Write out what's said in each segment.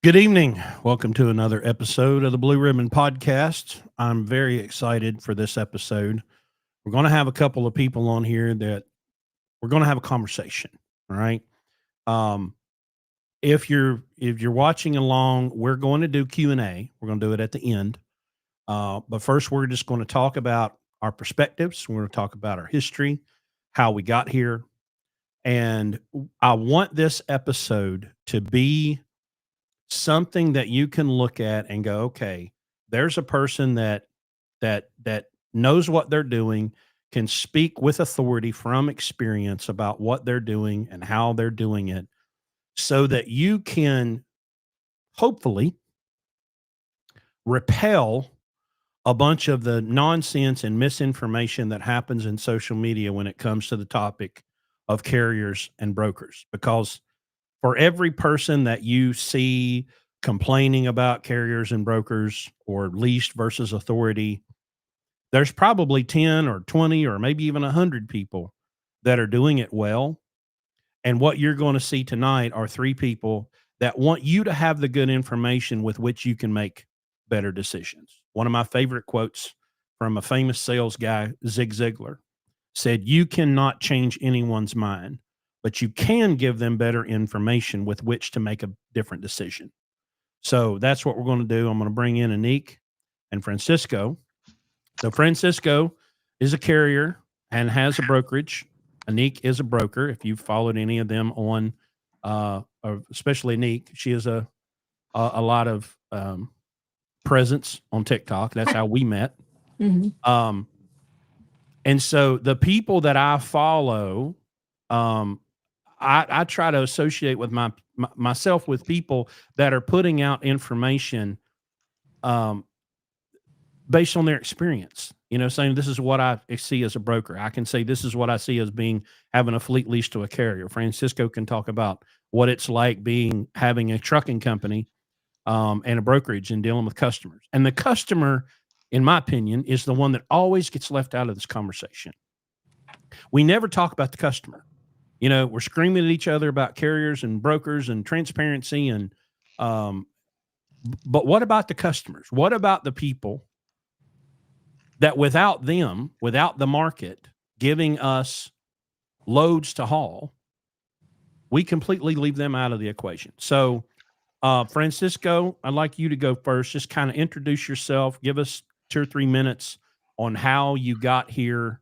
Good evening. Welcome to another episode of the Blue Ribbon Podcast. I'm very excited for this episode. We're going to have a couple of people on here that we're going to have a conversation. All right. Um, if you're watching along, we're going to do Q&A. We're going to do it at the end. But first, we're just going to talk about our perspectives. We're going to talk about our history, how we got here, and I want this episode to be something that you can look at and go, okay, there's a person that knows what they're doing, can speak with authority from experience about what they're doing and how they're doing it, so that you can hopefully repel a bunch of the nonsense and misinformation that happens in social media when it comes to the topic of carriers and brokers. Because for every person that you see complaining about carriers and brokers or leased versus authority, there's probably 10 or 20 or maybe even 100 people that are doing it well. And what you're going to see tonight are three people that want you to have the good information with which you can make better decisions. One of my favorite quotes from a famous sales guy, Zig Ziglar, said, "You cannot change anyone's mind, but you can give them better information with which to make a different decision." So that's what we're going to do. I'm going to bring in Anique and Francisco. So Francisco is a carrier and has a brokerage. Anique is a broker. If you've followed any of them on, especially Anique, she has a lot of presence on TikTok. That's how we met. Mhm. Um, and so the people that I follow, um, I try to associate with myself with people that are putting out information um, based on their experience. Saying this is what I see as a broker. I can say this is what I see as being having a fleet lease to a carrier. Francisco can talk about what it's like being having a trucking company and a brokerage and dealing with customers. And the customer, in my opinion, is the one that always gets left out of this conversation. We never talk about the customer. We're screaming at each other about carriers and brokers and transparency um, but what about the customers? What about the people that without them, without the market giving us loads to haul, we completely leave them out of the equation. So, Francisco, I'd like you to go first. Just kind of introduce yourself. Give us 2 or 3 minutes on how you got here,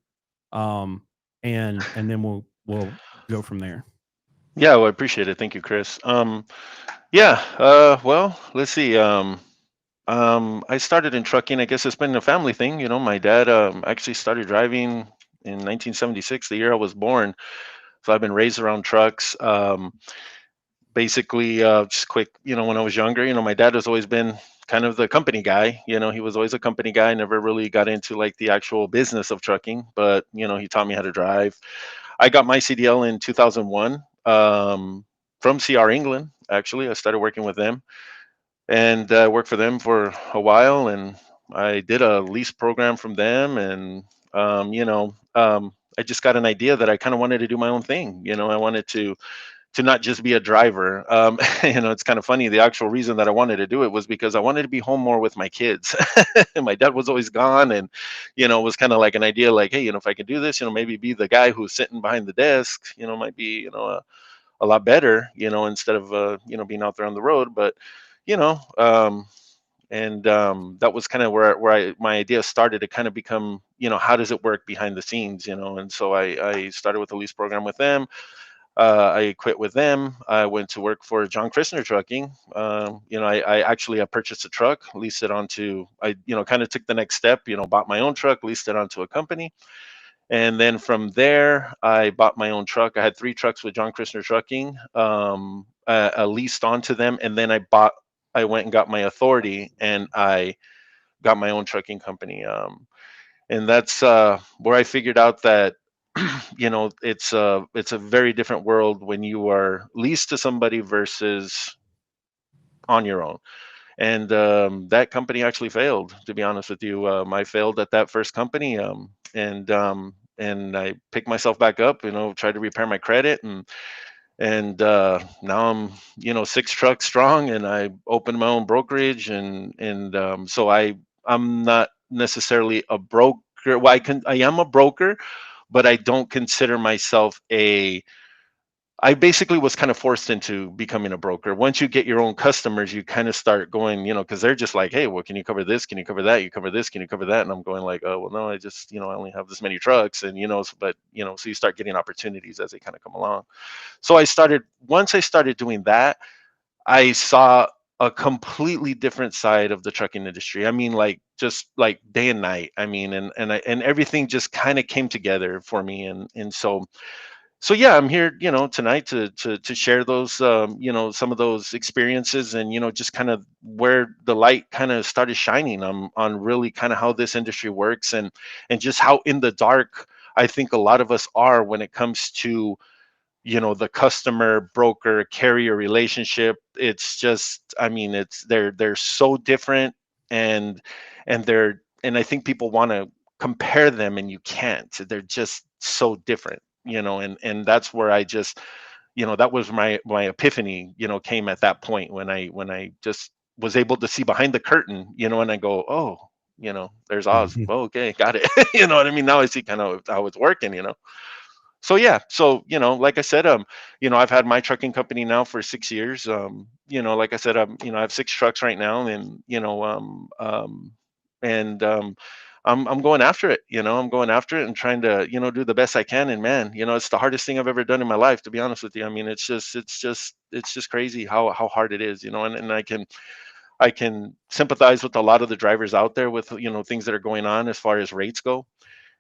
and then we'll go from there. Yeah, well, I appreciate it. Thank you, Chris. Yeah, well, let's see. I started in trucking. I guess it's been a family thing. My dad actually started driving in 1976, the year I was born. So I've been raised around trucks. Basically, just quick, when I was younger, my dad has always been kind of the company guy. He was always a company guy, never really got into like the actual business of trucking, but, he taught me how to drive. I got my CDL in 2001 from CR England, actually. I started working with them and worked for them for a while. And I did a lease program from them. And, I just got an idea that I kind of wanted to do my own thing. I wanted to not just be a driver. It's kind of funny. The actual reason that I wanted to do it was because I wanted to be home more with my kids. And my dad was always gone, and it was kind of like an idea, like, hey, if I could do this, maybe be the guy who's sitting behind the desk, might be, a lot better, instead of being out there on the road. But you know, and that was kind of where my idea started to kind of become, how does it work behind the scenes, and so I started with the lease program with them. I quit with them. I went to work for John Christner Trucking. I actually I purchased a truck, leased it onto. I kind of took the next step. Bought my own truck, leased it onto a company, and then from there I bought my own truck. I had 3 trucks with John Christner Trucking, leased onto them, and then I went and got my authority, and I got my own trucking company. And that's where I figured out that it's a very different world when you are leased to somebody versus on your own. And that company actually failed, to be honest with you. I failed at that first company, and I picked myself back up, tried to repair my credit, and And now I'm, 6 trucks strong, and I opened my own brokerage, and so I'm not necessarily a broker. Well, I am a broker, but I don't consider myself a. I basically was kind of forced into becoming a broker. Once you get your own customers, you kind of start going, because they're just like, hey, well, can you cover this? Can you cover that? You cover this? Can you cover that? And I'm going like, oh, well, no, I just, I only have this many trucks, and but so you start getting opportunities as they kind of come along. So once I started doing that, I saw a completely different side of the trucking industry. I mean, like just like day and night. I mean, and everything just kind of came together for me. And so yeah, I'm here, tonight to share those, some of those experiences, and just kind of where the light kind of started shining on really kind of how this industry works, and just how in the dark I think a lot of us are when it comes to the customer broker carrier relationship. It's just, I mean, they're so different, and and I think people want to compare them, and you can't. They're just so different, and that's where I just, that was my epiphany, came at that point when I just was able to see behind the curtain, and I go, oh, there's Oz. Mhm. Oh, okay, got it. You know what I mean? Now I see kind of how it's working. So yeah, so like I said, I've had my trucking company now for 6 years. Like I said, I have 6 trucks right now, and I'm going after it. I'm going after it and trying to do the best I can. And man, it's the hardest thing I've ever done in my life, to be honest with you. I mean, it's just crazy how hard it is. And I can sympathize with a lot of the drivers out there with things that are going on as far as rates go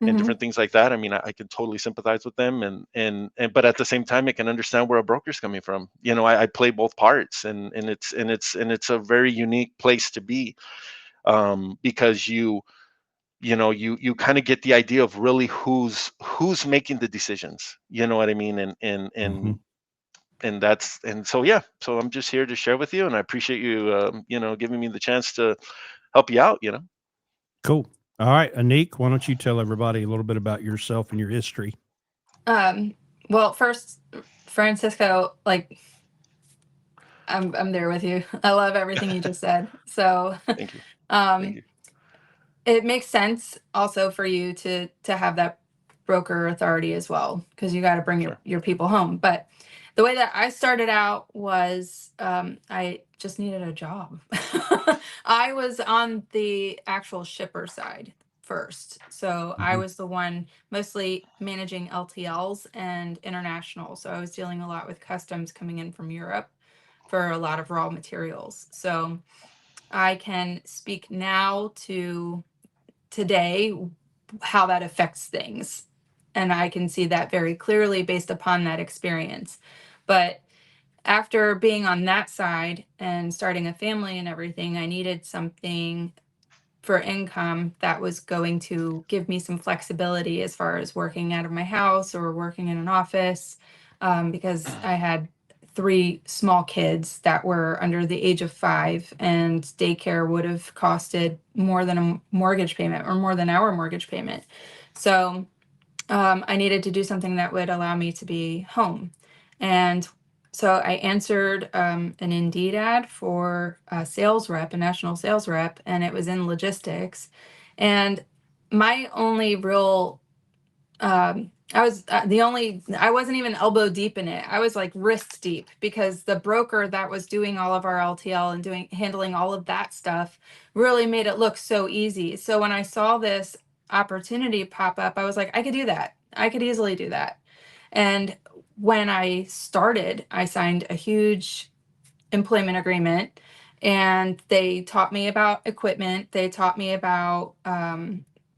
and Hmm. different things like that. I mean, I can totally sympathize with them, and but at the same time, I can understand where a broker's coming from. I play both parts, and it's a very unique place to be, because you kind of get the idea of really who's making the decisions. You know what I mean? Mhm. And that's and so yeah. So I'm just here to share with you, and I appreciate you, giving me the chance to help you out. Cool. All right, Anique, why don't you tell everybody a little bit about yourself and your history? Um, well, first, Francisco, like I'm there with you. I love everything you just said. So, Thank you. Thank um, you. it makes sense also for you to have that broker authority as well, because you got to bring Sure. your people home. But the way that I started out was I just needed a job. I was on the actual shipper side first. So I Mhm. was the one mostly managing LTLs and international. So I was dealing a lot with customs coming in from Europe for a lot of raw materials. So I can speak now to today how that affects things. And I can see that very clearly based upon that experience. But after being on that side and starting a family and everything, I needed something for income that was going to give me some flexibility as far as working out of my house or working in an office, because I had 3 small kids that were under the age of 5, and daycare would have costed more than a mortgage payment or more than our mortgage payment. So I needed to do something that would allow me to be home. And so I answered an Indeed ad for a sales rep, a national sales rep, and it was in logistics. And my only real, I was I wasn't even elbow deep in it. I was like wrist deep, because the broker that was doing all of our LTL and handling all of that stuff really made it look so easy. So when I saw this opportunity pop up, I was like, I could do that. I could easily do that. And when I started, I signed a huge employment agreement, and they taught me about equipment. They taught me about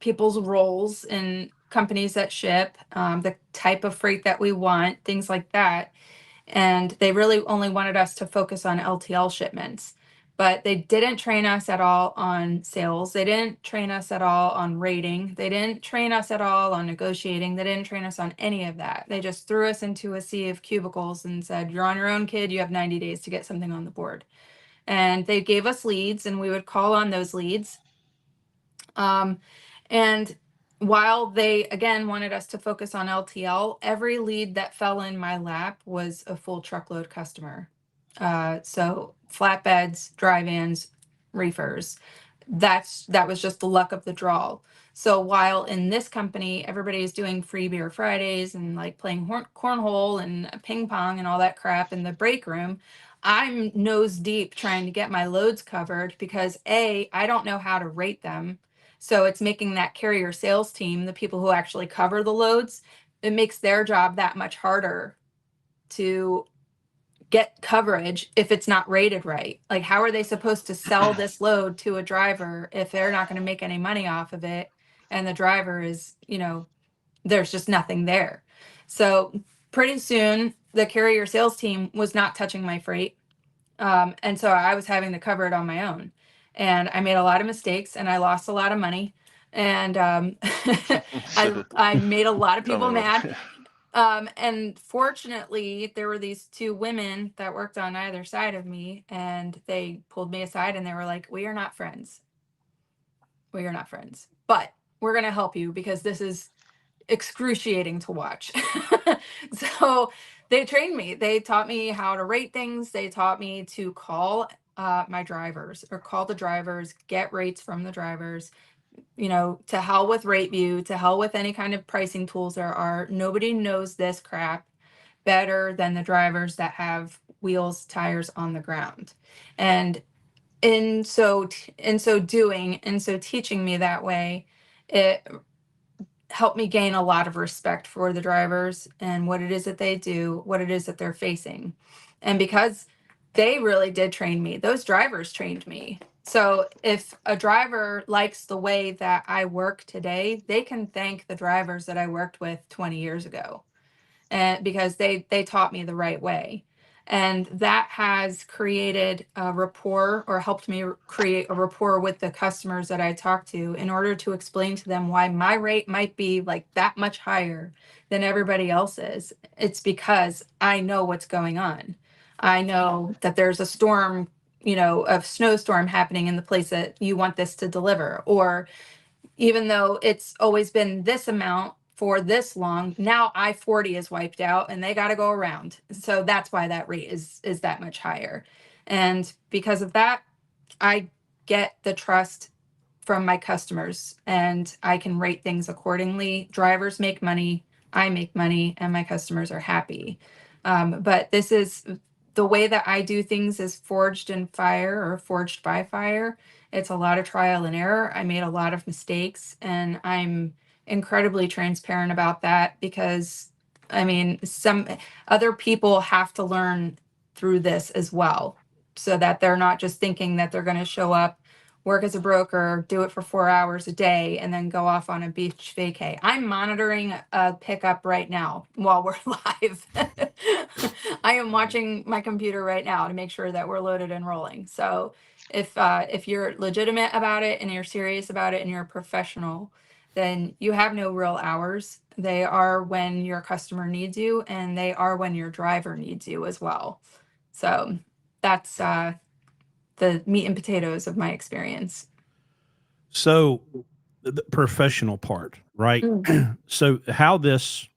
people's roles in companies that ship, the type of freight that we want, things like that. And they really only wanted us to focus on LTL shipments. But they didn't train us at all on sales. They didn't train us at all on rating. They didn't train us at all on negotiating. They didn't train us on any of that. They just threw us into a sea of cubicles and said, "You're on your own, kid. You have 90 days to get something on the board." And they gave us leads, and we would call on those leads. Um, and while they again wanted us to focus on LTL, every lead that fell in my lap was a full truckload customer. So flatbeds, dry vans, reefers. That was just the luck of the draw. So while in this company everybody is doing free beer Fridays and like playing cornhole and ping pong and all that crap in the break room, I'm nose deep trying to get my loads covered because I don't know how to rate them. So it's making that carrier sales team, the people who actually cover the loads, it makes their job that much harder to get coverage if it's not rated right. Like, how are they supposed to sell this load to a driver if they're not going to make any money off of it? And the driver is, there's just nothing there. So pretty soon the carrier sales team was not touching my freight. And so I was having to cover it on my own. And I made a lot of mistakes and I lost a lot of money. And I made a lot of Tell me people about mad. it. And fortunately, there were these two women that worked on either side of me, and they pulled me aside and they were like, "We are not friends. We are not friends, but we're going to help you because this is excruciating to watch." So they trained me. They taught me how to rate things. They taught me to call my drivers or call the drivers, get rates from the drivers. To hell with RateView, to hell with any kind of pricing tools there are. Nobody knows this crap better than the drivers that have wheels, tires on the ground. And in so teaching me that way, it helped me gain a lot of respect for the drivers and what it is that they do, what it is that they're facing. And because they really did train me, those drivers trained me. So if a driver likes the way that I work today, they can thank the drivers that I worked with 20 years ago. And because they taught me the right way. And that has created a rapport, or helped me create a rapport with the customers that I talk to, in order to explain to them why my rate might be like that much higher than everybody else's. It's because I know what's going on. I know that there's a storm, a snowstorm happening in the place that you want this to deliver. Or even though it's always been this amount for this long, now I-40 is wiped out and they got to go around. So that's why that rate is that much higher. And because of that, I get the trust from my customers and I can rate things accordingly. Drivers make money, I make money, and my customers are happy. But this is the way that I do things, is forged in fire or forged by fire. It's a lot of trial and error. I made a lot of mistakes, and I'm incredibly transparent about that because, I mean, some other people have to learn through this as well, so that they're not just thinking that they're going to show up, work as a broker, do it for 4 hours a day, and then go off on a beach vacay. I'm monitoring a pickup right now while we're live. I am watching my computer right now to make sure that we're loaded and rolling. So if you're legitimate about it and you're serious about it and you're a professional, then you have no real hours. They are when your customer needs you, and they are when your driver needs you as well. So that's the meat and potatoes of my experience. So the professional part, right? So how this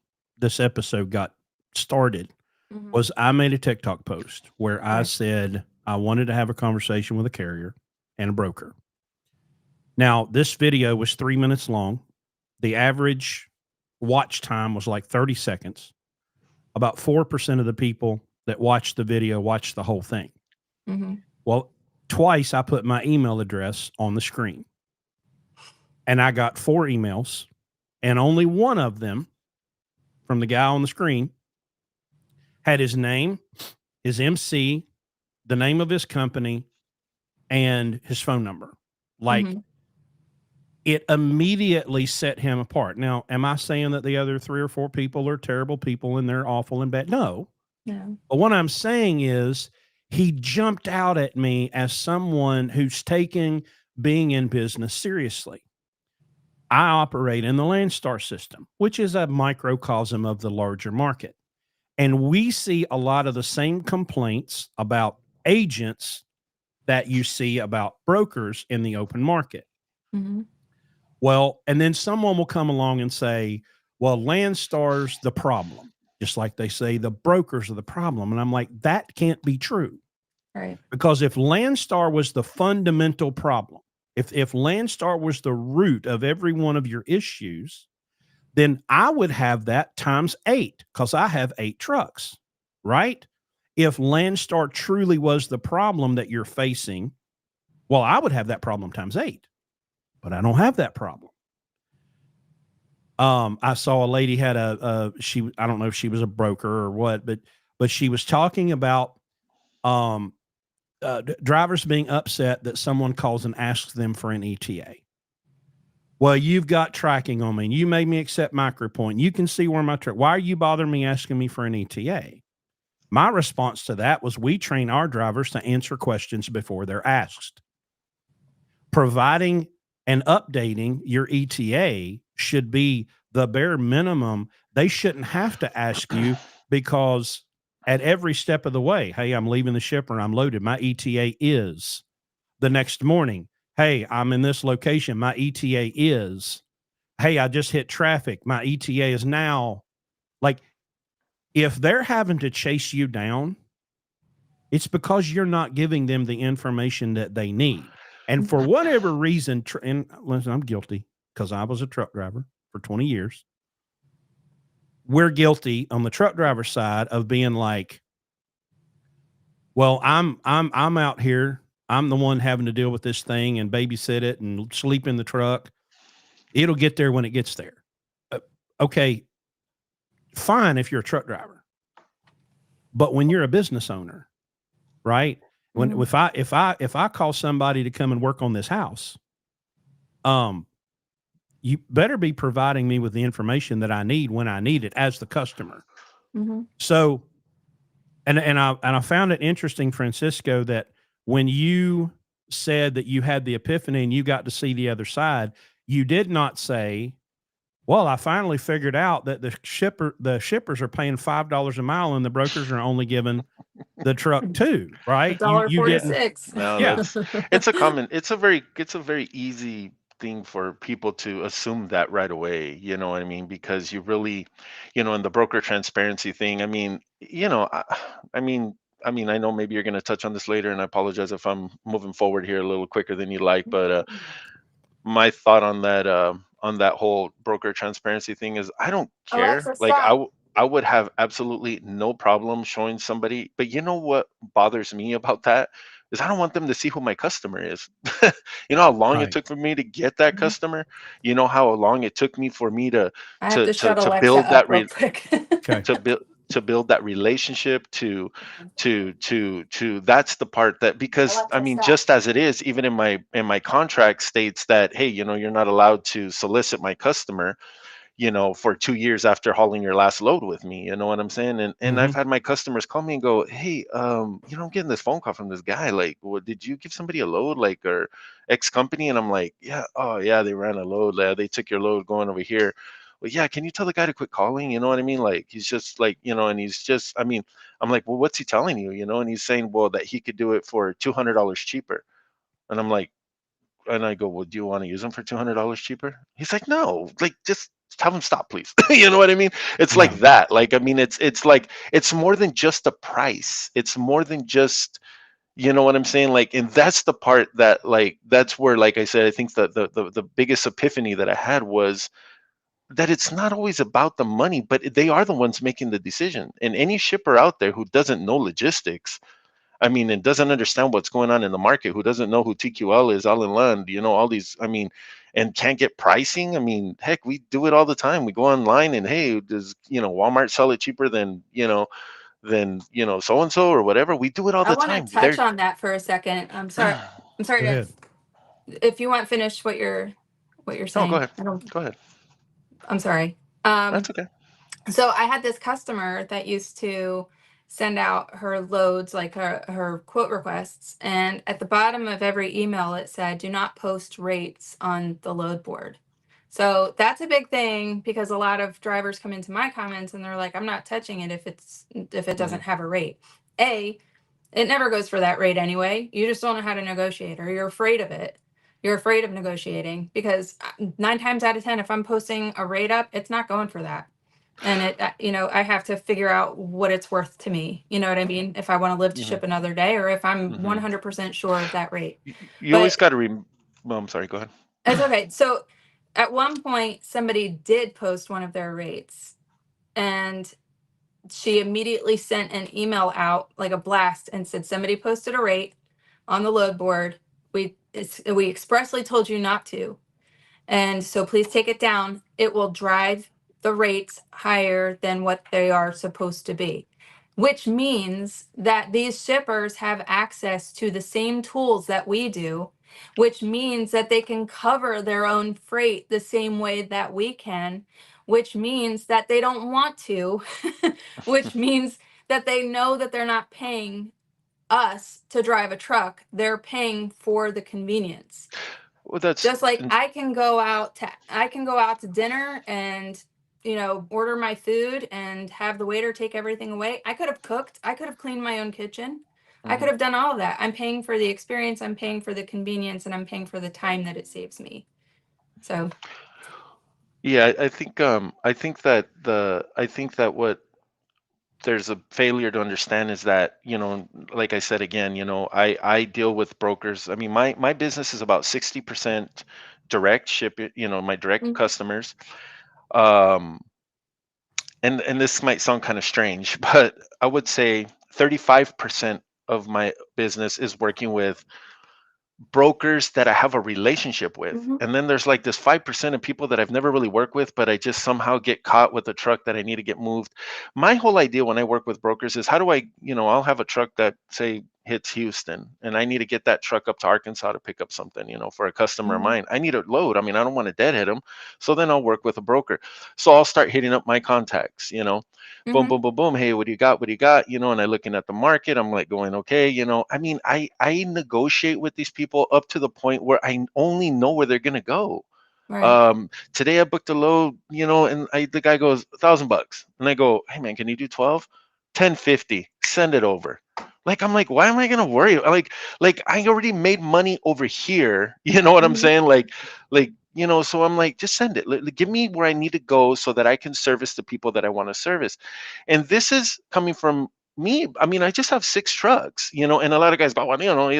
episode got started Mhm. was I made a TikTok post where I Okay. said I wanted to have a conversation with a carrier and a broker. Now, this video was 3 minutes long. The average watch time was like 30 seconds. About 4% of the people that watched the video watched the whole thing. Mhm. Well, twice I put my email address on the screen, and I got 4 emails, and only one of them from the guy on the screen had his name, his MC, the name of his company, and his phone number. Like, Mhm. it immediately set him apart. Now, am I saying that the other 3 or 4 people are terrible people and they're awful and bad? No. Yeah. But what I'm saying is he jumped out at me as someone who's taking being in business seriously. I operate in the Landstar system, which is a microcosm of the larger market. And we see a lot of the same complaints about agents that you see about brokers in the open market. Mhm. Well, and then someone will come along and say, well, Landstar's the problem, just like they say the brokers are the problem. And I'm like, that can't be true. Right. Because if Landstar was the fundamental problem, if Landstar was the root of every one of your issues, then I would have that times 8 because I have 8 trucks, right? If Landstar truly was the problem that you're facing, well, I would have that problem times 8, but I don't have that problem. I saw a lady had I don't know if she was a broker or what, but she was talking about drivers being upset that someone calls and asks them for an ETA. Well, you've got tracking on me. And you made me accept MicroPoint. You can see where my truck. Why are you bothering me asking me for an ETA? My response to that was we train our drivers to answer questions before they're asked. Providing and updating your ETA should be the bare minimum. They shouldn't have to ask you because at every step of the way, hey, I'm leaving the shipper, I'm loaded. My ETA is the next morning. Hey, I'm in this location. My ETA is, hey, I just hit traffic. My ETA is now. Like, if they're having to chase you down, it's because you're not giving them the information that they need. And for whatever reason, and listen, I'm guilty because I was a truck driver for 20 years. We're guilty on the truck driver side of being like, well, I'm out here. I'm the one having to deal with this thing and babysit it and sleep in the truck. It'll get there when it gets there. Okay, fine if you're a truck driver, but when you're a business owner, right? When if I call somebody to come and work on this house, you better be providing me with the information that I need when I need it as the customer. So, and I found it interesting, Francisco, that when you said that you had the epiphany and you got to see the other side, you did not say, well, I finally figured out that the shippers are paying $5 a mile and the brokers are only giving the truck $2, right? You didn't. $1.46. No, Yeah. it's a very easy thing for people to assume that right away, you know what I mean? Because you really, in the broker transparency thing, I mean, I know maybe you're going to touch on this later, and I apologize if I'm moving forward here a little quicker than you like, but my thought on that whole broker transparency thing is I don't care. Alexa, Like stop. I would have absolutely no problem showing somebody, but you know what bothers me about that is I don't want them to see who my customer is. You know how long it Right. took for me to get that customer? You know how long it took me for me to I have to shut to Alexa build up that real quick. Okay. to build that relationship to that's the part that, because I Alexa, mean, stop. just as it is, even in my contract states that, hey, you're not allowed to solicit my customer, for 2 years after hauling your last load with me. You know what I'm saying? And I've had my customers call me and go, hey, I'm getting this phone call from this guy. Like, well, did you give somebody a load, like, or X company? And I'm like, yeah, oh yeah, they ran a load. They took your load going over here. Well, yeah, can you tell the guy to quit calling? You know what I mean? Like, he's just like, and he's just, I mean, I'm like, well, what's he telling you? And he's saying, well, that he could do it for $200 cheaper. And I'm like, and I go, well, do you want to use them for $200 cheaper? He's like, no, like, just have him stop, please. You know what I mean? It's like Yeah. that. Like, I mean, it's like, it's more than just a price. It's more than just, you know what I'm saying? Like, and that's the part that, like, that's where, like I said, I think the biggest epiphany that I had was that it's not always about the money, but they are the ones making the decision. And any shipper out there who doesn't know logistics, I mean, and doesn't understand what's going on in the market, who doesn't know who TQL is, all in land, all these, I mean, and can't get pricing. I mean, heck, we do it all the time. We go online and, hey, does, Walmart sell it cheaper than, so and so or whatever? We do it all I the want to time. touch on that for a second. I'm sorry. I'm sorry Go to, ahead. if you want to finish what you're No, go saying. ahead. Go ahead. I'm sorry. That's okay. So I had this customer that used to send out her loads, like her quote requests, and at the bottom of every email it said, do not post rates on the load board. So that's a big thing, because a lot of drivers come into my comments and they're like, I'm not touching it if it doesn't have a rate. It never goes for that rate anyway. You just don't know how to negotiate, or you're afraid of it. You're afraid of negotiating because 9 times out of 10, if I'm posting a rate up, it's not going for that. And I have to figure out what it's worth to me. You know what I mean? If I want to live to Hmm. ship another day, or if I'm Hmm. 100% sure of that rate. You always But got to well, I'm sorry, go ahead. it's okay. So at one point, somebody did post one of their rates, and she immediately sent an email out, like a blast, and said, somebody posted a rate on the load board. We expressly told you not to. And so please take it down. It will drive the rates higher than what they are supposed to be, which means that these shippers have access to the same tools that we do, which means that they can cover their own freight the same way that we can, which means that they don't want to, which means that they know that they're not paying us to drive a truck, they're paying for the convenience. Well, that's Just like I can go out to dinner and order my food and have the waiter take everything away. I could have cooked, I could have cleaned my own kitchen. I could mhm. have done all of that. I'm paying for the experience, I'm paying for the convenience, and I'm paying for the time that it saves me. So, Yeah, I think that what there's a failure to understand is that, like I said again, I deal with brokers. I mean, my business is about 60% direct ship it, my direct mm, customers. Um, and this might sound kind of strange, but I would say 35% of my business is working with brokers that I have a relationship with. mhm, And then there's like this 5% of people that I've never really worked with, but I just somehow get caught with a truck that I need to get moved. My whole idea when I work with brokers is how do I, I'll have a truck that say hits Houston and I need to get that truck up to Arkansas to pick up something, for a customer of mhm, mine. I need a load. I mean, I don't want to deadhead them. So then I'll work with a broker. So I'll start hitting up my contacts, boom, mhm, boom, boom, boom. Hey, what do you got? What do you got? And I looking at the market. I'm like going, okay, I mean, I negotiate with these people up to the point where I only know where they're gonna go. right. Today I booked a load, and the guy goes $1,000, and I go, hey man, can you do 12? 1050, send it over. Like I'm like, why am I gonna worry? Like I already made money over here. You know what I'm Mhm, saying? Like so I'm like, just send it. Give me where I need to go so that I can service the people that I want to service. And this is coming from me. I mean, I just have 6 trucks, and a lot of guys go, well,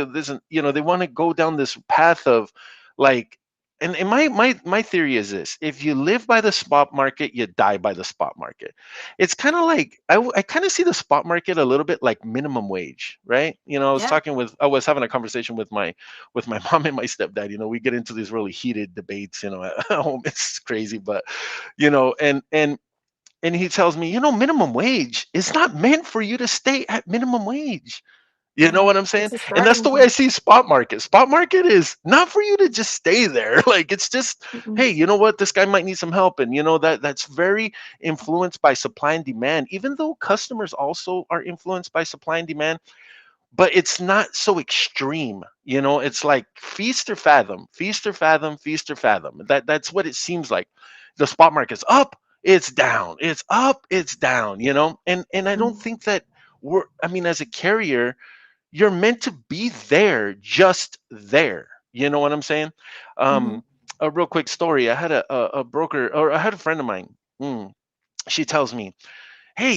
this isn't, they want to go down this path of like, and my theory is this: if you live by the spot market, you die by the spot market. It's kind of like I kind of see the spot market a little bit like minimum wage, right? yeah. I was having a conversation with my mom and my stepdad. We get into these really heated debates, at home. It's crazy, but and he tells me, minimum wage is not meant for you to stay at minimum wage. You know No, what I'm saying? it's a And that's starting the way I point. see spot market. Spot market is not for you to just stay there. Like it's just, Mm-mm. hey, you know what? This guy might need some help. And that's very influenced by supply and demand, even though customers also are influenced by supply and demand, but it's not so extreme. It's like feast or fathom, feast or fathom, feast or fathom. That's what it seems like. The spot market's up, it's down, it's up, it's down, and I don't Mhm, think that I mean, as a carrier, you're meant to be there, just there. You know what I'm saying? mhm, Um, a real quick story. I had a broker, or I had a friend of mine. She tells me, "Hey,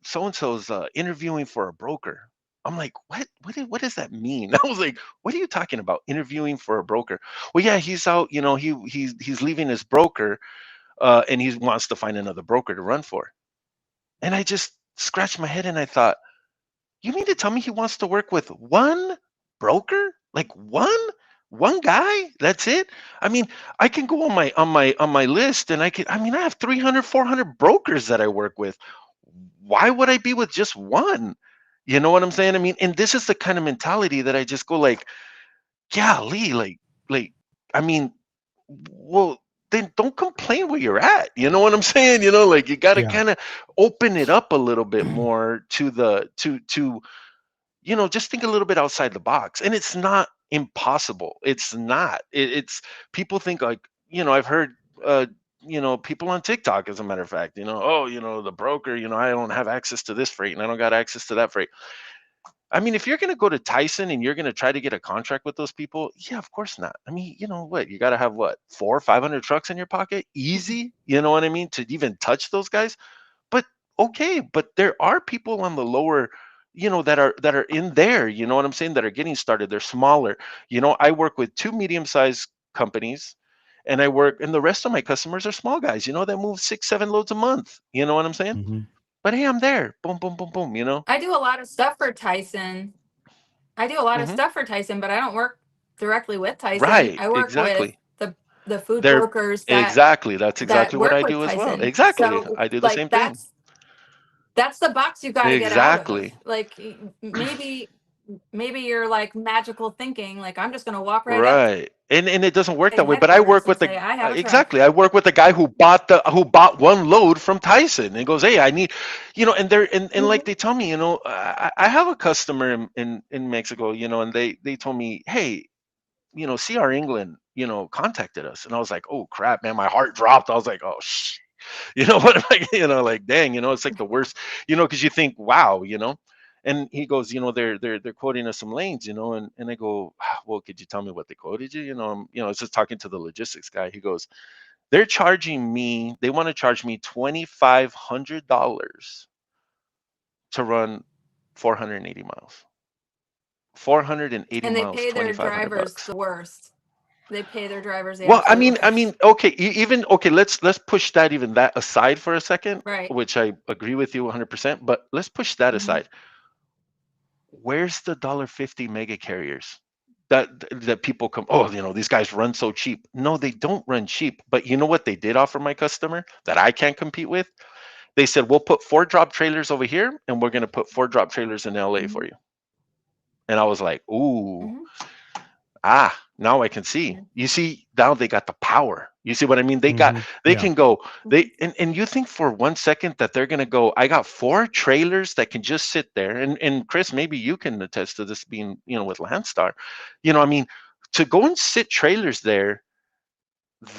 so and so's interviewing for a broker." I'm like, "What? What does that mean?" I was like, "What are you talking about? Interviewing for a broker?" Well, yeah, he's out. He's leaving his broker, and he wants to find another broker to run for. And I just scratched my head and I thought, you mean to tell me he wants to work with one broker? Like one guy? That's it? I mean, I can go on my list and I mean, I have 300, 400 brokers that I work with. Why would I be with just one? You know what I'm saying? I mean, and this is the kind of mentality that I just go like, golly, like I mean, well, then don't complain where you're at. You know what I'm saying? Like you got to Yeah. kind of open it up a little bit more to the to just think a little bit outside the box. And it's not impossible. It's not. It's people think like, I've heard people on TikTok, as a matter of fact, oh, the broker, I don't have access to this freight and I don't got access to that freight. I mean, if you're going to go to Tyson and you're going to try to get a contract with those people, yeah, of course not. I mean, you know what? You got to have what, 400 or 500 trucks in your pocket? Easy. You know what I mean? To even touch those guys. But okay, but there are people on the lower, that are in there, you know what I'm saying, that are getting started. They're smaller. I work with 2 medium-sized companies, and the rest of my customers are small guys, that move 6, 7 loads a month. You know what I'm saying? Mm-hmm. But hey, I'm there. Boom, boom, boom, boom. I do a lot of stuff for Tyson. But I don't work directly with Tyson. Right, I work with exactly. the food They're brokers exactly. That's that exactly what work I with do as well. Tyson. Exactly. So I do the like same thing. that's the box you got to get out of. Exactly. Like maybe you're like magical thinking, like I'm just gonna walk right up Right. And it doesn't work to that way. But I work headquarters and with say I have a truck. exactly. I work with the guy who bought 1 load from Tyson and goes, "Hey, I need," and they're and like they tell me, I have a customer in Mexico, and they told me, "Hey, CR England, contacted us." And I was like, "Oh crap, man, my heart dropped." I was like, "Oh shh." What am I, like, dang, it's like the worst, because you think, wow, and he goes, they're quoting us some lanes, and I go, "Ah, well, could you tell me what they quoted you?" It's just talking to the logistics guy. He goes, they want to charge me $2,500 to run 480 miles. 480 And they miles, pay their drivers $2,500. the worst. They pay their drivers the Well, I absolute mean, worst. okay, even okay. Let's push that aside for a second, Right. which I agree with you 100%. But let's push that aside. Where's the $1.50 mega carriers that people come? Oh, these guys run so cheap. No, they don't run cheap. But you know what they did offer my customer that I can't compete with? They said, we'll put 4 drop trailers over here, and we're gonna put 4 drop trailers in LA for you. And I was like, ooh. Now I can see. You see, now they got the power. You see what I mean? They Yeah. can go, and you think for 1 second that they're gonna go, I got 4 trailers that can just sit there. And Chris, maybe you can attest to this being, with Landstar. I mean, to go and sit trailers there,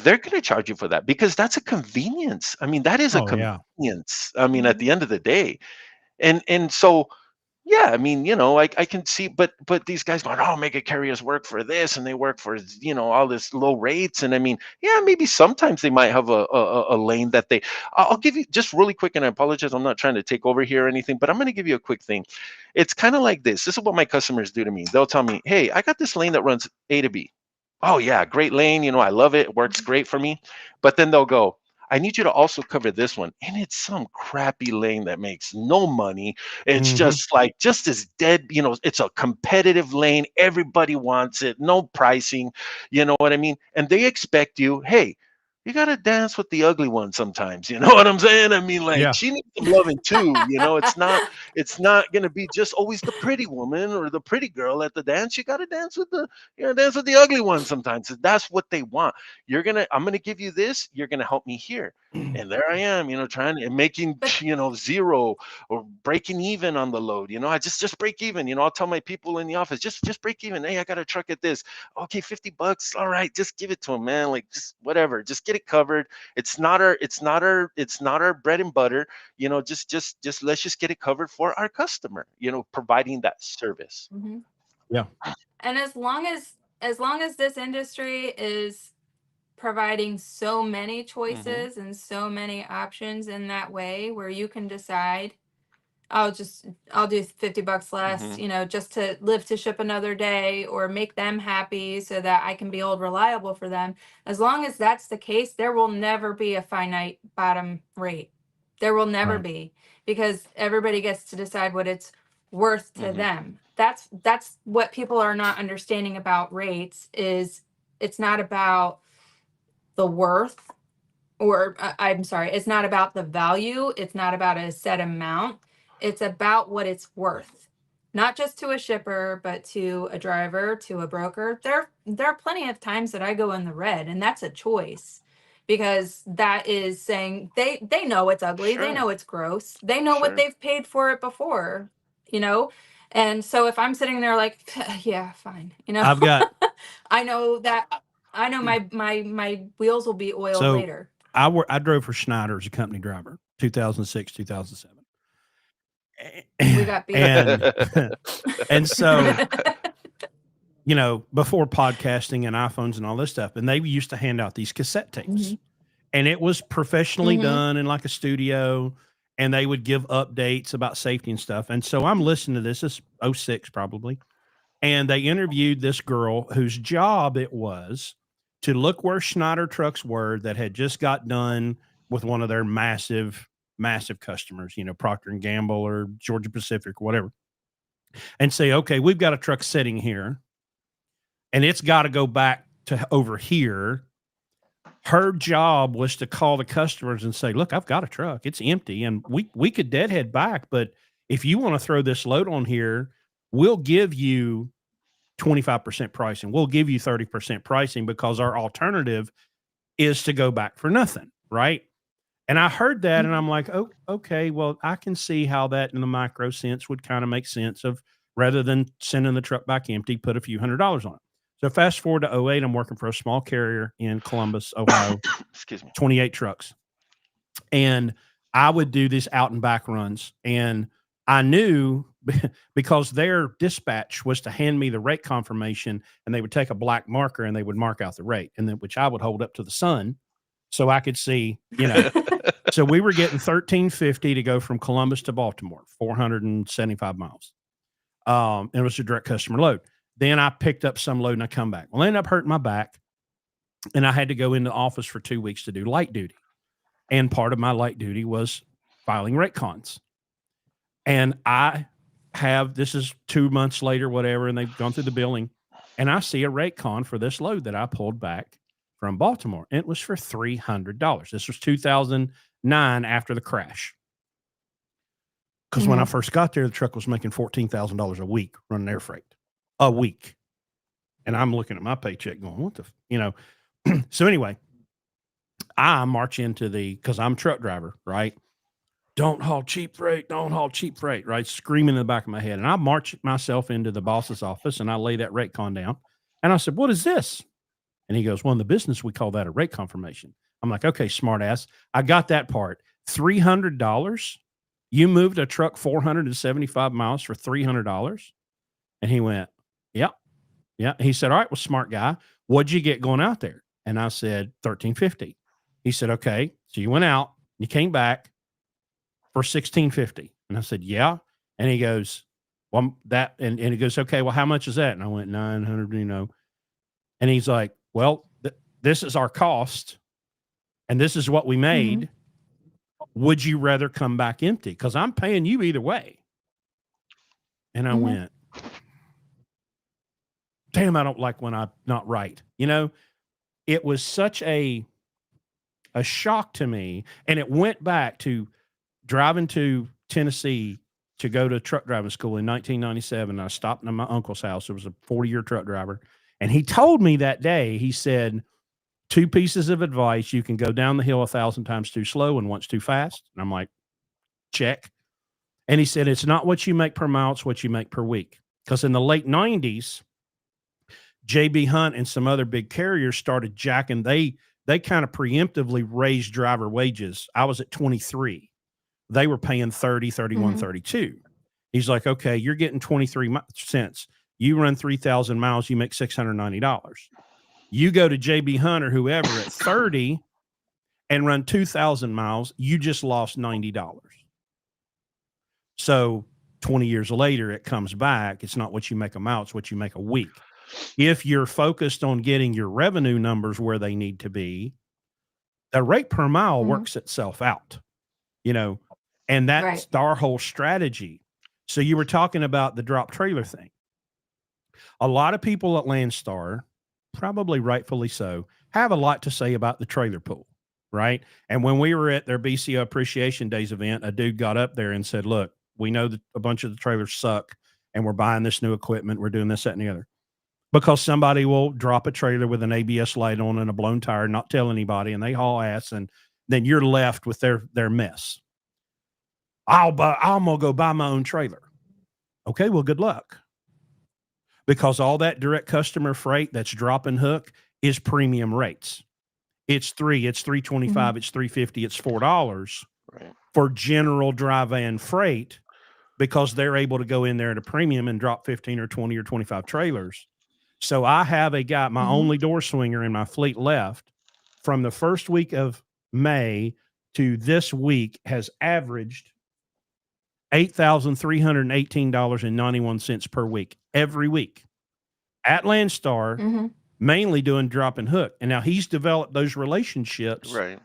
they're gonna charge you for that because that's a convenience. I mean, that is a Oh yeah. convenience. I mean, at the end of the day. And so yeah, I mean, I can see, but these guys going, oh, mega carriers work for this, and they work for, all this low rates, and I mean, yeah, maybe sometimes they might have a lane that they. I'll give you just really quick, and I apologize, I'm not trying to take over here or anything, but I'm going to give you a quick thing. It's kind of like this. This is what my customers do to me. They'll tell me, hey, I got this lane that runs A to B. Oh yeah, great lane. I love it. It works great for me. But then they'll go, I need you to also cover this one. And it's some crappy lane that makes no money. It's just like just as dead, it's a competitive lane. Everybody wants it, no pricing, you know what I mean? And they expect you, hey, you gotta dance with the ugly one sometimes. You know what I'm saying? I mean, like Yeah. she needs some loving too. It's not gonna be just always the pretty woman or the pretty girl at the dance. You gotta dance with the ugly one sometimes. That's what they want. I'm gonna give you this, you're gonna help me here. And there I am, trying and making, But 0 or breaking even on the load. I just break even. I'll tell my people in the office, just break even. Hey, I got a truck at this. Okay, $50. All right, just give it to him, man. Like just whatever, just get it covered. It's not our bread and butter. Just let's just get it covered for our customer. Providing that service. Yeah. and as long as this industry is providing so many Hmm. choices and so many options in that way where you can decide I'll do $50 less, Hmm. just to live to ship another day or make them happy so that I can be old reliable for them. As long as that's the case, there will never be a finite bottom rate. There will never Right. be because everybody gets to decide what it's worth to Hmm. them. That's what people are not understanding about rates is it's not about the worth or I'm sorry, it's not about the value, it's not about a set amount, it's about what it's worth. Not just to a shipper, but to a driver, to a broker. There are plenty of times that I go in the red, and that's a choice because that is saying they know it's ugly, they Sure. know it's gross, they know what Sure. they've paid for it before, you know. And so if I'm sitting there like, yeah, fine, I've got I know that I know my wheels will be oiled so later. I drove for Schneider as a company driver, 2006, 2007. We got beat. And And so, before podcasting and iPhones and all this stuff, and they used to hand out these cassette tapes, and it was professionally done in like a studio, and they would give updates about safety and stuff. And so I'm listening to this. It's 06 probably. And they interviewed this girl whose job it was to look where Schneider trucks were that had just got done with one of their massive customers, Procter & Gamble or Georgia Pacific or whatever, and say, okay, we've got a truck sitting here and it's got to go back to over here. Her job was to call the customers and say, look, I've got a truck. It's empty and we could deadhead back, but if you want to throw this load on here, we'll give you 25% pricing. We'll give you 30% pricing because our alternative is to go back for nothing. Right. And I heard that and I'm like, oh, okay, well, I can see how that in the micro sense would kind of make sense of rather than sending the truck back empty, put a few $100s on it. So fast forward to 08, I'm working for a small carrier in Columbus, Ohio. Excuse me. 28 trucks. And I would do these out and back runs. And I knew because their dispatch was to hand me the rate confirmation and they would take a black marker and they would mark out the rate and then which I would hold up to the sun so I could see, So we were getting $13.50 to go from Columbus to Baltimore, 475 miles. It was a direct customer load. Then I picked up some load and I come back. Well, I ended up hurting my back and I had to go into the office for 2 weeks to do light duty. And part of my light duty was filing rate cons. And this is 2 months later, whatever, and they've gone through the billing. And I see a rate con for this load that I pulled back from Baltimore. And it was for $300. This was 2009 after the crash. Because when I first got there, the truck was making $14,000 a week running air freight. A week. And I'm looking at my paycheck going, what the, So anyway, I march into because I'm a truck driver, right? Don't haul cheap freight, right? Screaming in the back of my head. And I march myself into the boss's office and I lay that rate con down. And I said, what is this? And he goes, well, in the business, we call that a rate confirmation. I'm like, okay, smart ass. I got that part. $300. You moved a truck 475 miles for $300. And he went, yeah. He said, all right, well, smart guy. What'd you get going out there? And I said, $13.50. He said, okay. So you went out, you came back for $16.50. And I said, yeah. And he goes, well, and he goes, okay, well, how much is that? And I went, 900, And he's like, well, this is our cost and this is what we made. Would you rather come back empty? Because I'm paying you either way. And I went, damn, I don't like when I'm not right. It was such a shock to me. And it went back to driving to Tennessee to go to truck driving school in 1997. I stopped at my uncle's house. It was a 40-year truck driver. And he told me that day, he said, 2 pieces of advice. You can go down the hill 1,000 times too slow and once too fast. And I'm like, check. And he said, it's not what you make per mile, it's what you make per week. Because in the late 90s, JB Hunt and some other big carriers started jacking. They kind of preemptively raised driver wages. I was at 23. They were paying 30, 31, 32. He's like, okay, you're getting 23 cents. You run 3,000 miles, you make $690. You go to JB Hunt or whoever at 30 and run 2,000 miles, you just lost $90. So 20 years later, it comes back. It's not what you make a mile, it's what you make a week. If you're focused on getting your revenue numbers where they need to be, the rate per mile works itself out, and that's our whole strategy. So you were talking about the drop trailer thing. A lot of people at Landstar, probably rightfully so, have a lot to say about the trailer pool, right? And when we were at their BCO Appreciation Days event, a dude got up there and said, look, we know that a bunch of the trailers suck and we're buying this new equipment. We're doing this, that, and the other. Because somebody will drop a trailer with an ABS light on and a blown tire, not tell anybody, and they haul ass, and then you're left with their mess. I'm going to go buy my own trailer. Okay, well, good luck. Because all that direct customer freight that's dropping hook is premium rates. It's $3.25, it's $3.50, it's $4 for general dry van freight. because they're able to go in there at a premium and drop 15 or 20 or 25 trailers. So I have a guy, my only door swinger in my fleet left from the first week of May to this week has averaged $8,318.91 per week, every week at Landstar, mainly doing drop and hook. And now he's developed those relationships. Right.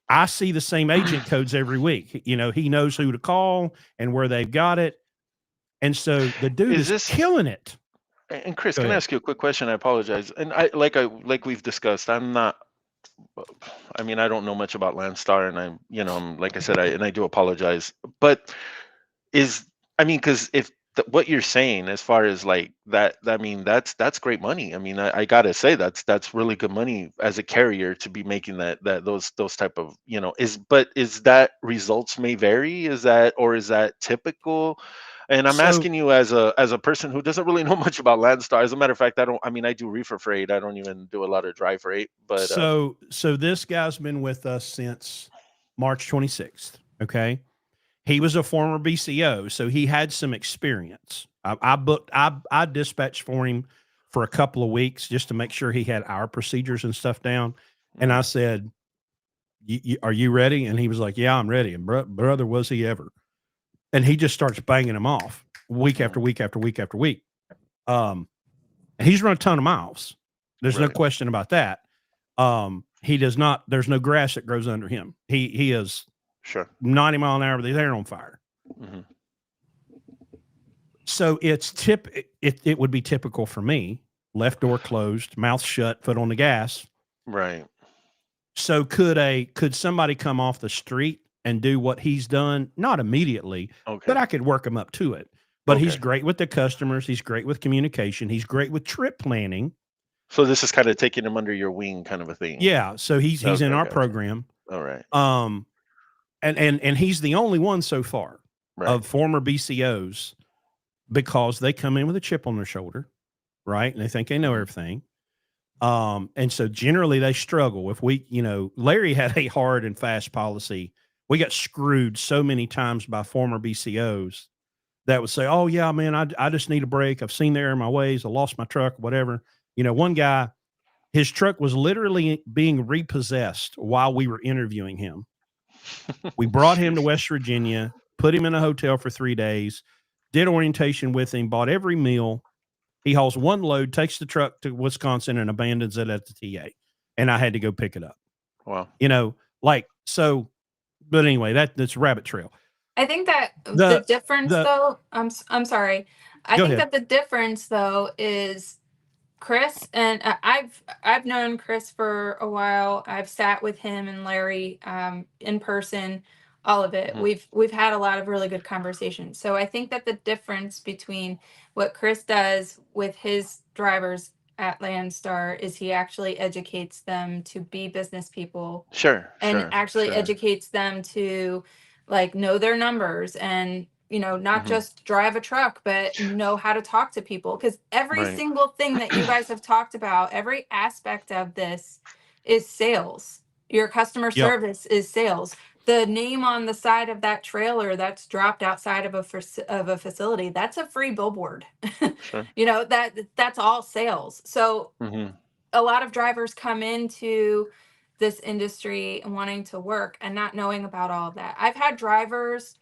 I see the same agent codes every week. You know, he knows who to call and where they've got it. And so the dude is killing it. And Chris, Go can I ahead. ask you a quick question? I apologize. And like we've discussed, I'm not. I mean, I don't know much about Landstar, and I'm like I said, I do apologize. But because if what you're saying as far as like that, I mean, that's great money. I mean, I gotta say that's really good money as a carrier to be making those type of, is that results may vary? Is that typical? And I'm So- asking you as a person who doesn't really know much about Landstar. As a matter of fact, I do reefer freight. I don't even do a lot of dry freight. But So this guy's been with us since March 26th. Okay. He was a former BCO, so he had some experience. I dispatched for him for a couple of weeks just to make sure he had our procedures and stuff down. And I said, are you ready? And he was like, yeah, I'm ready. And brother, was he ever? And he just starts banging them off week after week after week after week. He's run a ton of miles. There's no question about that. He does not, there's no grass that grows under him. He is sure 90 mile an hour with his hair on fire. So it would be typical for me, left door closed, mouth shut, foot on the gas. Right. So could somebody come off the street and do what he's done? Not immediately, but I could work him up to it. But he's great with the customers. He's great with communication. He's great with trip planning. So this is kind of taking him under your wing, kind of a thing. Yeah. So he's in our program. All right. And he's the only one so far of former BCOs, because they come in with a chip on their shoulder, right? And they think they know everything. And so generally they struggle. If Larry had a hard and fast policy. We got screwed so many times by former BCOs that would say, oh yeah, man, I just need a break. I've seen the error of my ways. I lost my truck, whatever. One guy, his truck was literally being repossessed while we were interviewing him. We brought him to West Virginia, put him in a hotel for 3 days, did orientation with him, bought every meal. He hauls one load, takes the truck to Wisconsin and abandons it at the TA. And I had to go pick it up. Wow. But anyway, that's rabbit trail. I think that the difference though, I'm sorry. I think that the difference though is Chris, and I've known Chris for a while. I've sat with him and Larry in person, all of it. We've had a lot of really good conversations. So I think that the difference between what Chris does with his drivers at Landstar is he actually educates them to be business people. And actually educates them to like know their numbers and not just drive a truck, but know how to talk to people. Because every single thing that you guys have talked about, every aspect of this is sales. Your customer service is sales. The name on the side of that trailer that's dropped outside of a facility, that's a free billboard. That's all sales. So a lot of drivers come into this industry wanting to work and not knowing about all of that. I've had drivers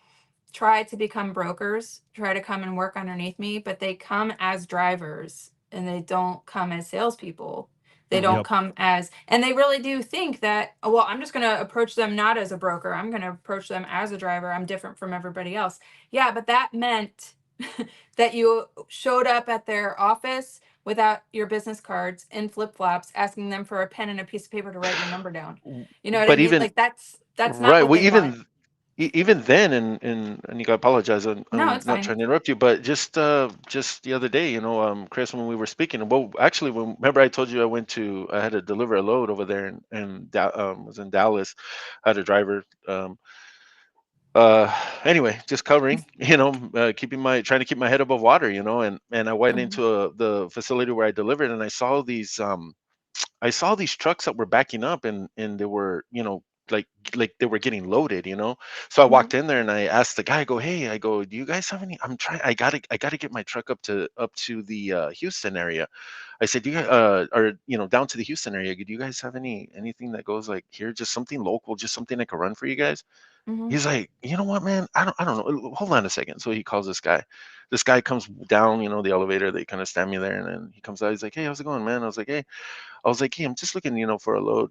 try to become brokers, try to come and work underneath me, but they come as drivers and they don't come as salespeople. They don't come as, and they really do think that, well, I'm just going to approach them not as a broker. I'm going to approach them as a driver. I'm different from everybody else. Yeah, but that meant that you showed up at their office without your business cards in flip-flops, asking them for a pen and a piece of paper to write your number down. You know what I mean? Like that's not right. what they want. Even then, and I apologize, I'm not trying to interrupt you, but just the other day, Chris, when we were speaking, well, actually, remember I told you I had to deliver a load over there, and was in Dallas. I had a driver. Anyway, just covering, trying to keep my head above water, and I went into the facility where I delivered, and I saw these trucks that were backing up, and they were, like they were getting loaded, So I Mhm. walked in there and I asked the guy, I go, hey, I go, do you guys have any? I gotta get my truck up to the Houston area. I said, do you guys, or down to the Houston area. Do you guys have anything that goes like here, just something local, just something I could run for you guys? Mhm. He's like, you know what, man? I don't know. Hold on a second. So he calls this guy. This guy comes down, the elevator. They kind of stand me there, and then he comes out. He's like, hey, how's it going, man? I was like, hey, I'm just looking, for a load.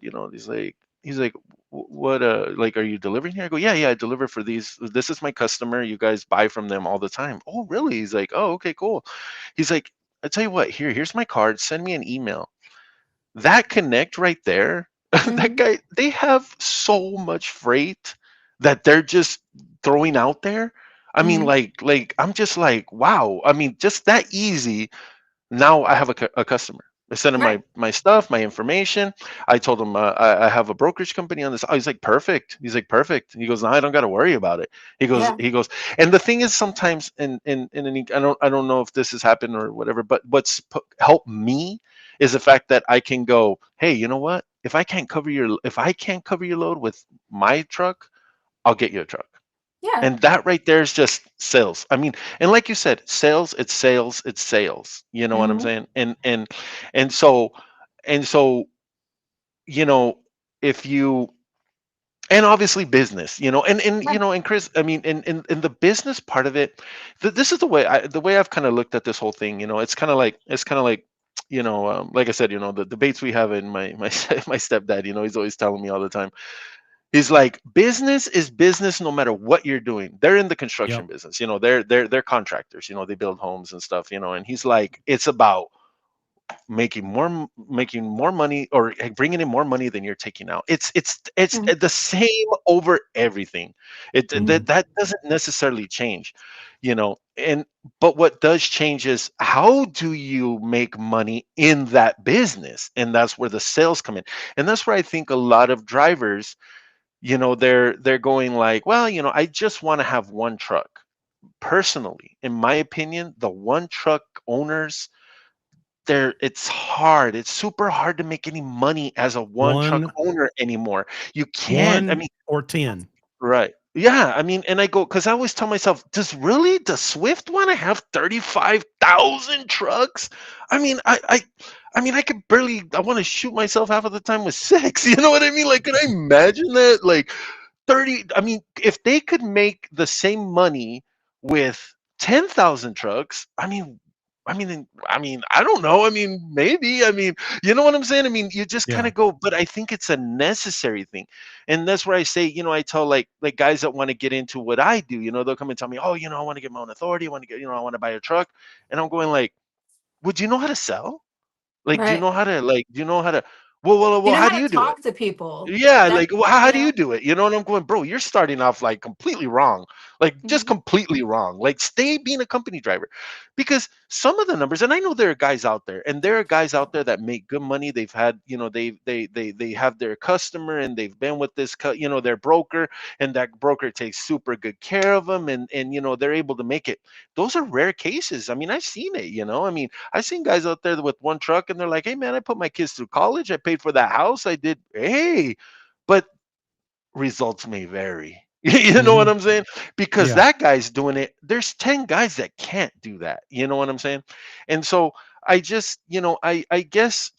He's like, what, like, are you delivering here? I go, yeah, I deliver for these. This is my customer. You guys buy from them all the time. Oh, really? He's like, oh, okay, cool. He's like, I tell you what, here's my card. Send me an email. That connect right there, that Mhm. guy, they have so much freight that they're just throwing out there. I mean, Mhm. like I'm just like, wow. I mean, just that easy. Now I have a customer. I sent him Right. my stuff, my information. I told him I have a brokerage company on this. Oh, he's like, perfect. He's like, perfect. He goes, no, I don't got to worry about it. He goes, Yeah. he goes, and the thing is, sometimes I don't know if this has happened or whatever, but helped me is the fact that I can go, hey, you know what? If I can't cover your load with my truck, I'll get you a truck. Yeah. And that right there is just sales. I mean, and like you said, sales, it's sales, it's sales. You know what I'm Mhm. saying? And so, you know, if you and obviously business, Right. and Chris, I mean, in the business part of it, this is the way I've kind of looked at this whole thing. It's kind of like, like I said, the debates we have in my my stepdad. He's always telling me all the time. He's like, business is business no matter what you're doing. They're in the construction Yep. business, they're contractors, they build homes and stuff, and he's like, it's about making more money, or bringing in more money than you're taking out. It's Mhm. the same over everything. That Mhm. that doesn't necessarily change, and but what does change is, how do you make money in that business? And that's where the sales come in. And that's where I think a lot of drivers, they're going like, well, I just want to have one truck. Personally, in my opinion, the one truck owners, it's hard. It's super hard to make any money as a one truck One owner anymore. You can't. I one mean, or 10. right. Yeah. I mean, and I go, because I always tell myself, does Swift want to have 35,000 trucks? I mean, I could barely, I want to shoot myself half of the time with six. You know what I mean? Like, can I imagine that? Like, 30, I mean, if they could make the same money with 10,000 trucks, I don't know. I mean, maybe. I mean, you know what I'm saying? I mean, you just kind Yeah. of go, but I think it's a necessary thing. And that's where I say, I tell like guys that want to get into what I do, they'll come and tell me, "Oh, I want to get my own authority. I want to get, I want to buy a truck." And I'm going like, "Would you know how to sell? Like, Right. do you know how to well, You know how how do to you do it?" talk to people. Yeah, That like, well, how you do you know. do it? And I'm going, bro, you're starting off like completely wrong, like just Mhm. completely wrong. Like, stay being a company driver, because some of the numbers, and I know there are guys out there, and there are guys out there that make good money. They've had, they have their customer, and they've been with their broker, and that broker takes super good care of them, and they're able to make it. Those are rare cases. I mean, I've seen it. I mean, I've seen guys out there with one truck, and they're like, hey, man, I put my kids through college. I paid for that house. I did. Hey, but results may vary. You know what Mhm. I'm saying? Because Yeah. that guy's doing it. There's 10 guys that can't do that. You know what I'm saying? And so I just, I guess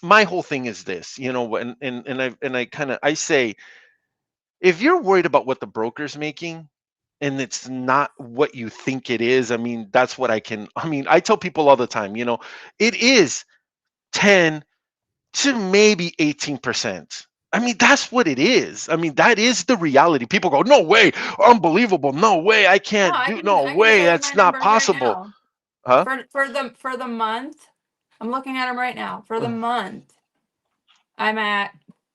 my whole thing is this, and I say, if you're worried about what the broker's making and it's not what you think it is, that's what I tell people all the time, it is 10 to maybe 18%. That's what it is. That is the reality. People go, no way, unbelievable, no way, I No, can't I do, can no I can way, show you my that's not numbers right possible. now. Huh? For the month, I'm looking at them right now. For the month, I'm at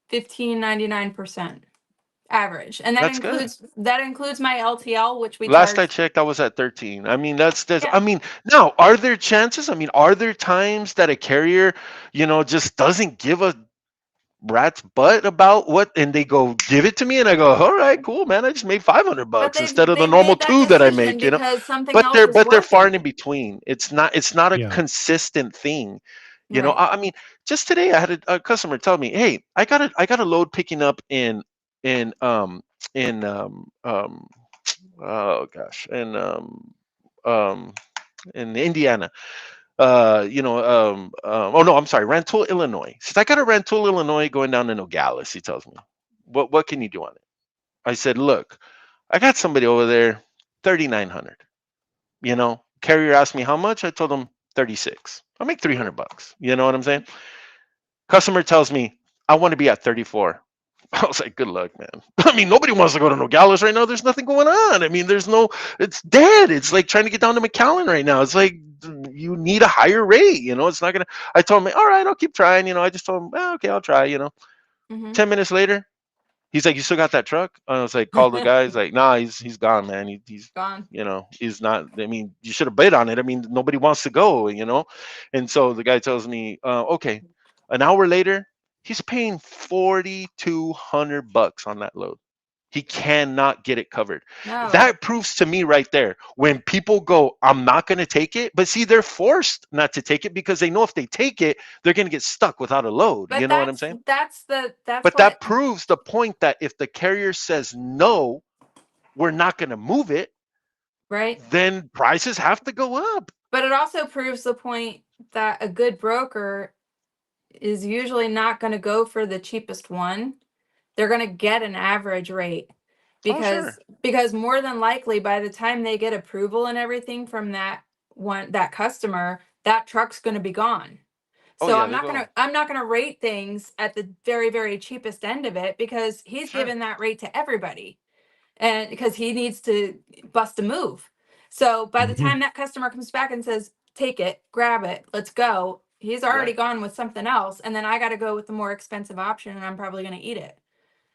15.99% average, and that That's good. includes my LTL, which we Last I charge. checked, I was at 13. That's Yeah, now, are there chances? Are there times that a carrier, just doesn't give a rat's butt about what, and they go, give it to me, and I go, all right, cool, man, I just made 500 but bucks they've instead of the they've normal made that two that I decision make. because something But else they're is but they're far and in working. between. It's not a Yeah. consistent thing. You know, Right. I mean, just today I had a customer tell me, "Hey, I got a load picking up in in oh gosh, um in Indiana. Oh no, I'm sorry, Rantoul, Illinois. Since I got a Rantoul, Illinois going down to Nogales, he tells me, what can you do on it? I said, look, I got somebody over there, 3,900. You know, carrier asked me how much. I told him 36. I'll make Mhm. $300. You know what I'm saying? Customer tells me I want to be at 34. I was like, good luck, man. I mean, nobody wants to go to Nogales right now. There's nothing going on. I mean, it's dead. It's like trying to get down to McAllen right now. It's like you need a higher rate. You know, it's not going to. I told him, all right, I'll keep trying. You know, I just told him, okay, I'll try. You know, Mhm. 10 minutes later, he's like, you still got that truck? I was like, call the guy. He's like, nah, he's gone, man. He's, Gone. you know, he's not. I mean, you should have bid on it. I mean, nobody wants to go, you know. And so the guy tells me, okay. An hour later, he's paying $4,200 on that load. He cannot get it covered. No. That proves to me right there when people go, I'm not going to take it. But see, they're forced not to take it because they know if they take it, they're going to get stuck without a load. You But know what I'm saying? that's But what. that proves the point that if the carrier says no, we're not going to move it, Right. then prices have to go up. But it also proves the point that a good broker is usually not going to go for the cheapest one. They're going to get an average rate Oh, sure. because more than likely by the time they get approval and everything from that customer, that truck's going to be gone. Oh, So yeah, they go. I'm not going to rate things at the very, very cheapest end of it because he's Sure. given that rate to everybody, and because he needs to bust a move. So by the Mhm. time that customer comes back and says, take it, grab it, let's go, he's already Right. gone with something else. And then I got to go with the more expensive option and I'm probably going to eat it.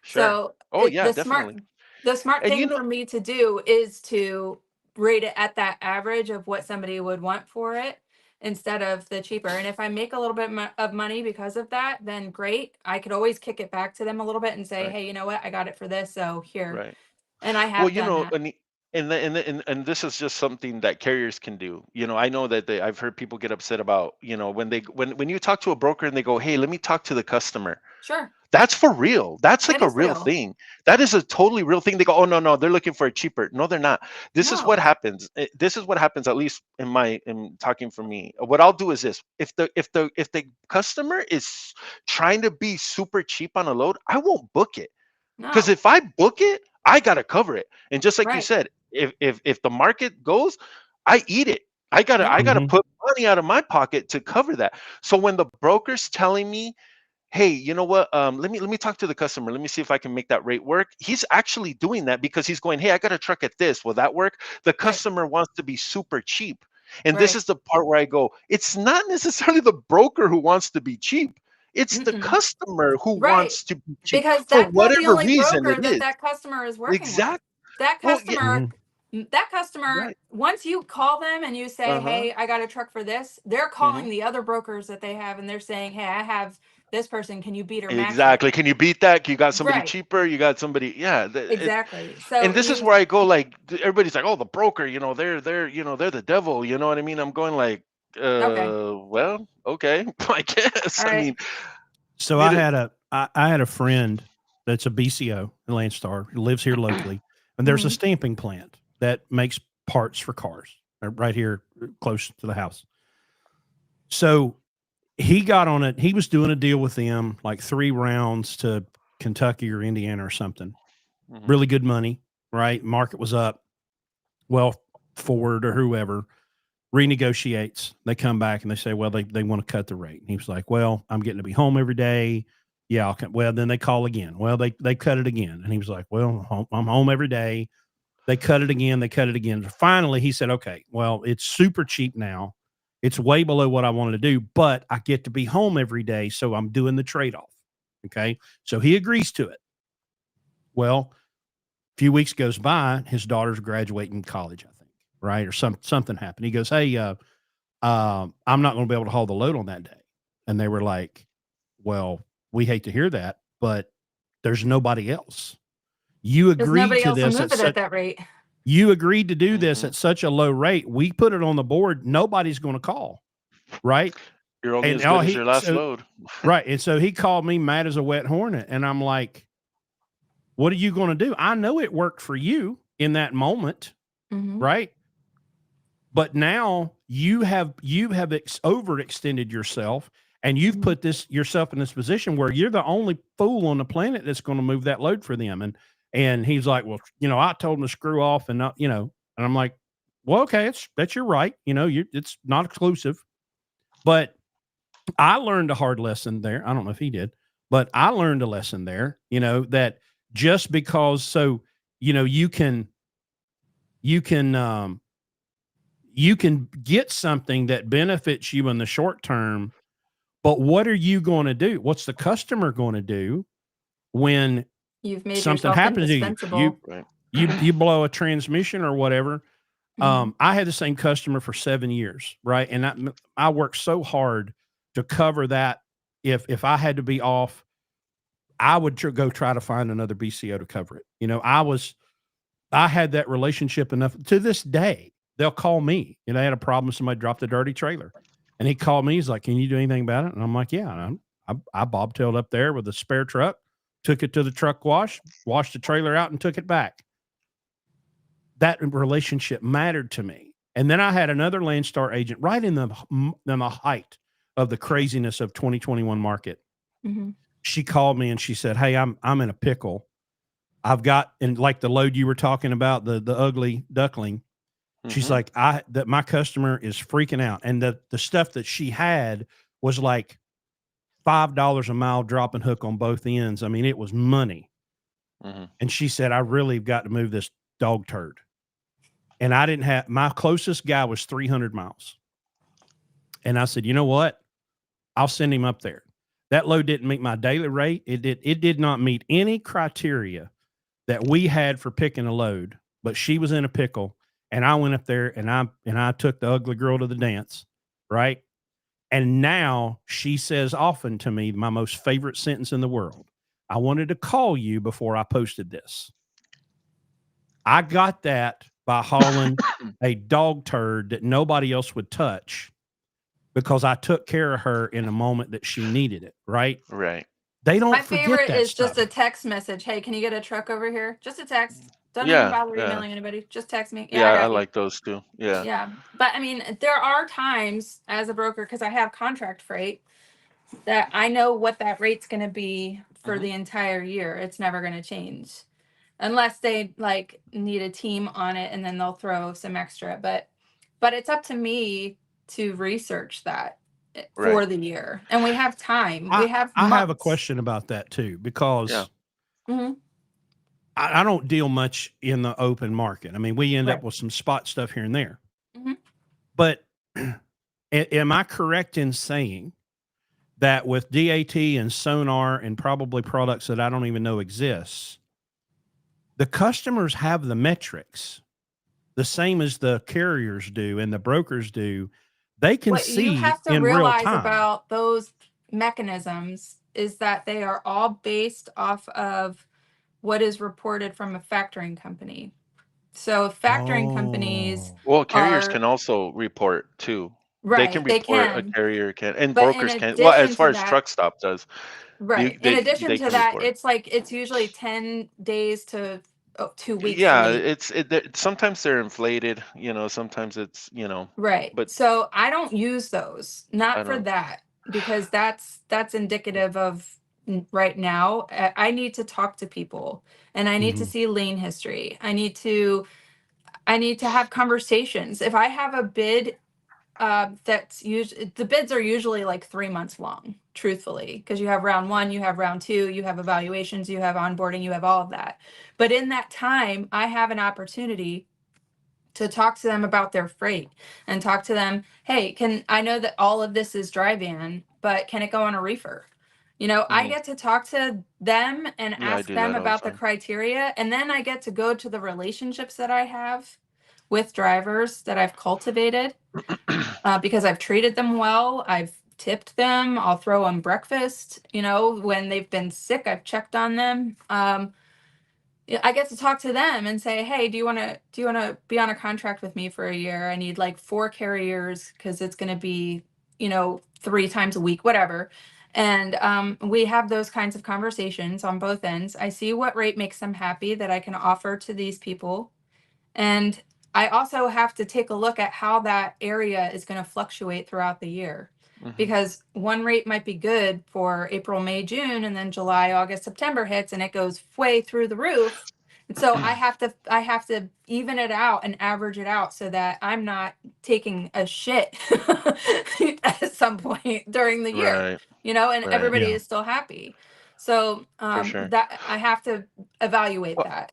Sure. So Oh, yeah, definitely. the smart And, you thing know, for me to do is to rate it at that average of what somebody would want for it instead of the cheaper. And if I make a little bit of money because of that, then great. I could always kick it back to them a little bit and say, right, hey, you know what? I got it for this. So here. right. And I Well, have you done know, that. and this is just something that carriers can do. You know, I know that I've heard people get upset about, you know, when you talk to a broker and they go, hey, let me talk to the customer. Sure. That's for real. That's like It a is real real. thing. That is a totally real thing. They go, oh no, they're looking for a cheaper. No, they're not. This is what No. happens. This is what happens, at least in talking for me. What I'll do is this: if the customer is trying to be super cheap on a load, I won't book it. Because No. if I book it, I gotta cover it. And just like you Right. said, if the market goes, I eat it. I Yeah. gotta Mhm. put money out of my pocket to cover that. So when the broker's telling me, hey, you know what, let me talk to the customer, let me see if I can make that rate work, he's actually doing that because he's going, hey, I got a truck at this, will that work? The Right. customer wants to be super cheap. And this Right. is the part where I go, it's not necessarily the broker who wants to be cheap, it's the Mm-mm. customer who Right. wants to be cheap Because for that's not the whatever only reason it broker that is. that customer is working with. Exactly. That Well, yeah, customer, Mhm. that customer, right. once you call them and you say, Uh-huh. hey, I got a truck for this, they're Hmm. calling the other brokers that they have and they're saying, hey, I have this person. Can you beat or match it? Exactly. Can you beat that? You got somebody Right. cheaper, you got somebody, yeah. Exactly. And So this is you, where I go, like, everybody's like, oh, the broker, you know, they're the devil, you know what I mean? I'm going like, okay. well, okay, I guess. All I right. mean, So it, I had a friend that's a BCO in Landstar who lives here locally, and there's a Hmm. stamping plant that makes parts for cars right here close to the house. So he got on it. He was doing a deal with them, like 3 rounds to Kentucky or Indiana or something. mhm, Really good money, right? Market was up. Well, Ford or whoever renegotiates. They come back and they say, well, they want to cut the rate. And he was like, well, I'm getting to be home every day. Yeah, I'll come. Well, then they call again. Well, they cut it again. And he was like, well, I'm home every day. They cut it again. They cut it again. Finally, he said, okay, well, it's super cheap now. It's way below what I wanted to do, but I get to be home every day. So I'm doing the trade off. Okay. So he agrees to it. Well, a few weeks goes by, his daughter's graduating college, I think, right? Or something happened. He goes, hey, I'm not going to be able to haul the load on that day. And they were like, well, we hate to hear that, but there's nobody else. You There's agreed nobody to else to this move it at that rate. you agreed to do this mhm. at such a low rate. We put it on the board. Nobody's going to call, right? You're only And as good as your last load. right. And so he called me mad as a wet hornet. And I'm like, what are you going to do? I know it worked for you in that moment, right? But now you have overextended yourself, and you've put yourself in this position where you're the only fool on the planet that's going to move that load for them. And he's like, well, I told him to screw off, and not, and I'm like, well, okay, that's your right. It's not exclusive. But I learned a hard lesson there. I don't know if he did, but I learned a lesson there, that just because, you can get something that benefits you in the short term, but what are you going to do? What's the customer going to do when you've made something yourself happens to indispensable? you blow a transmission or whatever? I had the same customer for 7 years, right? And I worked so hard to cover that. If I had to be off, I would go try to find another BCO to cover it. I had that relationship enough to this day. They'll call me. They had a problem. Somebody dropped a dirty trailer, and he called me. He's like, "Can you do anything about it?" And I'm like, "Yeah." I bobtailed up there with a spare truck, took it to the truck wash, washed the trailer out, and took it back. That relationship mattered to me. And then I had another Landstar agent right in the height of the craziness of 2021 market. She called me and she said, "Hey, I'm in a pickle. I've got," and like the load you were talking about, the ugly duckling. She's like, that my customer is freaking out. And the stuff that she had was like $5 a mile drop and hook on both ends. I mean, it was money. And she said, "I really got to move this dog turd." And I didn't have, my closest guy was 300 miles. And I said, "You know what? I'll send him up there." That load didn't meet my daily rate. It did not meet any criteria that we had for picking a load, but she was in a pickle. And I went up there and I took the ugly girl to the dance. Right. And now she says often to me, my most favorite sentence in the world: "I wanted to call you before I posted this." I got that by hauling a dog turd that nobody else would touch because I took care of her in a moment that she needed it. Right. Right. They don't My forget favorite that is stuff. just a text message. "Hey, can you get a truck over here?" Just a text. Don't even Yeah. bother Yeah. emailing anybody. Just text me. Yeah. I I got you. like those too. Yeah. Yeah. But I mean, there are times as a broker, because I have contract freight, that I know what that rate's going to be for the entire year. It's never going to change unless they like need a team on it, and then they'll throw some extra. But it's up to me to research that for Right. the year. And we have time. We have I have a months. question about that too, because Yeah. I don't deal much in the open market. I mean, we end Right. up with some spot stuff here and there. Mhm. But am I correct in saying that with DAT and Sonar and probably products that I don't even know exist, the customers have the metrics the same as the carriers do and the brokers do? They can What you see have to in real realize time. about those mechanisms is that they are all based off of what is reported from a factoring company. So factoring companies Well, carriers are can also report too. They can right, they report, a can. carrier can, and But in brokers can. Well, as addition to far as that, truck stop does, right. In addition they to can that, report. it's usually 10 days to 2 weeks Yeah, late. sometimes they're inflated. Sometimes it's Right. but So I don't use those, I not for don't. that, because that's indicative of right now. I need to talk to people, and I need to see lane history. I need to have conversations. If I have a bid, that's usually, the bids are usually like 3 months long, truthfully, because you have round one, you have round two, you have evaluations, you have onboarding, you have all of that. But in that time, I have an opportunity to talk to them about their freight and talk to them, "Hey, I know that all of this is dry van, but can it go on a reefer?" I get to talk to them and Yeah, I ask do them that all the about the time. criteria, and then I get to go to the relationships that I have with drivers that I've cultivated, because I've treated them well. I've tipped them. I'll throw them breakfast. When they've been sick, I've checked on them. I get to talk to them and say, "Hey, do you want to be on a contract with me for a year? I need like 4 carriers because it's going to be 3 times a week, whatever. And we have those kinds of conversations on both ends. I see what rate makes them happy that I can offer to these people. And I also have to take a look at how that area is going to fluctuate throughout the year. Because one rate might be good for April, May, June, and then July, August, September hits and it goes way through the roof. And so I have to even it out and average it out so that I'm not taking a shit at some point during the year, Right. and Right. everybody Yeah. is still happy. So For sure. that I have to evaluate Well, that.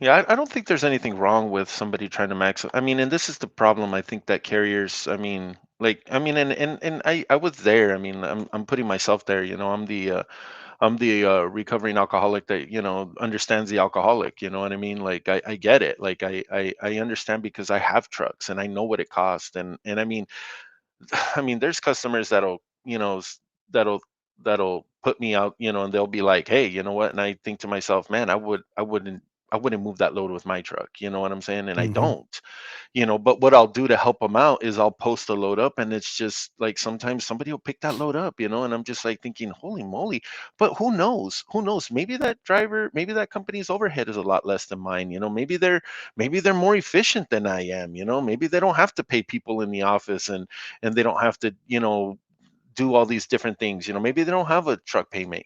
yeah, I don't think there's anything wrong with somebody trying to max. I mean, and this is the problem. I think that carriers. I mean, and I was there. I mean, I'm putting myself there. I'm the recovering alcoholic that understands the alcoholic. You know what I mean? Like I get it. Like I understand because I have trucks and I know what it costs. And I mean, I mean, there's customers that'll that'll put me out, and they'll be like, "Hey, you know what?" And I think to myself, "Man, I wouldn't move that load with my truck." You know what I'm saying? And I Hmm. don't. But what I'll do to help them out is I'll post the load up, and it's just like sometimes somebody will pick that load up, and I'm just like thinking, "Holy moly!" But who knows? Who knows? Maybe that driver, maybe that company's overhead is a lot less than mine. Maybe they're more efficient than I am. Maybe they don't have to pay people in the office and they don't have to do all these different things. Maybe they don't have a truck payment.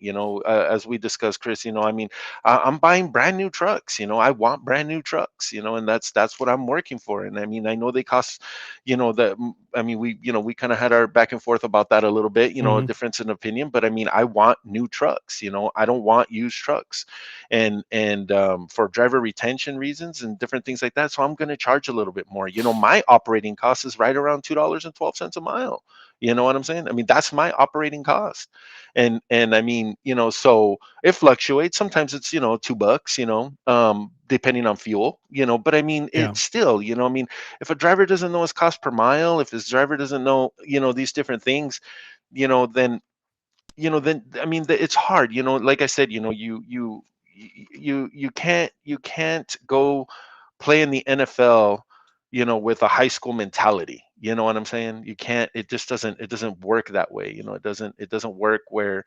As we discussed, Chris. I mean, I'm buying brand new trucks. I want brand new trucks. And that's what I'm working for. And I mean, I know they cost, I mean, we kind of had our back and forth about that a little bit. A Hmm. difference in opinion. But I mean, I want new trucks. I don't want used trucks, and for driver retention reasons and different things like that. So I'm going to charge a little bit more. My operating cost is right around $2.12 a mile. You know what I'm saying? I mean, that's my operating cost. And I mean, so it fluctuates. Sometimes it's, $2, depending on fuel, but I mean, Yeah. it's still, I mean, if a driver doesn't know his cost per mile, if his driver doesn't know, these different things, you know, then, then I mean, it's hard, like I said, you can't go play in the NFL, with a high school mentality. You know what I'm saying? You can't. It doesn't work that way. It doesn't work where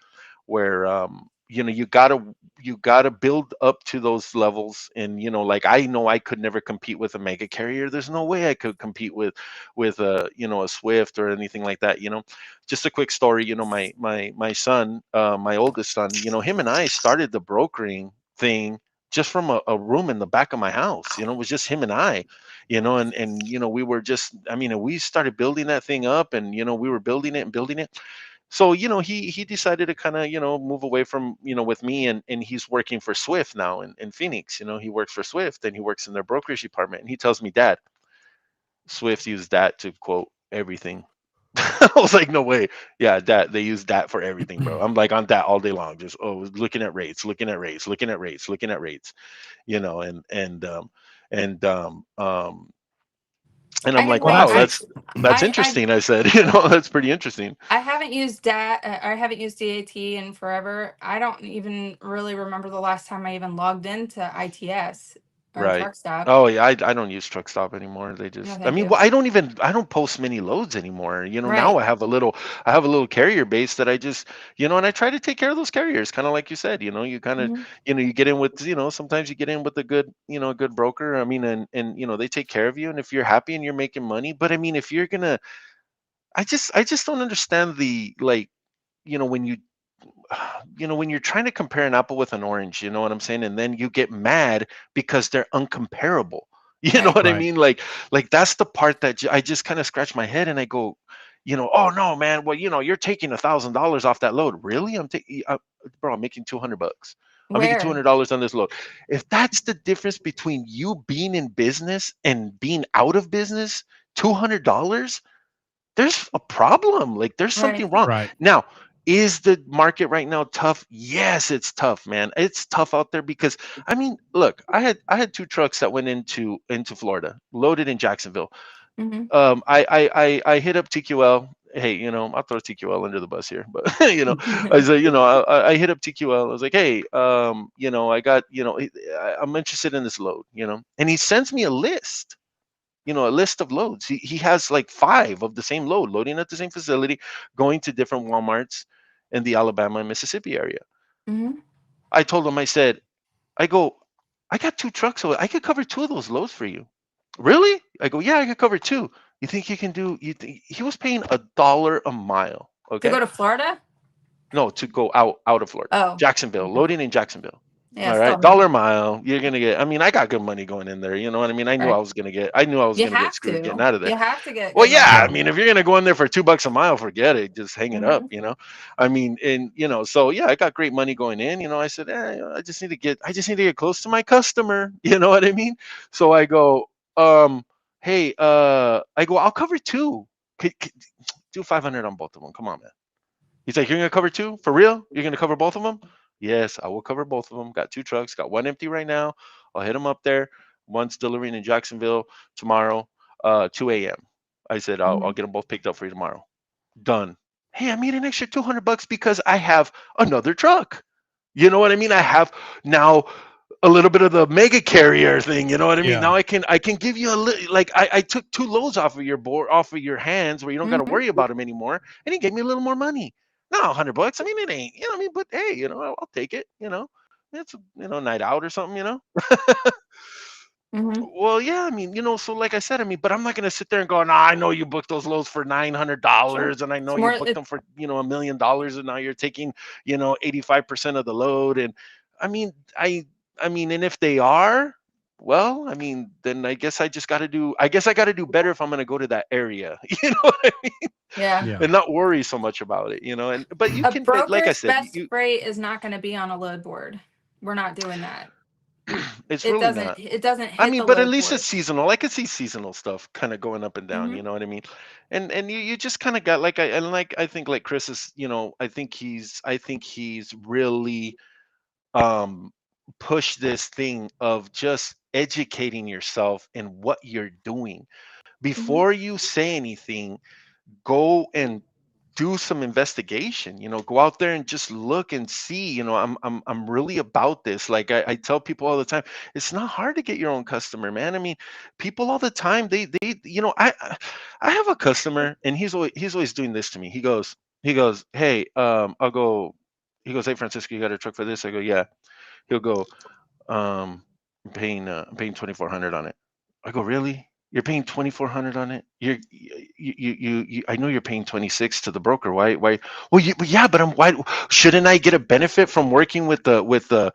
you gotta build up to those levels. And like I know I could never compete with a mega carrier. There's no way I could compete with a Swift or anything like that. Just a quick story. My son, my oldest son, him and I started the brokering thing just from a room in the back of my house. It was just him and I, and we were just, I mean, and we started building that thing up, and we were building it and building it. So he decided to kind of move away from with me, and he's working for Swift now in Phoenix. He works for Swift, and he works in their brokerage department, and he tells me, "Dad, Swift used that to quote everything." I was like, "No way." Yeah, that they use that for everything, bro. I'm like on that all day long, just looking at rates, looking at rates, looking at rates, looking at rates, and and I'm I can like, Well, relate. "Wow, that's it. that's interesting." I said, "That's pretty interesting." I haven't used DAT. I haven't used DAT in forever. I don't even really remember the last time I even logged into ITS or Right. Truck Stop. Oh yeah, I don't use truck stop anymore. They No, just, I thank mean, you. well, I don't post many loads anymore. Now Right. I have a little carrier base that I just, and I try to take care of those carriers, kind of like you said. You kind of, Hmm. you get in with, sometimes you get in with a good broker. I mean, and they take care of you, and if you're happy and you're making money. But I mean, if you're gonna, I just don't understand the, like, when when you're trying to compare an apple with an orange, you know what I'm saying? And then you get mad because they're uncomparable. You know Right. what I Right. mean? Like that's the part that I just kind of scratch my head and I go, "Oh no, man. Well, you're taking $1,000 off that load. Really? I'm taking, bro. I'm making $200. I'm making two Where? hundred dollars on this load. If that's the difference between you being in business and being out of business, $200, there's a problem. Like there's Right. something wrong. Right. Now, is the market right now tough? Yes, it's tough, man. It's tough out there because I mean, look, I had two trucks that went into Florida, loaded in Jacksonville. Hmm. I hit up TQL. Hey, I'll throw TQL under the bus here, but I said, I hit up TQL. I was like, hey, I got, I'm interested in this load, and he sends me a list. a list of loads. He has like 5 of the same load loading at the same facility, going to different Walmarts in the Alabama and Mississippi area. Mm-hmm. I told him, I go, I got 2 trucks, so I could cover 2 of those loads for you. Really? I go, yeah, I could cover 2. You think you can do? You think he was paying $1 a mile? To Okay, go to Florida? no, to go out of Florida, Oh, Jacksonville, okay. loading in Jacksonville. Yeah, All still right, more. dollar mile. You're gonna get. I mean, I got good money going in there. You know what I mean? I knew I Right. was gonna get. I knew I was You gonna get have screwed getting to. out of there. You have to get Well, good money. yeah. I Yeah. mean, if you're gonna go in there for $2 a mile, forget it. Just hang it up. Mm-hmm. I mean, and so yeah, I got great money going in. I said, I just need to get close to my customer. You know what I mean? So I go, hey, I'll cover 2. Do 500 on both of them. Come on, man. He's like, you're gonna cover 2 for real? You're gonna cover both of them? Yes, I will cover both of them. Got 2 trucks. Got one empty right now. I'll hit them up there. One's delivering in Jacksonville tomorrow, 2 a.m. I said I'll Mm-hmm. get them both picked up for you tomorrow. Done. Hey, I made an extra $200 because I have another truck. You know what I mean? I have now a little bit of the mega carrier thing. You know what I mean? Yeah. Now I can give you like I took 2 loads off of your board, off of your hands, where you don't got to Mm-hmm. worry about them anymore, and he gave me a little more money. No, $100. I mean, it ain't. I mean, but hey, I'll take it. It's night out or something. Mm-hmm. Well, yeah, I mean, so like I said, I mean, but I'm not gonna sit there and go, nah, I know you booked those loads for Sure. $900, and I know It's you more. booked them for $1 million, and now you're taking 85% of the load, and I mean, I mean, and if they are, well, I mean, then I guess I just got to do. I guess I got to do better if I'm gonna go to that area, what I mean, Yeah. Yeah. and not worry so much about it, And but you A can, but like I broker's said, best freight is not going to be on a load board. We're not doing that. it's It really doesn't. not. It doesn't I hit mean, the but at load least it's board. seasonal. I could see seasonal stuff kind of going up and down. Mm-hmm. You know what I mean? And you just kind of got I think like Chris is. I think he's really um pushed this thing of just educating yourself in what you're doing Mm-hmm. before you say anything. Go and do some investigation. Go out there and just look and see. I'm really about this. Like I tell people all the time, it's not hard to get your own customer, man. I mean, people all the time, they I have a customer, and he's always doing this to me. He goes, hey, I'll go. He goes, hey, Francisco, you got a truck for this? I go, yeah. He'll go, I'm paying 2,400 on it. I go, really? You're paying 2,400 on it? I know you're paying 26 to the broker. Why? Well, yeah, but why shouldn't I get a benefit from working with the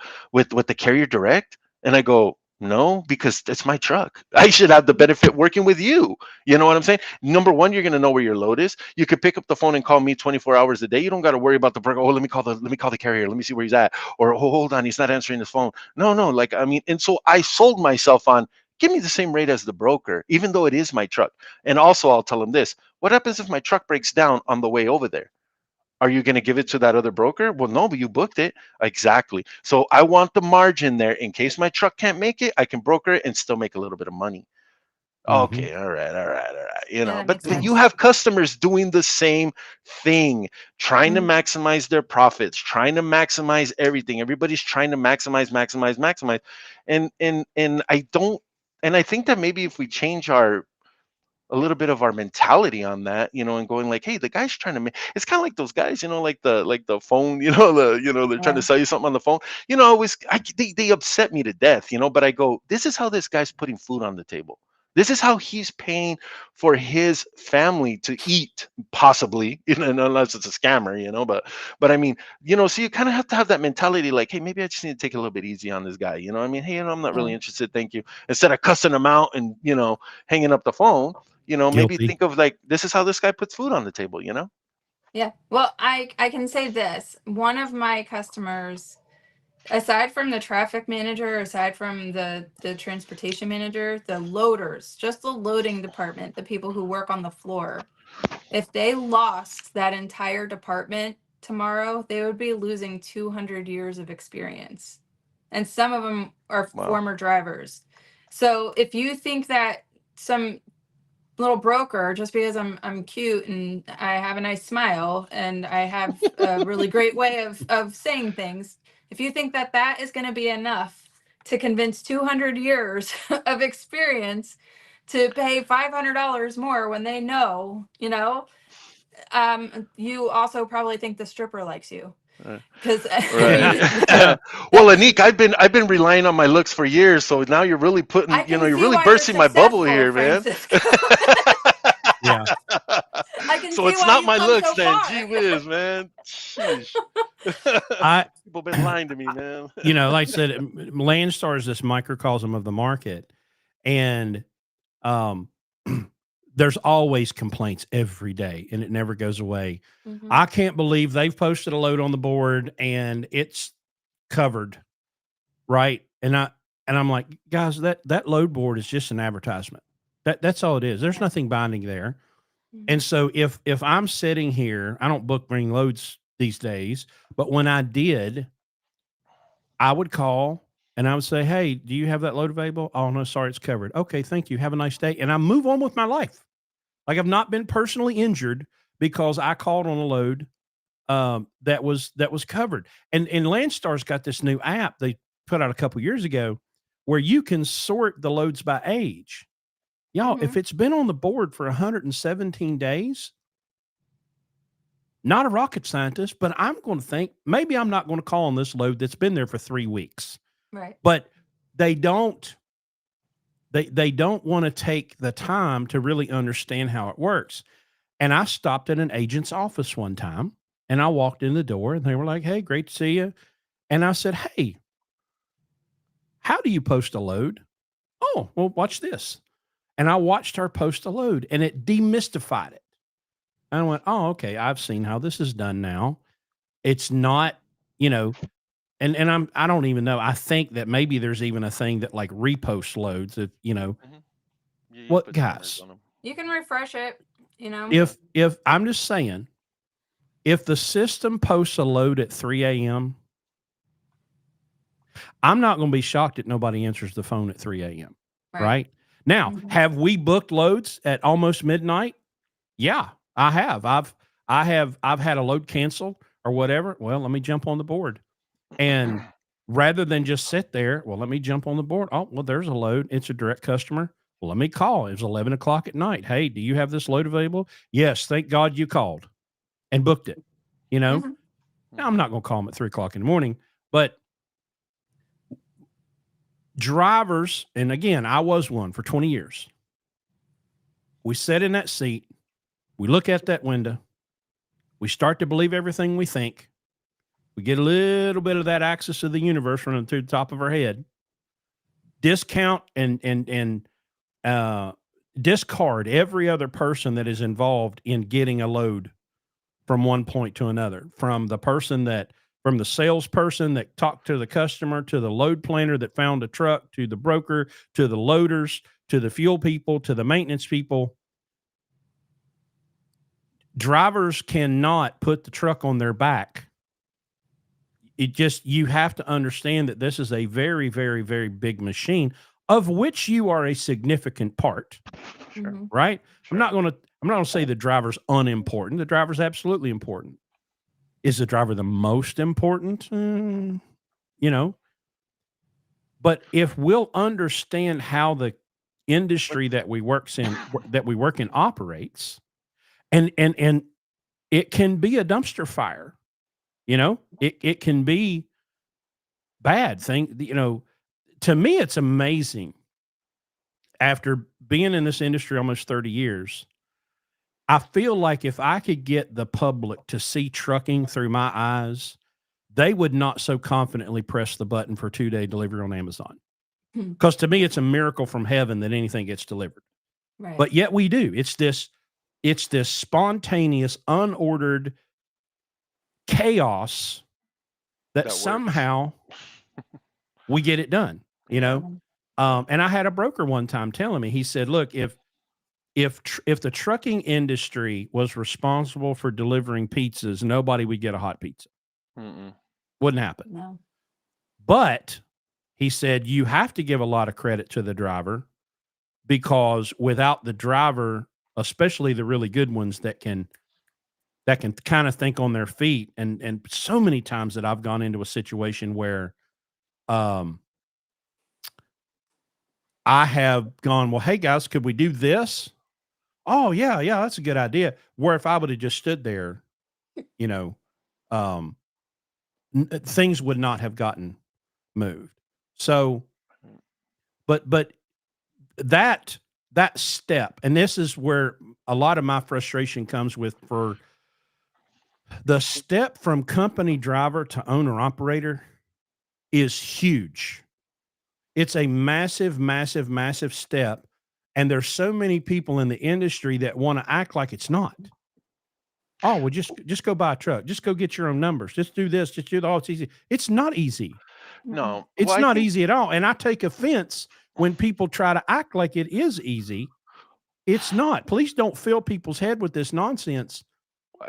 carrier direct? And I go, no, because it's my truck. I should have the benefit working with you. You know what I'm saying? Number one, you're gonna know where your load is. You could pick up the phone and call me 24 hours a day. You don't got to worry about the broker. Oh, let me call the carrier. Let me see where he's at. Or, oh, hold on, he's not answering his phone. No, like, I mean, and so I sold myself on, give me the same rate as the broker, even though it is my truck. And also, I'll tell him this: what happens if my truck breaks down on the way over there? Are you going to give it to that other broker? Well, no, but you booked it. Exactly. So I want the margin there in case my truck can't make it. I can broker it and still make a little bit of money. Mm-hmm. Okay, all right. Yeah, that But makes you sense. have customers doing the same thing, trying to Mm-hmm. maximize their profits, trying to maximize everything. Everybody's trying to maximize. And I don't, and I think that maybe if we change a little bit of our mentality on that, and going like, hey, the guy's trying to make, it's kind of like those guys, like the phone, they're trying to Yeah. sell you something on the phone. They upset me to death, but I go, this is how this guy's putting food on the table. This is how he's paying for his family to eat, possibly, unless it's a scammer, but I mean, so you kind of have to have that mentality, like, hey, maybe I just need to take a little bit easy on this guy. I mean, hey, I'm not Yeah. really interested, thank you. Instead of cussing him out and hanging up the phone, maybe Guilty. think of like, this is how this guy puts food on the table. Yeah. Well, I can say this. One of my customers, aside from the traffic manager, aside from the transportation manager, the loaders, just the loading department, the people who work on the floor, if they lost that entire department tomorrow, they would be losing 200 years of experience. And some of them are Wow. former drivers. So if you think that some little broker, just because I'm cute and I have a nice smile and I have a really great way of saying things, if you think that that is going to be enough to convince 200 years of experience to pay $500 more when they know, you also probably think the stripper likes you. Because Right. Well, Anique, I've been relying on my looks for years, so now you're really putting, I can you're see really why you're bursting my bubble successful, here, man. Francisco. Yeah. I can So see it's why not you've my come looks so then. far. Gee whiz, man. Sheesh. People been lying to me, man. Like I said, Landstar is this microcosm of the market, and there's always complaints every day, and it never goes away. I can't believe they've posted a load on the board and it's covered, right? And I'm like, guys, that load board is just an advertisement. That's all it is. There's nothing binding there. And so if I'm sitting here, I don't book bring loads these days, but when I did, I would call and I would say, hey, do you have that load available? Oh, no, sorry, it's covered. Okay, thank you. Have a nice day. And I move on with my life. Like, I've not been personally injured because I called on a load that was covered. And Landstar's got this new app they put out a couple years ago where you can sort the loads by age. Y'all, if it's been on the board for 117 days, not a rocket scientist, but I'm going to think maybe I'm not going to call on this load that's been there for 3 weeks. Right. But they don't want to take the time to really understand how it works. And I stopped at an agent's office one time and I walked in the door and they were like, hey, great to see you. And I said, hey, how do you post a load? Oh, well, watch this. And I watched her post a load and it demystified it. And I went, oh, okay, I've seen how this is done now. It's not, and I don't even know. I think that maybe there's even a thing that like repost loads if, Yeah, what guys, you can refresh it, if I'm just saying, if the system posts a load at 3 a.m., I'm not going to be shocked that nobody answers the phone at 3 a.m. Right? Now, have we booked loads at almost midnight? Yeah, I have. I've had a load canceled or whatever. Well, let me jump on the board. And rather than just sit there, well, let me jump on the board. Oh, well, there's a load. It's a direct customer. Well, let me call. It was 11 o'clock at night. Hey, do you have this load available? Yes. Thank God you called and booked it. Now, I'm not going to call them at 3 o'clock in the morning, but drivers, and again, I was one for 20 years. We sit in that seat. We look at that window. We start to believe everything we think. We get a little bit of that axis of the universe running through the top of our head. Discount and discard every other person that is involved in getting a load from one point to another. From the salesperson that talked to the customer, to the load planner that found a truck, to the broker, to the loaders, to the fuel people, to the maintenance people. Drivers cannot put the truck on their back. You have to understand that this is a very, very, very big machine of which you are a significant part. Sure. Right? Sure. I'm not going to say the driver's unimportant. The driver's absolutely important. Is the driver the most important? But if we'll understand how the industry that we work in operates, and it can be a dumpster fire. It can be bad thing. To me, it's amazing. After being in this industry almost 30 years, I feel like if I could get the public to see trucking through my eyes, they would not so confidently press the button for 2-day delivery on Amazon. Because to me, it's a miracle from heaven that anything gets delivered. Right. But yet we do. It's this spontaneous, unordered chaos that somehow we get it done, And I had a broker one time telling me, he said, look, if the trucking industry was responsible for delivering pizzas, nobody would get a hot pizza. Wouldn't happen. No. But he said, you have to give a lot of credit to the driver, because without the driver, especially the really good ones that can kind of think on their feet. And so many times that I've gone into a situation where, I have gone, well, hey guys, could we do this? Oh yeah, that's a good idea. Where if I would have just stood there, you know, um, things would not have gotten moved. So, but that step, and this is where a lot of my frustration comes with, for the step from company driver to owner operator is huge. It's a massive, massive, massive step. And there's so many people in the industry that want to act like it's not. Oh, well, just go buy a truck. Just go get your own numbers. Just do this. Just do the, oh, it's easy. It's not easy. No, It's well, I not think easy at all. And I take offense when people try to act like it is easy. It's not. Please don't fill people's head with this nonsense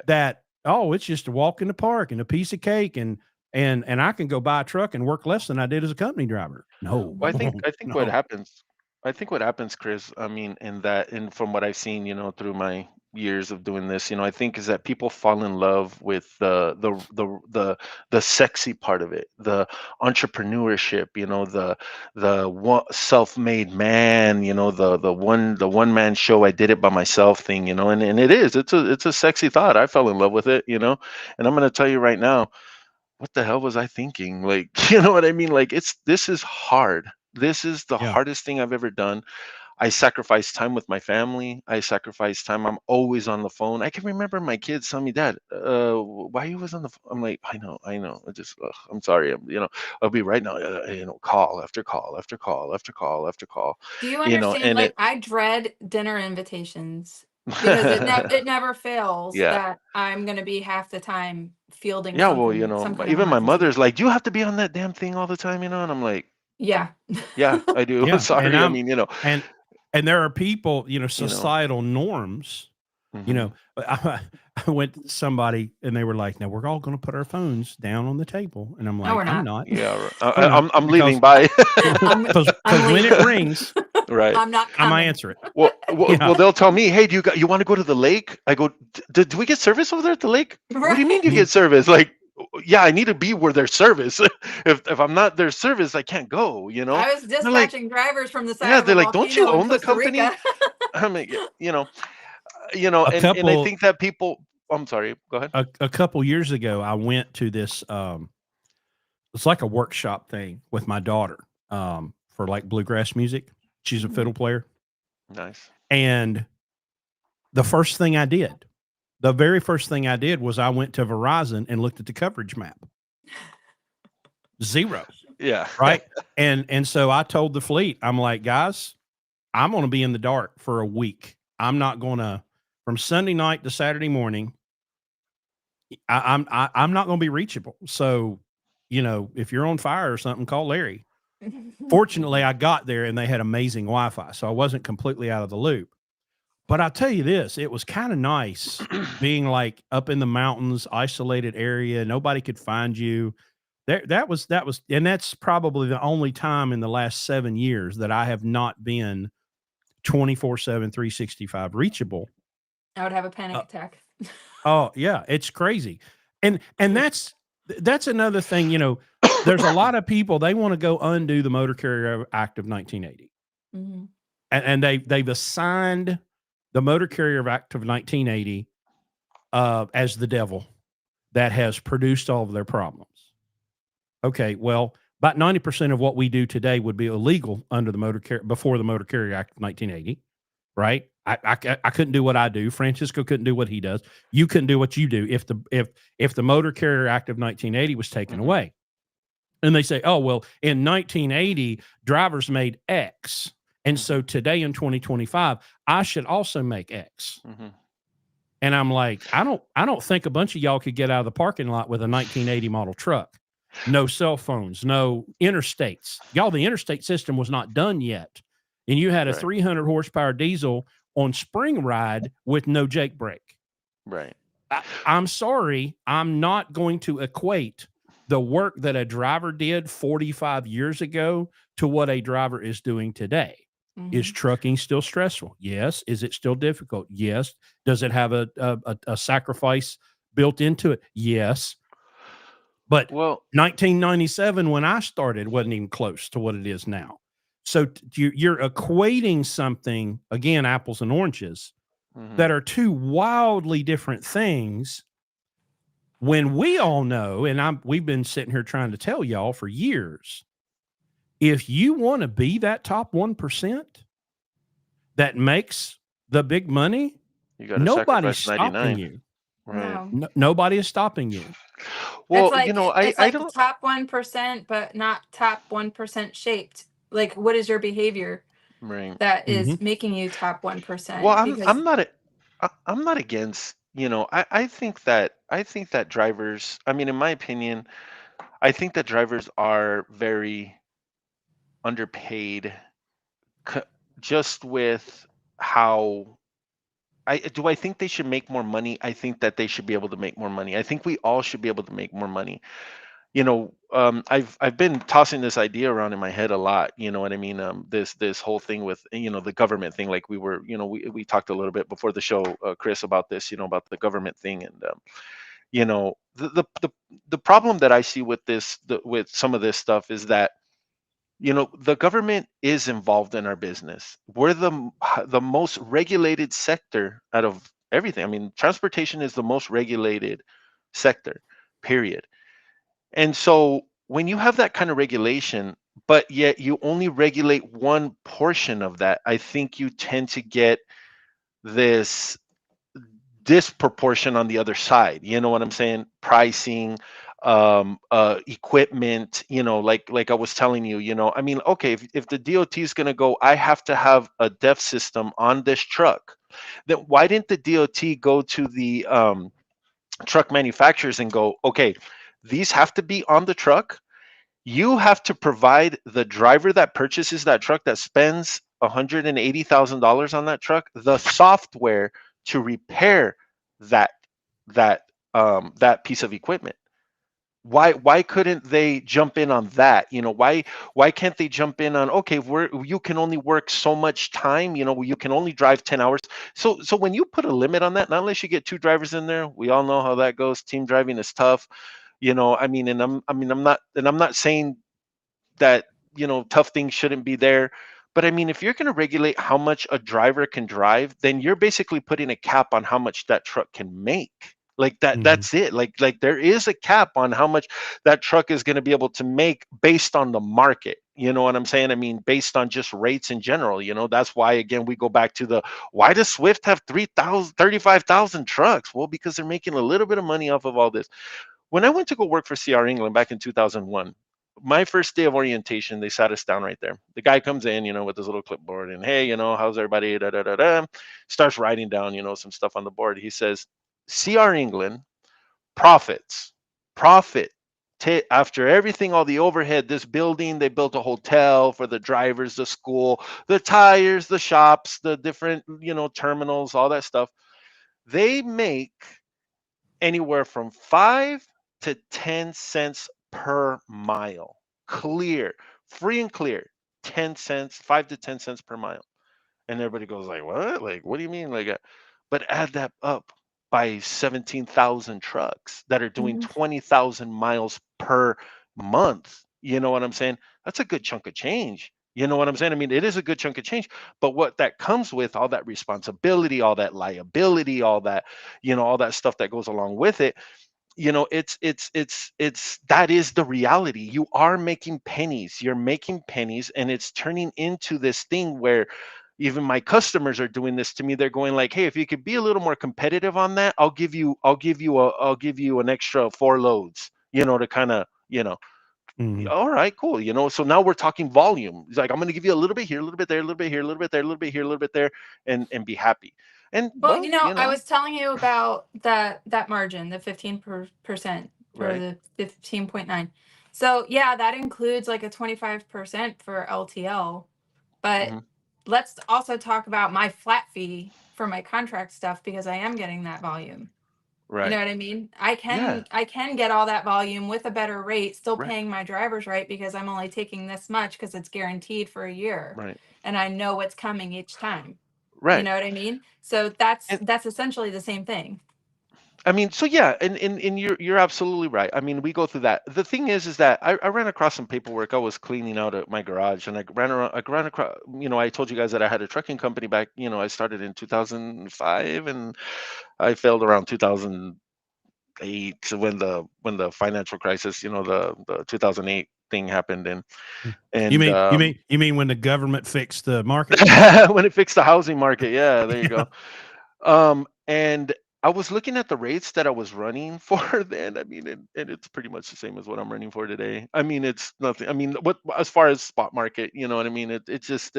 that, oh, it's just a walk in the park and a piece of cake and I can go buy a truck and work less than I did as a company driver. No, Well, I think what no. happens, Chris, I mean, and from what I've seen, through my years of doing this, I think is that people fall in love with the sexy part of it, the entrepreneurship, self-made man, the one man show, I did it by myself thing, and it's a sexy thought. I fell in love with it, and I'm going to tell you right now, what the hell was I thinking? Like, you know what I mean? Like, this is hard. This is the Yeah. hardest thing I've ever done. I sacrifice time with my family. I sacrifice time. I'm always on the phone. I can remember my kids telling me, Dad, why you was on the phone? I'm like, I know. I just, I'm sorry. I'll be right now. Call after call after call after call after call. Do you understand? And Like, I dread dinner invitations because it never fails yeah. that I'm going to be half the time fielding Yeah, well, some kind of even my emergency. mother's like, "Do you have to be on that damn thing all the time?" And I'm like, Yeah. "Yeah, I do." Yeah. And Sorry. I mean, and there are people, you know. societal norms, Mhm. I went to somebody and they were like, now we're all going to put our phones down on the table. And I'm No, like, we're I'm not. not. Yeah, right. I'm not, I'm leaving. because Bye. I'm because when it leaving. rings, Right. I'm not I'm gonna coming. answer it. Well, they'll tell me, "Hey, you want to go to the lake?" I go, Do we get service over there at the lake?" What do you mean you Right. get service? Like, yeah, I need to be where there's service. If I'm not there's service, I can't go. I was They're like, dispatching drivers from the side yeah, of a they're like, "Don't you volcano in own the Costa company?" Rica. I mean, A and I couple think that people. I'm sorry. Go ahead. a couple years ago, I went to this. It's like a workshop thing with my daughter, for like bluegrass music. She's a fiddle player, Nice. and the very first thing I did was I went to Verizon and looked at the coverage map. Zero. Yeah. Right. And so I told the fleet, I'm like, guys, I'm going to be in the dark for a week. I'm not going to, from Sunday night to Saturday morning, I'm not going to be reachable. So, if you're on fire or something, call Larry. Fortunately, I got there and they had amazing Wi-Fi, so I wasn't completely out of the loop. But I'll tell you this, it was kind of nice being like up in the mountains, isolated area. Nobody could find you. That was, and that's probably the only time in the last 7 years that I have not been 24/7, 365 reachable. I would have a panic Uh, attack. oh yeah, it's crazy. And that's another thing, there's a lot of people, they want to go undo the Motor Carrier Act of 1980. Mhm. And they've assigned the Motor Carrier Act of 1980 as the devil that has produced all of their problems. Okay, well, about 90% of what we do today would be illegal under the before the Motor Carrier Act of 1980, right? I couldn't do what I do. Francisco couldn't do what he does. You couldn't do what you do if the Motor Carrier Act of 1980 was taken Mhm. away. And they say, oh, well, in 1980, drivers made X. And so today in 2025, I should also make X. Mhm. And I'm like, I don't think a bunch of y'all could get out of the parking lot with a 1980 model truck. No cell phones, no interstates. Y'all, the interstate system was not done yet. And you had a Right. 300 horsepower diesel on spring ride with no Jake brake. Right. I'm sorry, I'm not going to equate the work that a driver did 45 years ago to what a driver is doing today. Is Mhm. trucking still stressful? Yes. Is it still difficult? Yes. Does it have a sacrifice built into it? Yes. But Well, 1997, when I started, wasn't even close to what it is now. So you're equating something, again, apples and oranges, that are two wildly different things, when we all know, and we've been sitting here trying to tell y'all for years, if you want to be that top 1% that makes the big money, You got to nobody's sacrifice stopping 99. you. Right. No. Nobody is stopping you. Well, It's I like don't. top 1%, but not top 1% shaped. Like, what is your behavior Right. that is Mhm. making you top Well, 1%? Because I'm not against, I think that drivers, I mean, in my opinion, I think that drivers are very underpaid, c- just with how I think they should make more money. I think that they should be able to make more money. I think we all should be able to make more money. I've been tossing this idea around in my head a lot. You know what I mean? This whole thing with the government thing. Like we talked a little bit before the show, Chris, about this. About the government thing, and the problem that I see with with some of this stuff is that the government is involved in our business. We're the most regulated sector out of everything. I mean, transportation is the most regulated sector, period. And so when you have that kind of regulation, but yet you only regulate one portion of that, I think you tend to get this disproportion on the other side. You know what I'm saying? Pricing, equipment, like I was telling you, I mean, okay, if the DOT is going to go, I have to have a DEF system on this truck, then why didn't the DOT go to the truck manufacturers and go, okay, these have to be on the truck. You have to provide the driver that purchases that truck, that spends $180,000 on that truck, the software to repair that that piece of equipment. Why couldn't they jump in on that? Why can't they jump in on, okay, you can only work so much time, you can only drive 10 hours. So when you put a limit on that, not unless you get two drivers in there, we all know how that goes. Team driving is tough. I mean, I'm not saying that tough things shouldn't be there, but I mean, if you're going to regulate how much a driver can drive, then you're basically putting a cap on how much that truck can make. Like that, Mhm. that's it. Like there is a cap on how much that truck is going to be able to make based on the market. You know what I'm saying? I mean, based on just rates in general. That's why, again, we go back to the, why does Swift have 35,000 trucks? Well, because they're making a little bit of money off of all this. When I went to go work for CR England back in 2001, my first day of orientation, they sat us down right there. The guy comes in, with his little clipboard, and, hey, how's everybody? Da, da, da, da. Starts writing down, some stuff on the board. He says, CR England profits, profit. After everything, all the overhead, this building, they built a hotel for the drivers, the school, the tires, the shops, the different, terminals, all that stuff. They make anywhere from 5 to 10 cents per mile. Clear, free and clear. 10 cents, 5 to 10 cents per mile. And everybody goes like, what? Like, what do you mean? But add that up by 17,000 trucks that are doing Mhm. 20,000 miles per month. You know what I'm saying? That's a good chunk of change. You know what I'm saying? I mean, it is a good chunk of change, but what that comes with, all that responsibility, all that liability, all that stuff that goes along with it, it's that is the reality. You are making pennies. You're making pennies, and it's turning into this thing where even my customers are doing this to me. They're going like, hey, if you could be a little more competitive on that, I'll give you an extra 4 loads, to kind of, Mhm. all right, cool. So now we're talking volume. It's like, I'm going to give you a little bit here, a little bit there, a little bit here, a little bit there, a little bit here, a little bit there, and be happy. And Well, well, I was telling you about that margin, the 15% for right. the 15.9. So yeah, that includes like a 25% for LTL. But Hmm. let's also talk about my flat fee for my contract stuff, because I am getting that volume. You know Right. what I mean? I Yeah. can get all that volume with a better rate, still Right. paying my drivers right, because I'm only taking this much because it's guaranteed for a year Right. and I know what's coming each time. You Right. know what I mean? So And that's essentially the same thing. I mean, so yeah, and you're absolutely right. I mean, we go through that. The thing is that I ran across some paperwork. I was cleaning out at my garage, and I ran across. I told you guys that I had a trucking company back. I started in 2005, and I failed around 2008 when the financial crisis. The 2008 thing happened, and You and mean you um, mean you mean when the government fixed the market? when it fixed the housing market. Yeah, there you Yeah. go. And I was looking at the rates that I was running for then. I mean, and it's pretty much the same as what I'm running for today. I mean, it's nothing. I mean, what as far as spot market, you know what I mean? It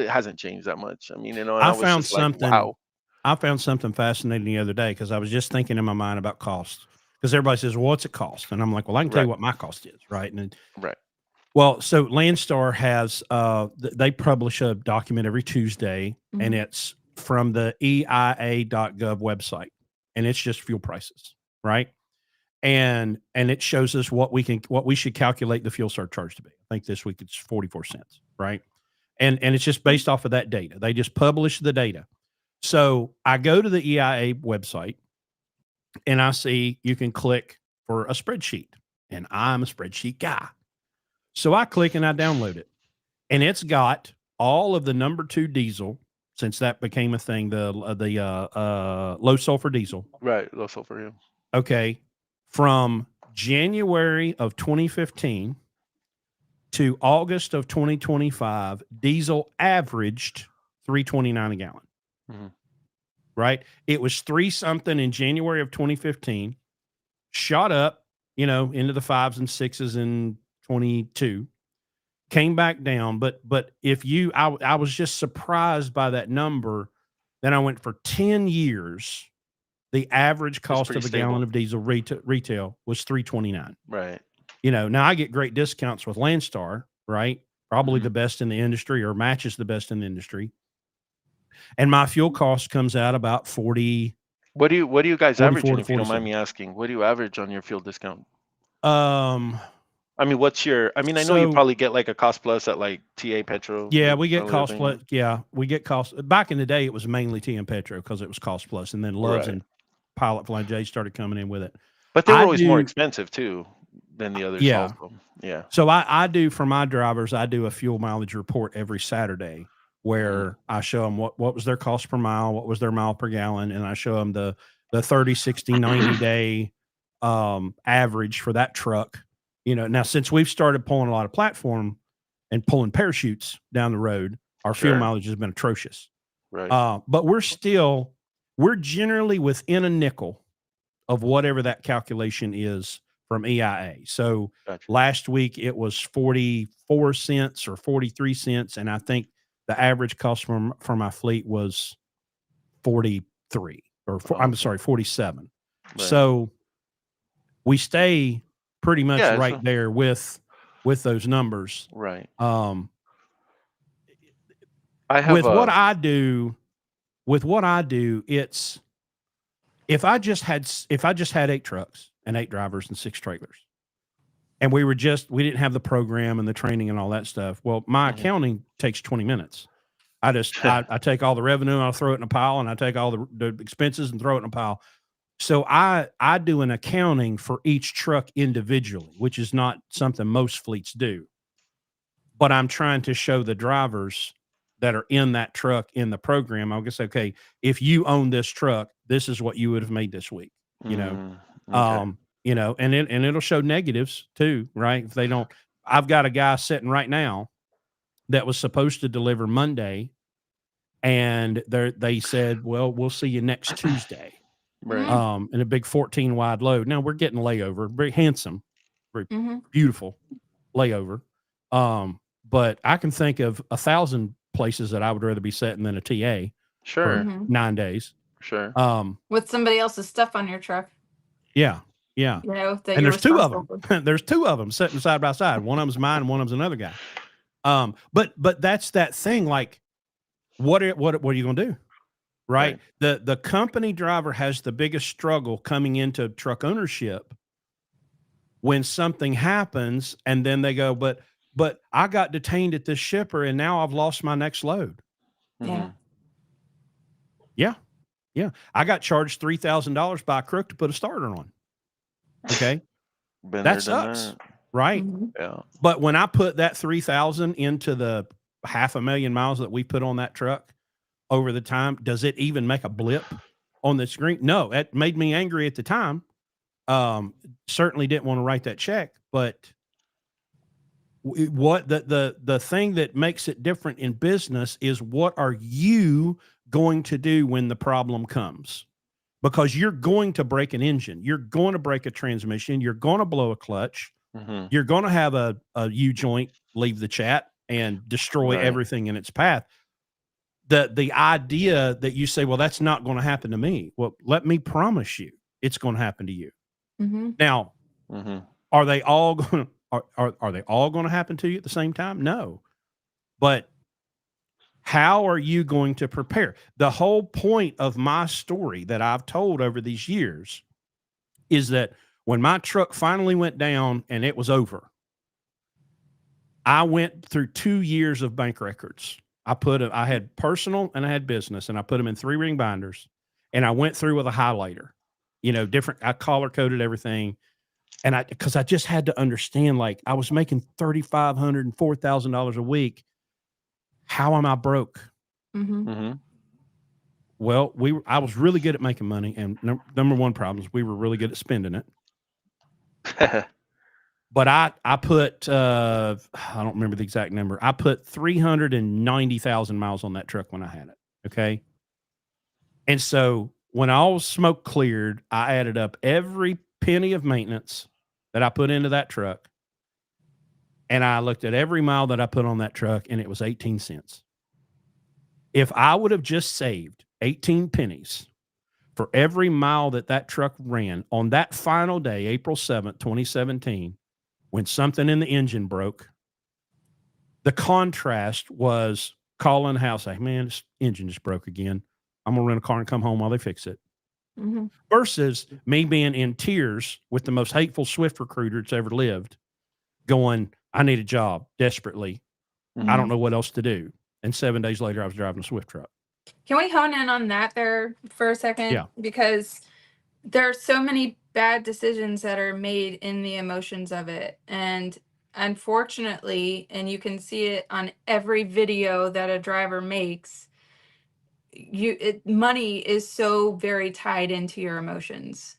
hasn't changed that much. I mean, and I I was found just like, something wow. I found something fascinating the other day because I was just thinking in my mind about cost. Because everybody says, "Well, what's it cost?" And I'm like, "Well, I can tell you Right, what my cost is, right?" And then, right. well, so Landstar has they publish a document every Tuesday, and Mhm. it's from the EIA.gov website, and it's just fuel prices, right? And it shows us what we should calculate the fuel surcharge to be. I think this week it's 44 cents, right? And it's just based off of that data. They just publish the data. So I go to the EIA website and I see you can click for a spreadsheet, and I'm a spreadsheet guy. So I click and I download it, and it's got all of the number 2 diesel since that became a thing, the low sulfur diesel. Right, low sulfur. Yeah. Okay, from January of 2015 to August of 2025, diesel averaged 3.29 a gallon. Hmm. Right? It was 3 something in January of 2015, shot up, into the 5s and 6s in 22, came back down. But if I was just surprised by that number. Then I went for 10 years. The average It's cost pretty of a gallon stable. of diesel retail was 3.29. Right. Now I get great discounts with Landstar, right? Probably Hmm. the best in the industry or matches the best in the industry. And my fuel cost comes out about 40, What do you guys 44 averaging, to if you don't mind 47. me asking? What do you average on your fuel discount? Um, I mean, I know you so probably get like a cost plus at like TA Petro, yeah, like we get probably a cost thing. plus. Yeah, we get cost. Back in the day, it was mainly TM Petro because it was cost plus, and then Loves Right. and Pilot Flying J started coming in with it. But they were I always more do, expensive too than the others yeah. also. Yeah. So I do for my drivers, I do a fuel mileage report every Saturday Mhm. where I show them what was their cost per mile, what was their mile per gallon, and I show them the 30, 60, 90 day average for that truck. Now since we've started pulling a lot of platform and pulling parachutes down the road, our fuel Sure. mileage has been atrocious. Right. But we're generally within a nickel of whatever that calculation is from EIA. So Gotcha. last week it was 44 cents or 43 cents. And I think the average cost for my fleet was 43 or Oh, I'm okay. sorry, 47. Right. So we stay pretty much Yeah. right there with those numbers. Right. Um, I have with what a. I do, it's if I just had 8 trucks and 8 drivers and 6 trailers, and we didn't have the program and the training and all that stuff. Well, my Mhm. accounting takes 20 minutes. I take all the revenue and I'll throw it in a pile, and I take all the expenses and throw it in a pile. So I do an accounting for each truck individually, which is not something most fleets do. But I'm trying to show the drivers that are in that truck in the program. I'll just say, okay, if you own this truck, this is what you would have made this week. You know, Mm, okay. and it'll show negatives too, right? If they don't, I've got a guy sitting right now that was supposed to deliver Monday, and they said, well, we'll see you next Tuesday. Right. In a big 14 wide load. Now we're getting layover, very handsome, very Mm-hmm. beautiful layover. But I can think of 1,000 places that I would rather be sitting than a TA for Sure. Mm-hmm. 9 days. Sure. With somebody else's stuff on your truck, Yeah. Yeah. that And you're there's 2 of responsible them. for. There's 2 of them sitting side by side. One of them's mine and one of them's another guy. But that's that thing. Like, what are you going to do? Right. Right. The company driver has the biggest struggle coming into truck ownership when something happens, and then they go, but I got detained at this shipper and now I've lost my next load. Yeah. Mhm. Yeah. Yeah. I got charged $3,000 by a crook to put a starter on. Okay. Been there, That done sucks. that. Right. Yeah. But when I put that 3,000 into the 500,000 miles that we put on that truck over the time, does it even make a blip on the screen? No, it made me angry at the time. Certainly didn't want to write that check, but what the thing that makes it different in business is, what are you going to do when the problem comes? Because you're going to break an engine, you're going to break a transmission, you're going to blow a clutch, you're going to have a U-joint leave the chat and destroy everything in its path. The idea that you say, well, that's not going to happen to me. Well, let me promise you, it's going to happen to you. Now, are they all going to, are they all going to happen to you at the same time? No. But how are you going to prepare? The whole point of my story that I've told over these years is that when my truck finally went down and it was over, I went through 2 years of bank records. I had personal and I had business, and I put them in 3-ring binders, and I went through with a highlighter, I color coded everything. And because I just had to understand, like, I was making $3,500 and $4,000 a week. How am I broke? Well, I was really good at making money, and number one problem is we were really good at spending it. But I put I don't remember the exact number. I put 390,000 miles on that truck when I had it. Okay. And so when all smoke cleared, I added up every penny of maintenance that I put into that truck, and I looked at every mile that I put on that truck, and it was 18 cents. If I would have just saved 18 pennies for every mile that truck ran on that final day, April 7th, 2017, when something in the engine broke, the contrast was calling the house, like, man, this engine just broke again. I'm going to rent a car and come home while they fix it. Versus me being in tears with the most hateful Swift recruiter that's ever lived, going, I need a job desperately. I don't know what else to do. And 7 days later, I was driving a Swift truck. Can we hone in on that there for a second? Yeah. Because there are so many bad decisions that are made in the emotions of it. And unfortunately, and you can see it on every video that a driver makes, money is so very tied into your emotions.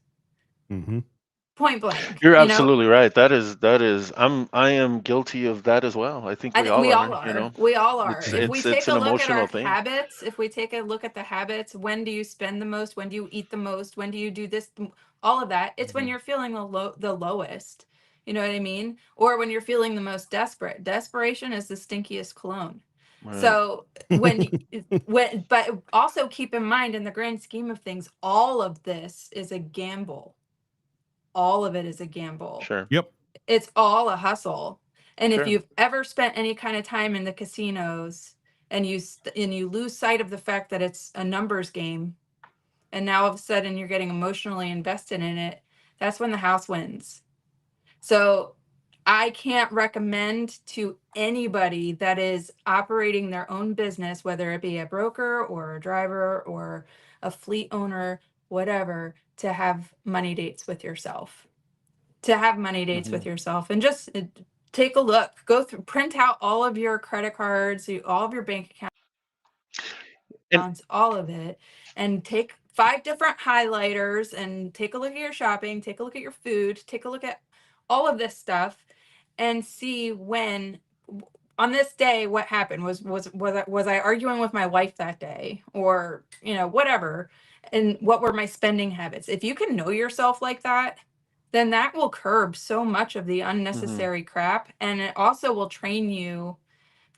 Point blank. You're absolutely right. That is I am guilty of that as well. I think we all are. We all are. If we It's take a an look at our emotional thing. habits, if we take a look at the habits, when do you spend the most? When do you eat the most? When do you do this? All of that. It's when you're feeling the lowest. You know what I mean? Or when you're feeling the most desperate. Desperation is the stinkiest cologne. Right. So but also keep in mind, in the grand scheme of things, all of this is a gamble. All of it is a gamble. Sure. Yep. It's all a hustle. And Sure. if you've ever spent any kind of time in the casinos and you lose sight of the fact that it's a numbers game, and now all of a sudden you're getting emotionally invested in it, that's when the house wins. So I can't recommend to anybody that is operating their own business, whether it be a broker or a driver or a fleet owner, whatever, to have money dates with yourself. And just take a look, go through, print out all of your credit cards, all of your bank accounts, all of it, and take 5 different highlighters and take a look at your shopping, take a look at your food, take a look at all of this stuff, and see when on this day what happened. Was I arguing with my wife that day, or whatever, and what were my spending habits? If you can know yourself like that, then that will curb so much of the unnecessary crap, and it also will train you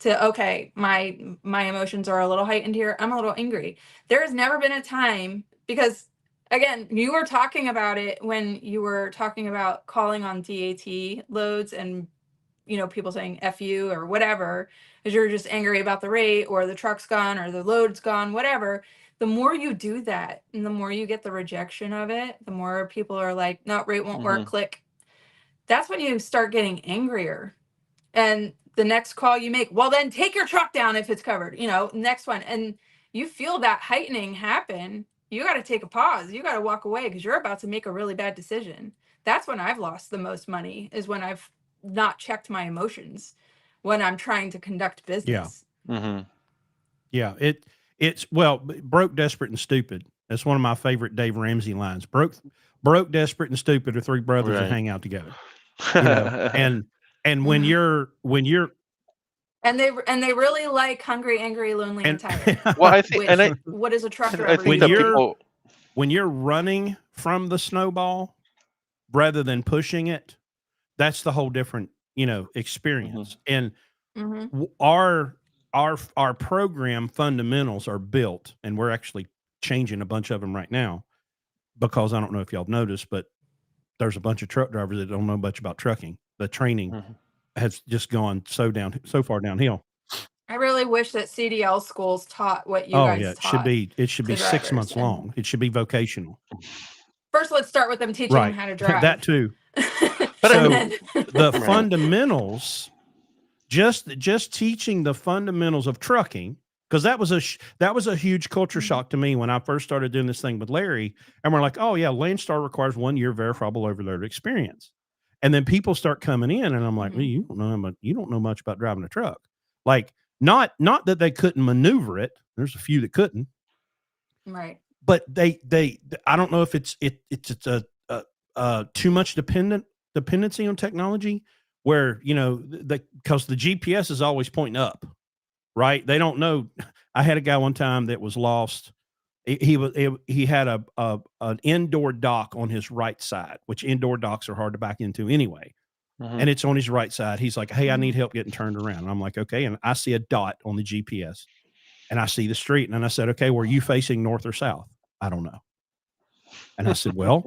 to, okay, my emotions are a little heightened here, I'm a little angry. There has never been a time, because again, you were talking about it when you were talking about calling on DAT loads and people saying F you or whatever, because you're just angry about the rate or the truck's gone or the load's gone, whatever. The more you do that and the more you get the rejection of it, the more people are like, no, rate won't work, click. That's when you start getting angrier. And the next call you make, well, then take your truck down if it's covered, next one. And you feel that heightening happen. you got to take a pause. You got to walk away because you're about to make a really bad decision. That's when I've lost the most money, is when I've not checked my emotions when I'm trying to conduct business. Yeah, it's well, broke, desperate, and stupid. That's one of my favorite Dave Ramsey lines. Broke, desperate, and stupid are three brothers that hang out together. And when you're and they really like hungry, angry, lonely, and tired. Well, I think, what is a truck driver? I think that when you're running from the snowball rather than pushing it, that's the whole different, experience. And our program fundamentals are built, and we're actually changing a bunch of them right now, because I don't know if y'all have noticed, but there's a bunch of truck drivers that don't know much about trucking. The training has just gone so far downhill. I really wish that CDL schools taught what you guys it taught. It should be 6 months long. It should be vocational. First, let's start with them teaching them how to drive. That too. So the fundamentals, just teaching the fundamentals of trucking, because that was a huge culture shock to me when I first started doing this thing with Larry. And we're like, oh yeah, Landstar requires 1 year verifiable overload experience. And then people start coming in, and I'm like, well, you don't know much about driving a truck. Like, not that they couldn't maneuver it. There's a few that couldn't. Right. But they I don't know if it's too much dependency on technology, where, because the GPS is always pointing up, right? They don't know. I had a guy one time that was lost. He had an indoor dock on his right side, which indoor docks are hard to back into anyway. And it's on his right side. He's like, hey, I need help getting turned around. And I'm like, okay. And I see a dot on the GPS, and I see the street. And then I said, okay, were you facing north or south? I don't know. And I said, well,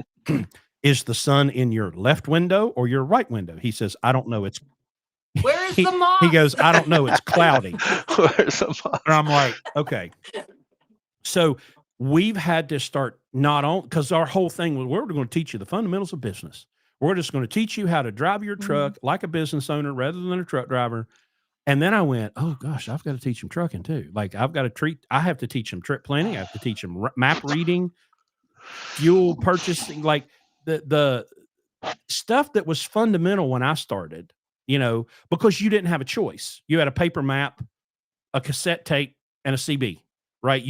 is the sun in your left window or your right window? He says, I don't know. Where is the moss? He goes, I don't know. It's cloudy. Where's the moss? And I'm like, okay. So we've had to start because our whole thing was, we're going to teach you the fundamentals of business. We're just going to teach you how to drive your truck like a business owner rather than a truck driver. And then I went, oh gosh, I've got to teach them trucking too. Like, I have to teach them trip planning. I have to teach them map reading, fuel purchasing, like the stuff that was fundamental when I started, because you didn't have a choice. You had a paper map, a cassette tape, and a CB, right?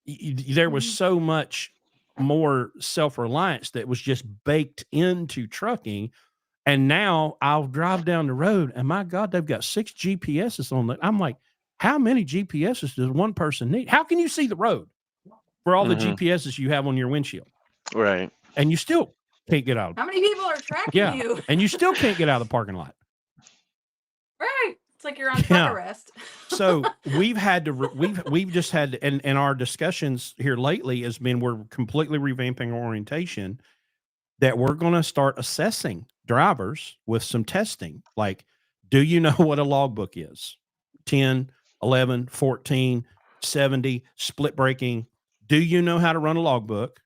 There was so much more self-reliance that was just baked into trucking. And now I'll drive down the road, and my God, they've got 6 GPSs on it. I'm like, how many GPSs does one person need? How can you see the road for all the GPSs you have on your windshield? Right. And you still can't get out. How many people are tracking you? And you still can't get out of the parking lot. Right. It's like you're on truck arrest. So we've just had to, and our discussions here lately has been, we're completely revamping our orientation, that we're going to start assessing drivers with some testing. Like, do you know what a logbook is? 10, 11, 14, 70, split braking. Do you know how to run a logbook?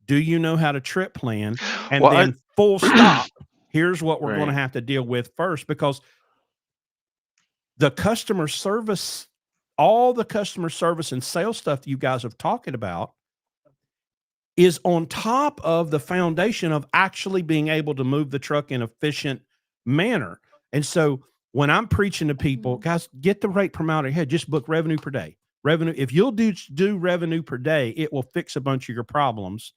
Do you know how to trip plan? And then full stop. Here's what we're going to have to deal with first, because the customer service, all the customer service and sales stuff you guys have talked about, is on top of the foundation of actually being able to move the truck in an efficient manner. And so when I'm preaching to people, guys, get the rate per mile ahead, just book revenue per day. If you'll do revenue per day, it will fix a bunch of your problems,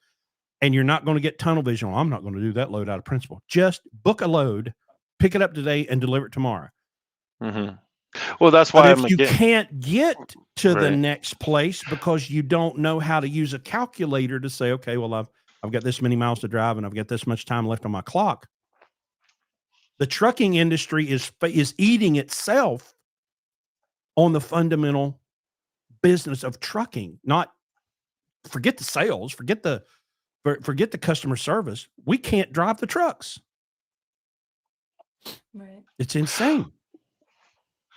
and you're not going to get tunnel vision. Well, I'm not going to do that load out of principle. Just book a load, pick it up today, and deliver it tomorrow. Well, that's why if you can't get to the next place because you don't know how to use a calculator to say, okay, well, I've got this many miles to drive and I've got this much time left on my clock. The trucking industry is eating itself on the fundamental business of trucking. Not forget the sales, forget the customer service. We can't drive the trucks. Right. It's insane.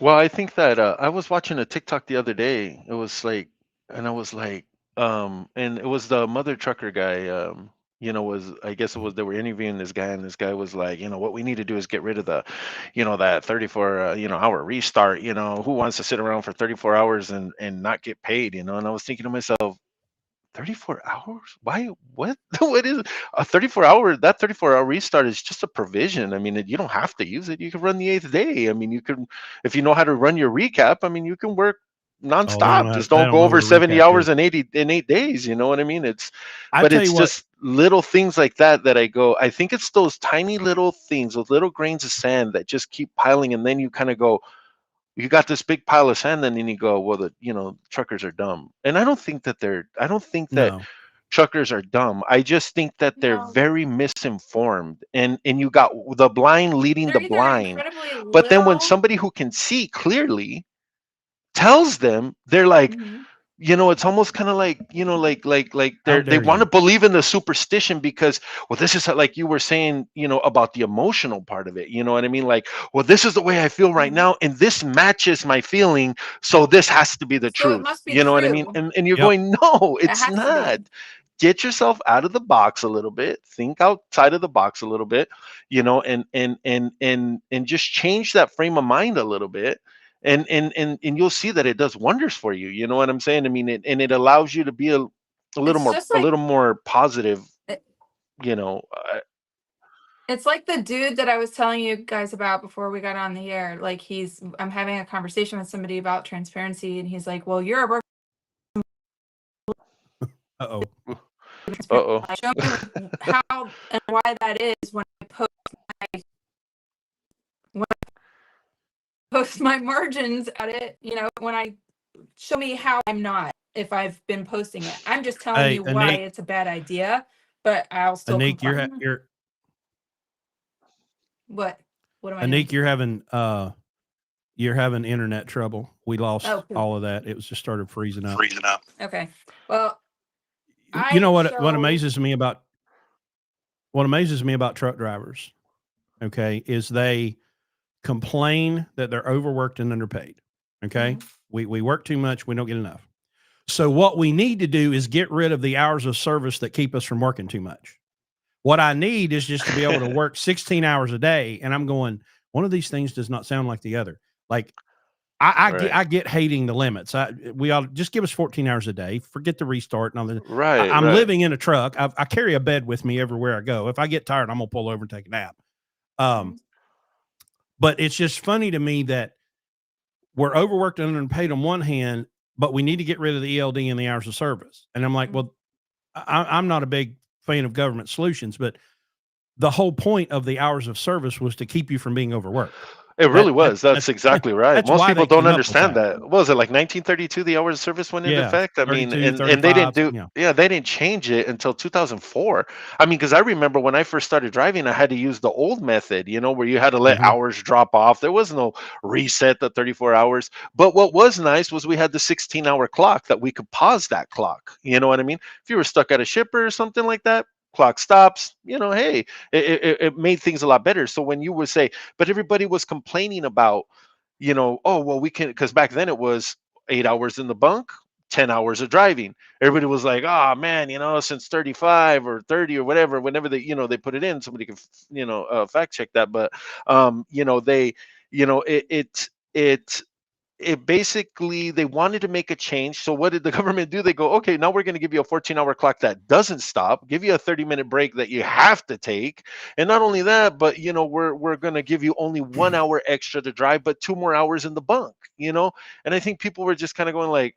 Well, I think that I was watching a TikTok the other day. It was like, and I was like, and it was the mother trucker guy. I guess they were interviewing this guy, and this guy was like, what we need to do is get rid of the, that 34 hour restart. Who wants to sit around for 34 hours and not get paid? And I was thinking to myself, 34 hours? Why? What? What is a 34 hour? That 34-hour restart is just a provision. I mean, you don't have to use it. You can run the 8th day. I mean, you can, if you know how to run your recap, I mean, you can work Oh, they don't know nonstop. how, Just they don't don't go know over what a 70 recap hours is. in 8 days. You know what I mean? I But tell you it's what, just little things like that that I go, I think it's those tiny little things, those little grains of sand that just keep piling. And then you kind of go, you got this big pile of sand, and then you go, well, truckers are dumb. And I don't think that no, truckers are dumb. I just think that they're No, very misinformed, and you got the blind leading the they're either blind. incredibly But then when literal. somebody who can see clearly tells them, they're like, Mhm. it's almost kind of like, how they dare want to you? believe in the superstition because, well, this is like you were saying, about the emotional part of it. You know what I mean? Like, well, this is the way I feel right Mhm. now, and this matches my feeling, so this has to be the So it truth. must be You know what I mean? true. And you're Yep. going, no, It it's has to not. be. Get yourself out of the box a little bit. Think outside of the box a little bit, and just change that frame of mind a little bit, and you'll see that it does wonders for you. You know what I'm saying? I mean, it allows you to be a It's just little like more positive. it- You know, it's like the dude that I was telling you guys about before we got on the air. Like I'm having a conversation with somebody about transparency, and he's like, "Well, you're a broker." Uh-oh. uh-oh. Like, show me how and why that is when I post my margins at it. When I show me how I'm not if I've been posting it. I'm just telling Hey, you why Anique, it's a bad idea, but I'll still Anique, complain. you're What? What am I doing? Anique, you're having internet trouble. We lost Oh, poop. all of that. It was just started freezing up. Okay. Well, You know I what show. amazes me about truck drivers, okay, is they complain that they're overworked and underpaid. Okay. Mhm. We work too much, we don't get enough. So what we need to do is get rid of the hours of service that keep us from working too much. What I need is just to be able to work 16 hours a day. And I'm going, one of these things does not sound like the other. Like Right. I get hating the limits. We all just give us 14 hours a day. Forget the restart and all that. Right, I'm right. living in a truck. I carry a bed with me everywhere I go. If I get tired, I'm gonna pull over and take a nap. Um, Mhm. but it's just funny to me that we're overworked and underpaid on one hand, but we need to get rid of the ELD and the hours of service. And I'm like, Mhm. well, I'm not a big fan of government solutions, but the whole point of the hours of service was to keep you from being overworked. It really was. That's That's exactly right. that's Most why people they don't came up with understand that. that. What was it, like 1932 the hours of service went into Yeah, effect? I mean, 32, and they didn't 35. do, Yeah. yeah, they didn't change it until 2004. I mean, because I remember when I first started driving, I had to use the old method, where you had to let Mhm. hours drop off. There was no reset the 34 hours. But what was nice was we had the 16-hour clock that we could pause that clock. You know what I mean? If you were stuck at a shipper or something like that, clock stops, hey, it made things a lot better. So when you would say, but everybody was complaining about, oh, well, we can, because back then it was 8 hours in the bunk, 10 hours of driving. Everybody was like, oh man, since 35 or 30 or whatever, whenever they put it in, somebody can, fact check that. But, they, it basically, they wanted to make a change. So what did the government do? They go, okay, now we're going to give you a 14-hour clock that doesn't stop, give you a 30-minute break that you have to take, and not only that, but we're going to give you only 1 hour extra to drive, but 2 more hours in the bunk. And I think people were just kind of going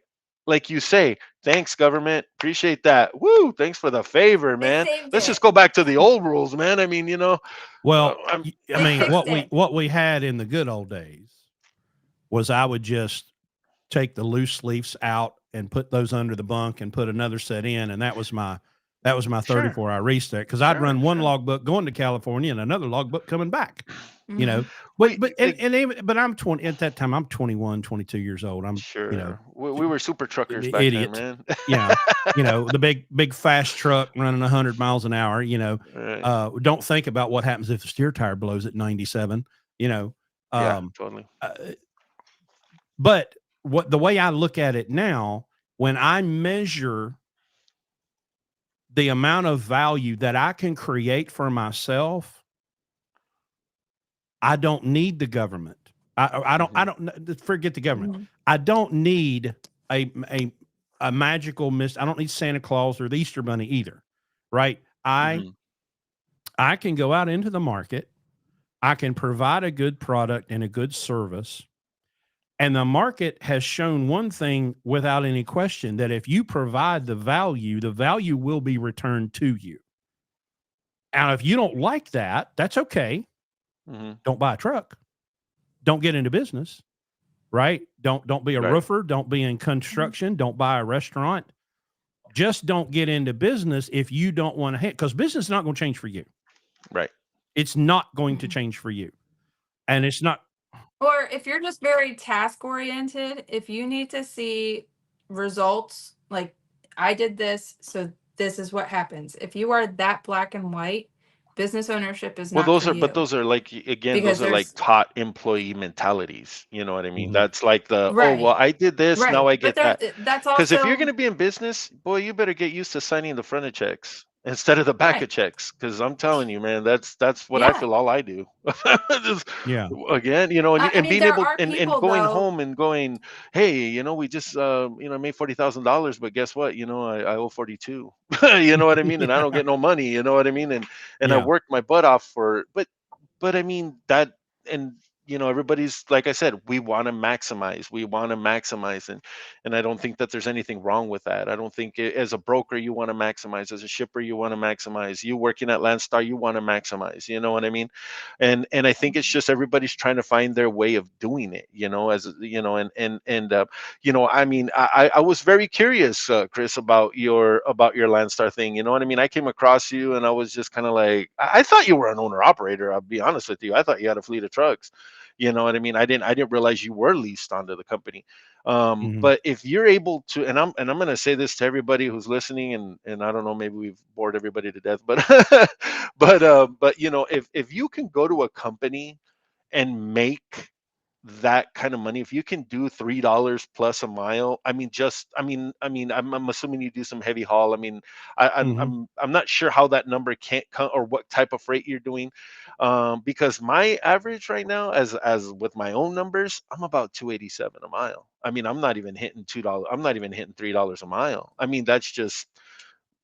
like you say, thanks government, appreciate that, woo, thanks for the favor, They man. saved Let's just it. go back to the old rules, man. I mean, Well, I'm I They mean, fixed it. what we had in the good old days was I would just take the loose leaves out and put those under the bunk and put another set in, and that was my sure, 34-hour restart because I'd sure, run one sure. logbook going to California and another logbook coming back. You know, Mhm. but Wait, but and even, but I'm 20 at that time. I'm 21, 22 years old. I'm sure. We were super truckers back then, idiot. man. Yeah, the big fast truck running 100 miles an hour. Right. Don't think about what happens if the steer tire blows at 97. You know, Yeah, um, totally. uh, but what the way I look at it now, when I measure the amount of value that I can create for myself, I don't need the government. I Hmm. don't forget the government. Mhm. I don't need a a magical mist. I don't need Santa Claus or the Easter Bunny either, right? Mhm. I can go out into the market. I can provide a good product and a good service. And the market has shown one thing without any question, that if you provide the value will be returned to you. And if you don't like that, that's okay. Mhm. Don't buy a truck. Don't get into business, right? Don't be a Right. roofer. Don't be in construction. Don't buy a restaurant. Just don't get into business if you don't want to, because business is not going to change for you. Right. It's not going to change for you. And it's not. Or if you're just very task oriented, if you need to see results, like I did this, so this is what happens. If you are that black and white, business ownership is Well, not for but you, those are like, again, because those are like there's taught employee mentalities. You know what I mean? Mhm. That's like the, oh, well, right, I did this, now right. I But get that. that's Because if you're also going to be in business, boy, you better get used to signing the front of checks instead of the back right. of checks. Because I'm telling you, man, that's what I Yeah. feel all I do. Just, Yeah. again, you know, I and mean, being there able are and people going though. home and going, hey, you know, we just you know, made $40,000, but guess what? You know, I owe 42. You know what I mean? And I don't get no money. You know what I mean? And I Yeah. worked my butt off for, but I mean that, and you know, everybody's, like I said, we want to maximize. We want to maximize, and I don't think that there's anything wrong with that. I don't think as a broker you want to maximize, as a shipper you want to maximize, you working at Landstar you want to maximize. You know what I mean? And I think it's just everybody's trying to find their way of doing it. You know, as you know, and you know, I mean, I was very curious, Chris, about your Landstar thing. You know what I mean? I came across you and I was just kind of like, I thought you were an owner operator. I'll be honest with you. I thought you had a fleet of trucks. You know what I mean? I didn't realize you were leased onto the company. Mhm. But if you're able to, and I'm going to say this to everybody who's listening, and I don't know, maybe we've bored everybody to death, but but you know, if you can go to a company and make that kind of money, if you can do $3 plus a mile, I mean, just I'm assuming you do some heavy haul. I mean, Mhm. I'm not sure how that number can't come, or what type of freight you're doing, because my average right now, as with my own numbers, I'm about 287 a mile. I mean, I'm not even hitting $2. I'm not even hitting $3 a mile. I mean, that's just,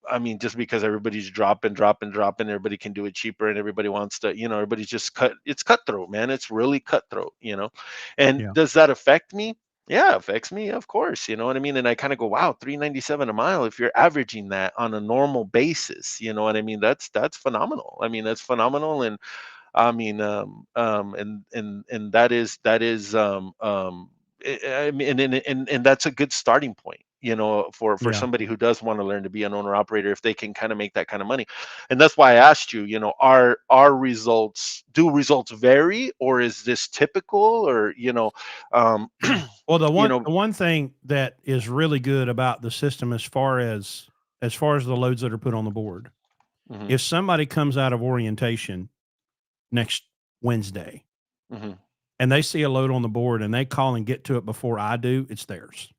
I mean, just because everybody's dropping, everybody can do it cheaper, and everybody wants to, you know, everybody's just it's cutthroat, man. It's really cutthroat, you know. And Yeah. does that affect me? Yeah, it affects me, of course. You know what I mean? And I kind of go, wow, 397 a mile. If you're averaging that on a normal basis, you know what I mean? That's phenomenal. I mean, that's phenomenal. And I mean, and I mean, and that's a good starting point, you know, for Yeah. somebody who does want to learn to be an owner operator, if they can kind of make that kind of money. And that's why I asked you, you know, are results, do results vary, or is this typical, or um, Well, the you one know, the one thing that is really good about the system, as far as the loads that are put on the board, mhm, if somebody comes out of orientation next Wednesday mhm, and they see a load on the board and they call and get to it before I do, it's theirs.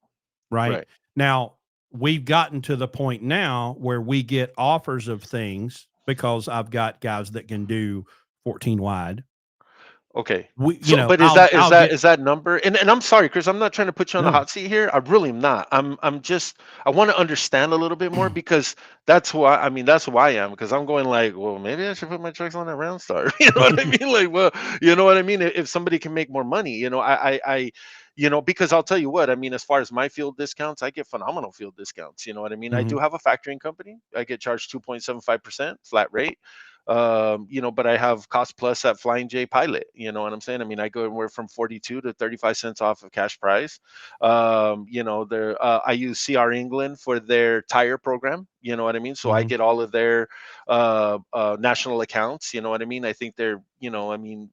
Right right, now, we've gotten to the point now where we get offers of things because I've got guys that can do 14 wide. okay. We, So, but I'll get. is that number? And I'm sorry, Chris, I'm not trying to put you on the No. hot seat here. I really am not. I'm just, I want to understand a little bit more, because that's why, I mean, that's who I am, because I'm going like, well, maybe I should put my trucks on that round star. You know what I mean? Like, well, you know what I mean? If somebody can make more money, you know, you know, because I'll tell you what, I mean, as far as my field discounts, I get phenomenal field discounts. You know what I mean? I do Mhm. have a factoring company. I get charged 2.75% flat rate. You know, but I have cost plus at Flying J Pilot. You know what I'm saying? I mean, I go anywhere from 42 to 35 cents off of cash price. You know, I use CR England for their tire program. You know what I mean? So I Mhm. get all of their national accounts. You know what I mean? I think they're, you know, I mean,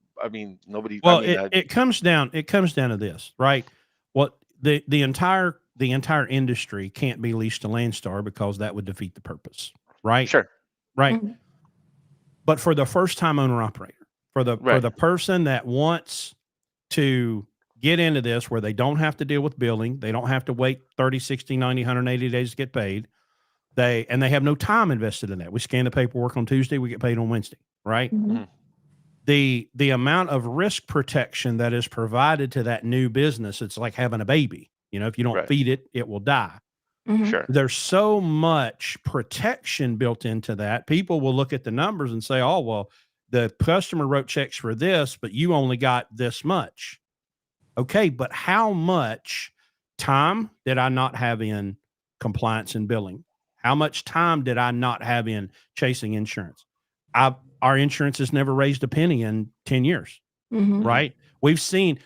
nobody. I Well, mean, it comes down to this, right? What the entire industry can't be leased to Landstar because that would defeat the purpose, right? sure, Right. Mhm. But for the first time owner operator, for right, the person that wants to get into this where they don't have to deal with billing, they don't have to wait 30, 60, 90, 180 days to get paid. They have no time invested in that. We scan the paperwork on Tuesday, we get paid on Wednesday, right? Mhm. mhm, The amount of risk protection that is provided to that new business, it's like having a baby. If you don't right, feed it, it will die. Sure. There's so much protection built into that. People will look at the numbers and say, oh, well, the customer wrote checks for this, but you only got this much. Okay, but how much time did I not have in compliance and billing? How much time did I not have in chasing insurance? Our insurance has never raised a penny in 10 years, right? We've seen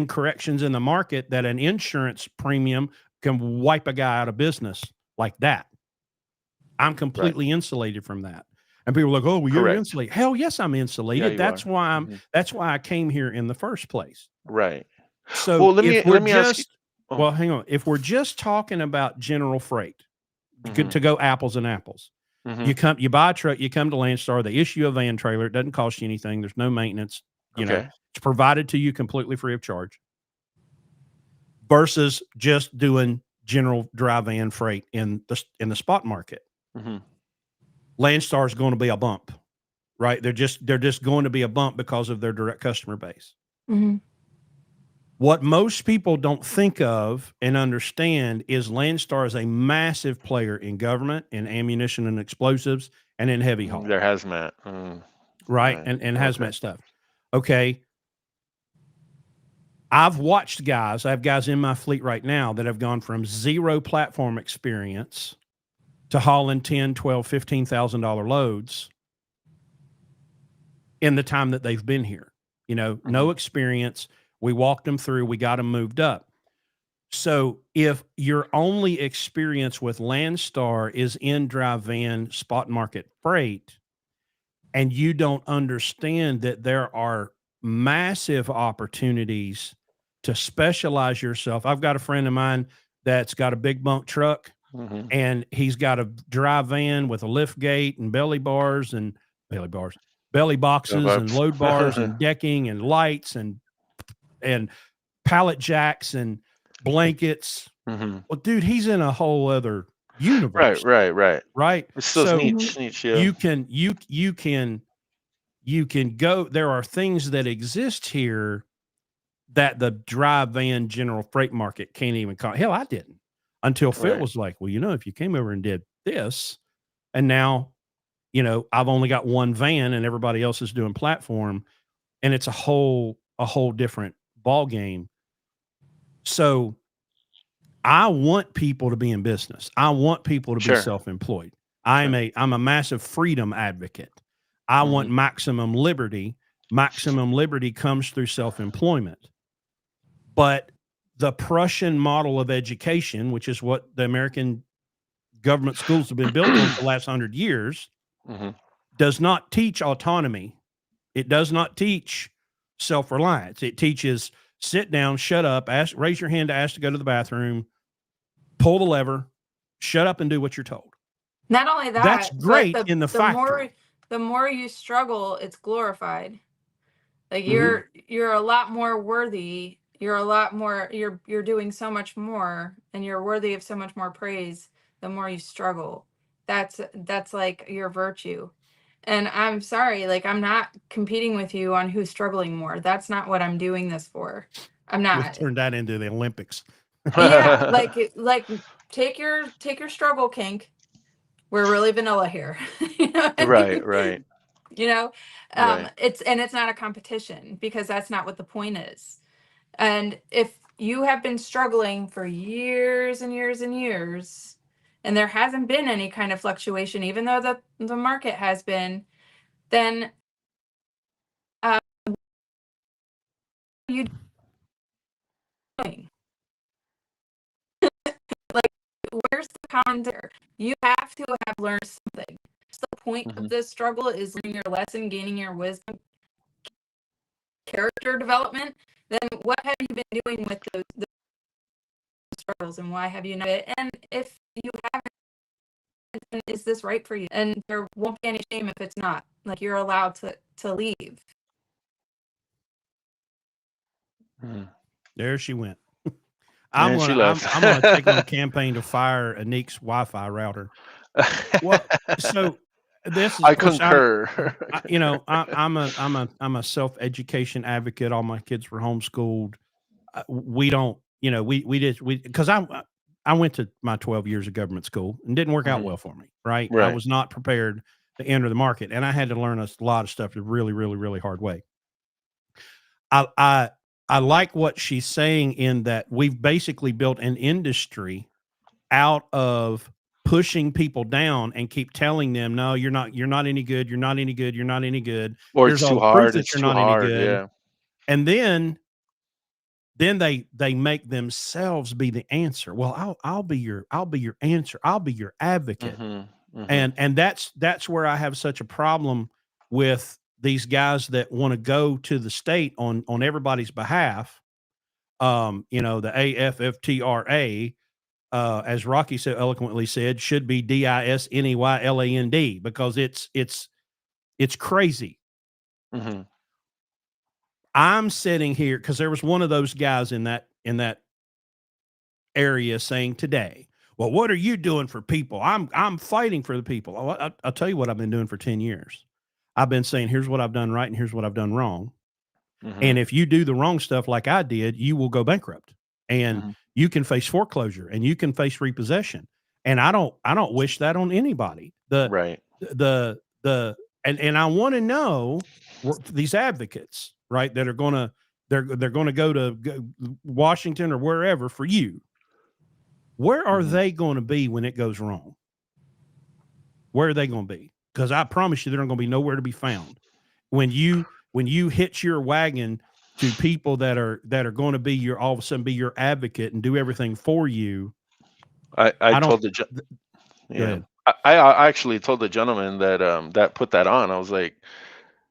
corrections in the market that an insurance premium can wipe a guy out of business like that. I'm completely insulated from that. And people are like, oh, well, you're insulated. Hell yes, I'm insulated. Yeah, that's why that's why I came here in the first place. Right. So well, let me ask you. Well, hang on. If we're just talking about general freight, to go apples and apples, you buy a truck, you come to Landstar, they issue a van trailer, it doesn't cost you anything, there's no maintenance, you know, it's provided to you completely free of charge. Versus just doing general dry van freight in the spot market. Landstar is going to be a bump, right? They're just going to be a bump because of their direct customer base. What most people don't think of and understand is Landstar is a massive player in government, in ammunition and explosives, and in heavy haul. Their hazmat. Right, and hazmat stuff. Okay. I've watched guys, I have guys in my fleet right now that have gone from zero platform experience to hauling $10,000, $12,000, $15,000 loads in the time that they've been here. You know, no experience. We walked them through, we got them moved up. So if your only experience with Landstar is in dry van spot market freight, and you don't understand that there are massive opportunities to specialize yourself. I've got a friend of mine that's got a big bunk truck, and he's got a dry van with a lift gate and belly boxes and load bars and decking and lights and pallet jacks and blankets. Well, dude, he's in a whole other universe. Right. It's so niche. Yeah. You can go. There are things that exist here that the dry van general freight market can't even call. Hell, I didn't until Phil was like, well, you know, if you came over and did this, and now, you know, I've only got one van and everybody else is doing platform, and it's a whole different ball game. So I want people to be in business. I want people to be self-employed. I'm a massive freedom advocate. I want maximum liberty. Maximum liberty comes through self-employment. But the Prussian model of education, which is what the American government schools have been built on for the last 100 years, does not teach autonomy. It does not teach self-reliance. It teaches sit down, shut up, raise your hand to ask to go to the bathroom, pull the lever, shut up and do what you're told. Not only that, that's great in the factory. The more you struggle, it's glorified. Like you're a lot more worthy. You're a lot more, you're doing so much more, and you're worthy of so much more praise the more you struggle. That's like your virtue. And I'm sorry, like I'm not competing with you on who's struggling more. That's not what I'm doing this for. I'm not. We'll turn that into the Olympics. Yeah, like take your struggle kink. We're really vanilla here. You know what I mean? Right. You know, it's not a competition, because that's not what the point is. And if you have been struggling for years and years and years, and there hasn't been any kind of fluctuation, even though the market has been, then you doing? Like, where's the common there? You have to have learned something. So the point of this struggle is learning your lesson, gaining your wisdom, character development. Then what have you been doing with those struggles, and why have you not? And if you haven't, then is this right for you? And there won't be any shame if it's not. Like, you're allowed to leave. There she went. I'm gonna take on a campaign to fire Anique's Wi-Fi router. Well, so this is, I concur. I'm a self-education advocate. All my kids were homeschooled. We don't, because I went to my 12 years of government school and didn't work out well for me, right? I Right. was not prepared to enter the market, and I had to learn a lot of stuff the really, really, really hard way. I like what she's saying in that we've basically built an industry out of pushing people down and keep telling them, no, you're not any good. You're not any good. You're not any good. Or Here's it's all too the proof hard. that It's you're too not any hard. good. Yeah. And then they make themselves be the answer. Well, I'll be your answer. I'll be your advocate. And that's where I have such a problem with these guys that want to go to the state on everybody's behalf. The AFFTRA, as Rocky so eloquently said, should be DISNEYLAND, because it's crazy. I'm sitting here because there was one of those guys in that area saying today, well, what are you doing for people? I'm fighting for the people. I'll tell you what I've been doing for 10 years. I've been saying, here's what I've done right and here's what I've done wrong. And if you do the wrong stuff like I did, you will go bankrupt, and you can face foreclosure, and you can face repossession. And I don't wish that on anybody. Right. And I want to know these advocates, right, that are gonna they're going to go to Washington or wherever for you. Where are they going to be when it goes wrong? Where are they going to be? Because I promise you, they're not going to be nowhere to be found when you hitch your wagon to people that are going to be all of a sudden be your advocate and do everything for you. I don't. told the Go ahead. I actually told the gentleman that that put that on. I was like,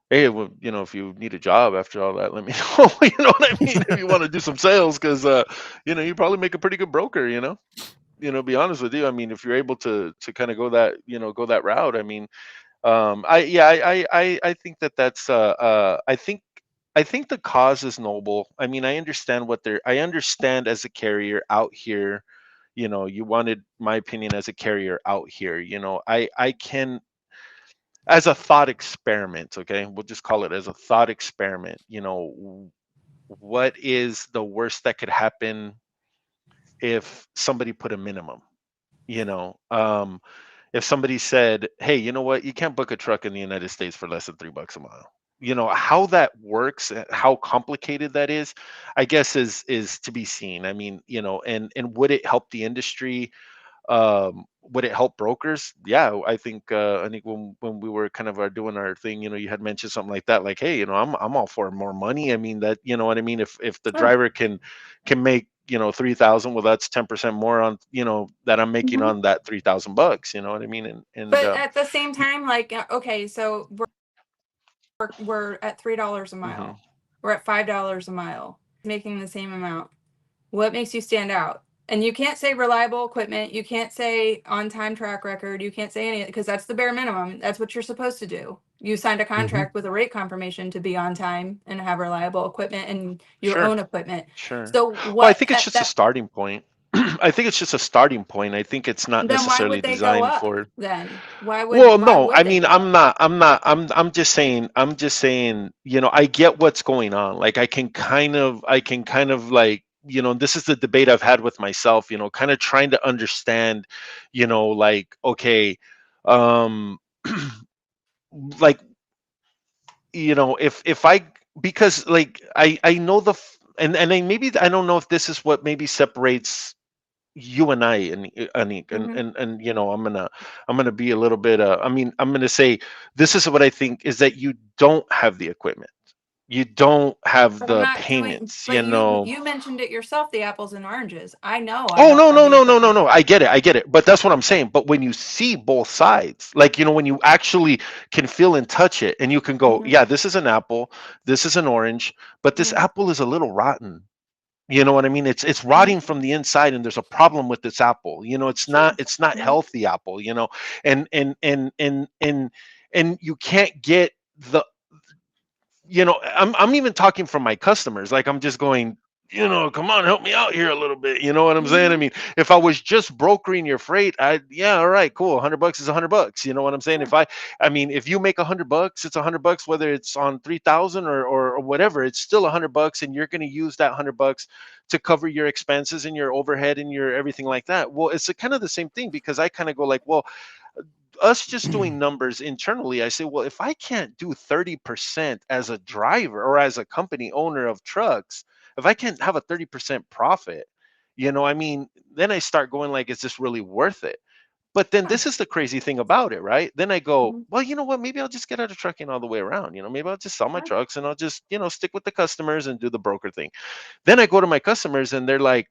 hey, well, if you need a job after all that, let me know. You know what I mean? If you want to do some sales, because you probably make a pretty good broker. Be honest with you. I mean, if you're able to kind of go that route. I mean, I think that's I think the cause is noble. I mean, I understand I understand as a carrier out here. You wanted my opinion as a carrier out here. I can, as a thought experiment, okay, we'll just call it as a thought experiment. What is the worst that could happen if somebody put a minimum? If somebody said, hey, you know what, you can't book a truck in the United States for less than $3 a mile. How that works, how complicated that is, I guess is to be seen. I mean, and would it help the industry? Would it help brokers? Yeah, I think when we were kind of doing our thing, you had mentioned something like that, like, hey, I'm all for more money. I mean, that, you know what I mean, if the driver can make 3,000, well, that's 10% more on that I'm making on that $3,000. You know what I mean? But at the same time, like, okay, so we're at $3 a mile. We're at $5 a mile, making the same amount. What makes you stand out? And you can't say reliable equipment. You can't say on-time track record. You can't say any, because that's the bare minimum. That's what you're supposed to do. You signed a contract with a rate confirmation to be on time and have reliable equipment and your own equipment. Sure. So Well, I think it's just a starting point. I think it's just a starting point. I think it's not then why necessarily would they go designed up for. then? Why Well, no, would I they mean, go up? I'm just saying, I get what's going on. Like, I can kind of like, this is the debate I've had with myself, kind of trying to understand, like, okay, um, like, if I, because like, I know and I, maybe, I don't know if this is what maybe separates you and I, and Anique, and I'm gonna be a little bit I mean, I'm gonna say, this is what I think, is that you don't have the equipment, you don't have But I'm the not doing, payments, but you mentioned it yourself, the apples and oranges. I know I Oh, don't no, have no, the no, no, no, equipment. no. I get it. But that's what I'm saying. But when you see both sides, like, when you actually can feel and touch it, and you can go, yeah, this is an apple, this is an orange, but this apple is a little rotten. You know what I mean? It's rotting from the inside, and there's a problem with this apple. It's not healthy apple. And you can't get the. I'm even talking from my customers. Like, I'm just going, come on, help me out here a little bit. You know what I'm saying? I Mhm. mean, if I was just brokering your freight, yeah, all right, cool. $100 is $100. You know what I'm saying? Sure. I mean, if you make $100, it's $100, whether it's on 3,000 or whatever, it's still $100, and you're going to use that $100 to cover your expenses and your overhead and your everything like that. Well, it's kind of the same thing, because I kind of go like, well, us just doing numbers internally, I say, well, if I can't do 30% as a driver or as a company owner of trucks, if I can't have a 30% profit, I mean, then I start going like, is this really worth it? But then Sure. this is the crazy thing about it, right? Then I go, Mhm. well, you know what? Maybe I'll just get out of trucking all the way around. Maybe I'll just sell my Sure. trucks and I'll just, stick with the customers and do the broker thing. Then I go to my customers and they're like,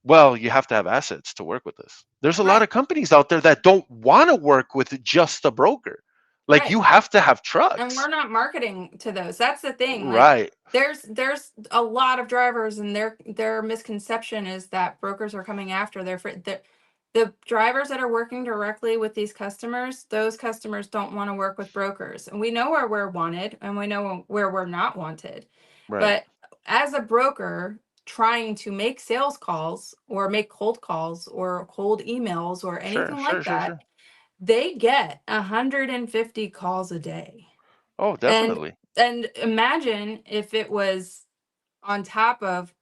well, you have to have assets to work with us. There's a lot Right. of companies out there that don't want to work with just a broker. Like, you Right. have to have And we're trucks. not marketing to those. That's the thing. Like, Right. there's a lot of drivers, and their misconception is that brokers are coming after the drivers that are working directly with these customers. Those customers don't want to work with brokers, and we know where we're wanted, and we know where we're not wanted. Right. But as a broker trying to make sales calls or make cold calls or cold emails or Sure, anything sure, like sure, that, sure. they get 150 calls a day. Oh, And definitely. imagine if it was on top of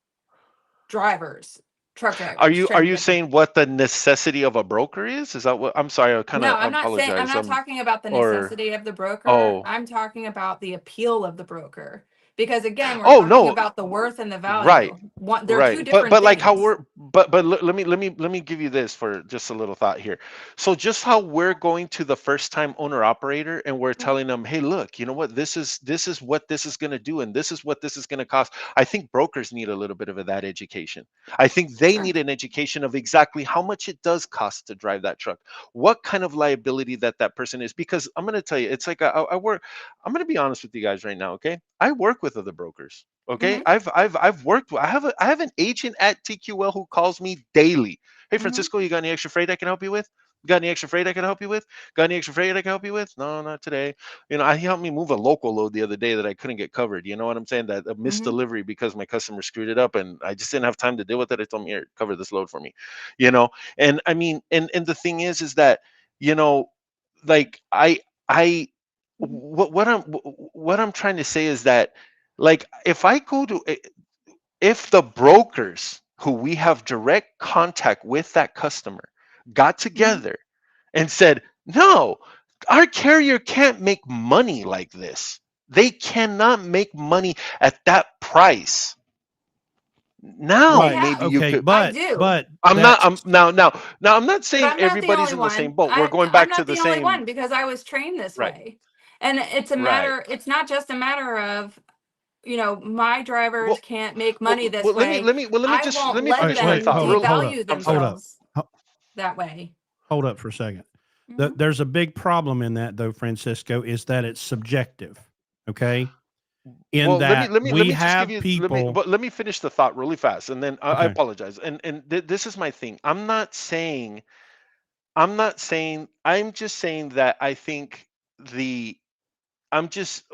drivers, truck Are drivers you trying are to you get them. saying what the necessity of a broker is? Is that what I'm sorry, No, I I'm not saying, I'm apologize. not talking about the Or necessity of the broker. oh, I'm talking about the appeal of the broker. Because again, we're oh talking no, about the worth and the right. value. One, they're two Right. different But like how things. we're but let me give you this for just a little thought here. So just how we're going to the first time owner operator and we're Mhm. telling them, "Hey, look, you know what? This is what this is going to do and this is what this is going to cost." I think brokers need a little bit of that education. I think they Sure. need an education of exactly how much it does cost to drive that truck. What kind of liability that person is, because I'm going to tell you, it's like I work, I'm going to be honest with you guys right now, okay? I work with other brokers. Okay, Hmm. I've worked. I have an agent at TQL who calls me daily. Hey, Hmm. Francisco, you got any extra freight I can help you with? Got any extra freight I can help you with? Got any extra freight I can help you with? No, not today. He helped me move a local load the other day that I couldn't get covered. You know what I'm saying? That a missed Hmm. delivery because my customer screwed it up, and I just didn't have time to deal with it. I told him, here, cover this load for me. You know, and I mean, and the thing is that you know, like I Hmm. what I'm trying to say is that, like, if I go to if the brokers who we have direct contact with that customer got Hmm. together and said, no, our carrier can't make money like this. They cannot make money at that price. Now They Right. maybe have. you Okay. could. I But do. but I'm not. that's I'm now. I'm not But saying I'm not the everybody's only in the same one. boat. We're going I'm back to not the the only same. one because I was trained this Right. way. And it's a Right. matter, it's not just a matter of, my drivers Well, can't make money this way. let me I just won't let me all let right. finish my Wait. them thought. Hold Real, hold up. devalue I'm Hold sorry. up. themselves that way. Hold up for a second. Hmm. There's a big problem in that, though, Francisco, is that it's subjective. Okay. In Well, that let we me just give have you people. let me finish the thought really fast, and then I Okay. apologize. And this is my thing. I'm just saying that I think the I'm just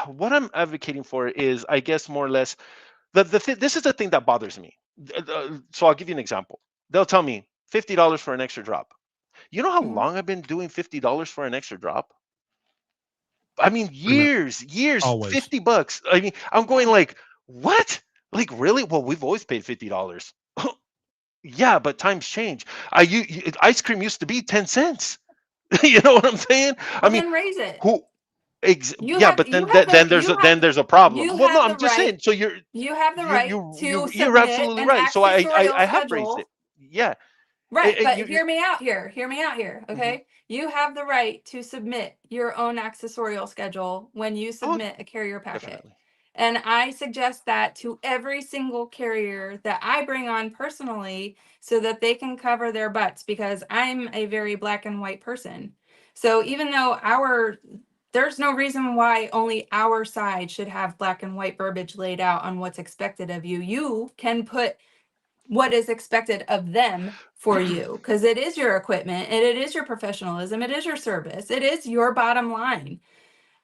what I'm advocating for is, I guess, more or less this is the thing that bothers me. So I'll give you an example. They'll tell me $50 for an extra drop. You know how Hmm. long I've been doing $50 for an extra drop? I mean, Pretty much years, always. $50. I mean, I'm going Yeah. like, what? Like, really? Well, we've always paid $50. Yeah, but times change. Ice cream used to be 10 cents. You know what I'm saying? I Well, mean, then raise it. who You yeah, have but you then have the then there's a problem. you Well, no, have the I'm just saying. right So you have the right to you're submit absolutely an right. So accessorial I have raised it. schedule. Yeah. Right, but You hear me out here. Hear me out here, mhm. okay? You have the right to submit your own accessorial schedule when you Oh, submit a carrier packet. definitely. And I suggest that to every single carrier that I bring on personally so that they can cover their butts because I'm a very black and white person. So even though there's no reason why only our side should have black and white verbiage laid out on what's expected of you. You can put what is expected of them for you because it is your equipment and it is your professionalism, it is your service, it is your bottom line.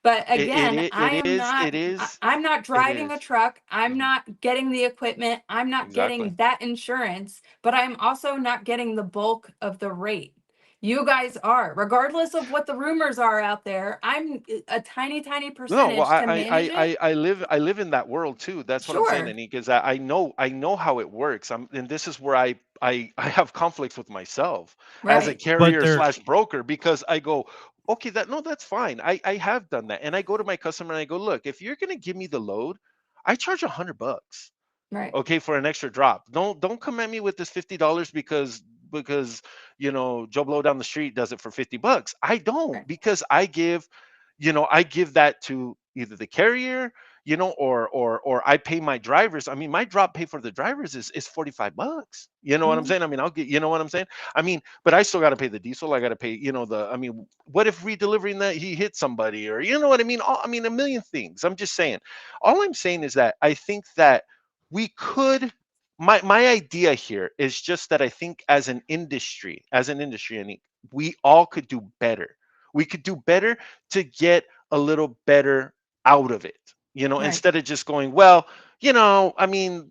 But It again, I it am is not it is I'm not it driving a is. truck. I'm Mhm. not getting the equipment. I'm not Exactly. getting that insurance, but I'm also not getting the bulk of the rate. You guys are, regardless of what the rumors are out there. I'm a tiny, tiny No, well, percentage to manage it. I live in that world too. That's what I'm saying, Sure. Anique, is that I know how it works. And this is where I have conflicts with myself as a Right. But carrier there, slash broker, because I go, okay, that's fine. I have done that. And I go to my customer and I go, look, if you're gonna give me the load, I charge $100. Right. Okay, for an extra drop. Don't come at me with this $50 because Joe Blow down the street does it for $50. I don't, Right. because I give that to either the carrier, or I pay my drivers. I mean, my drop pay for the drivers is $45. You know what I'm Mhm. saying? I mean, I'll get, you know what I'm saying? I mean, but I still got to pay the diesel. I got to pay, I mean, what if redelivering that he hit somebody, or you know what I mean? I mean, a million things. I'm just saying. All I'm saying is that I think that we could, my idea here is just that I think as an industry, and we all could do better. We could do better to get a little better out of it, Right. instead of just going, well, I mean,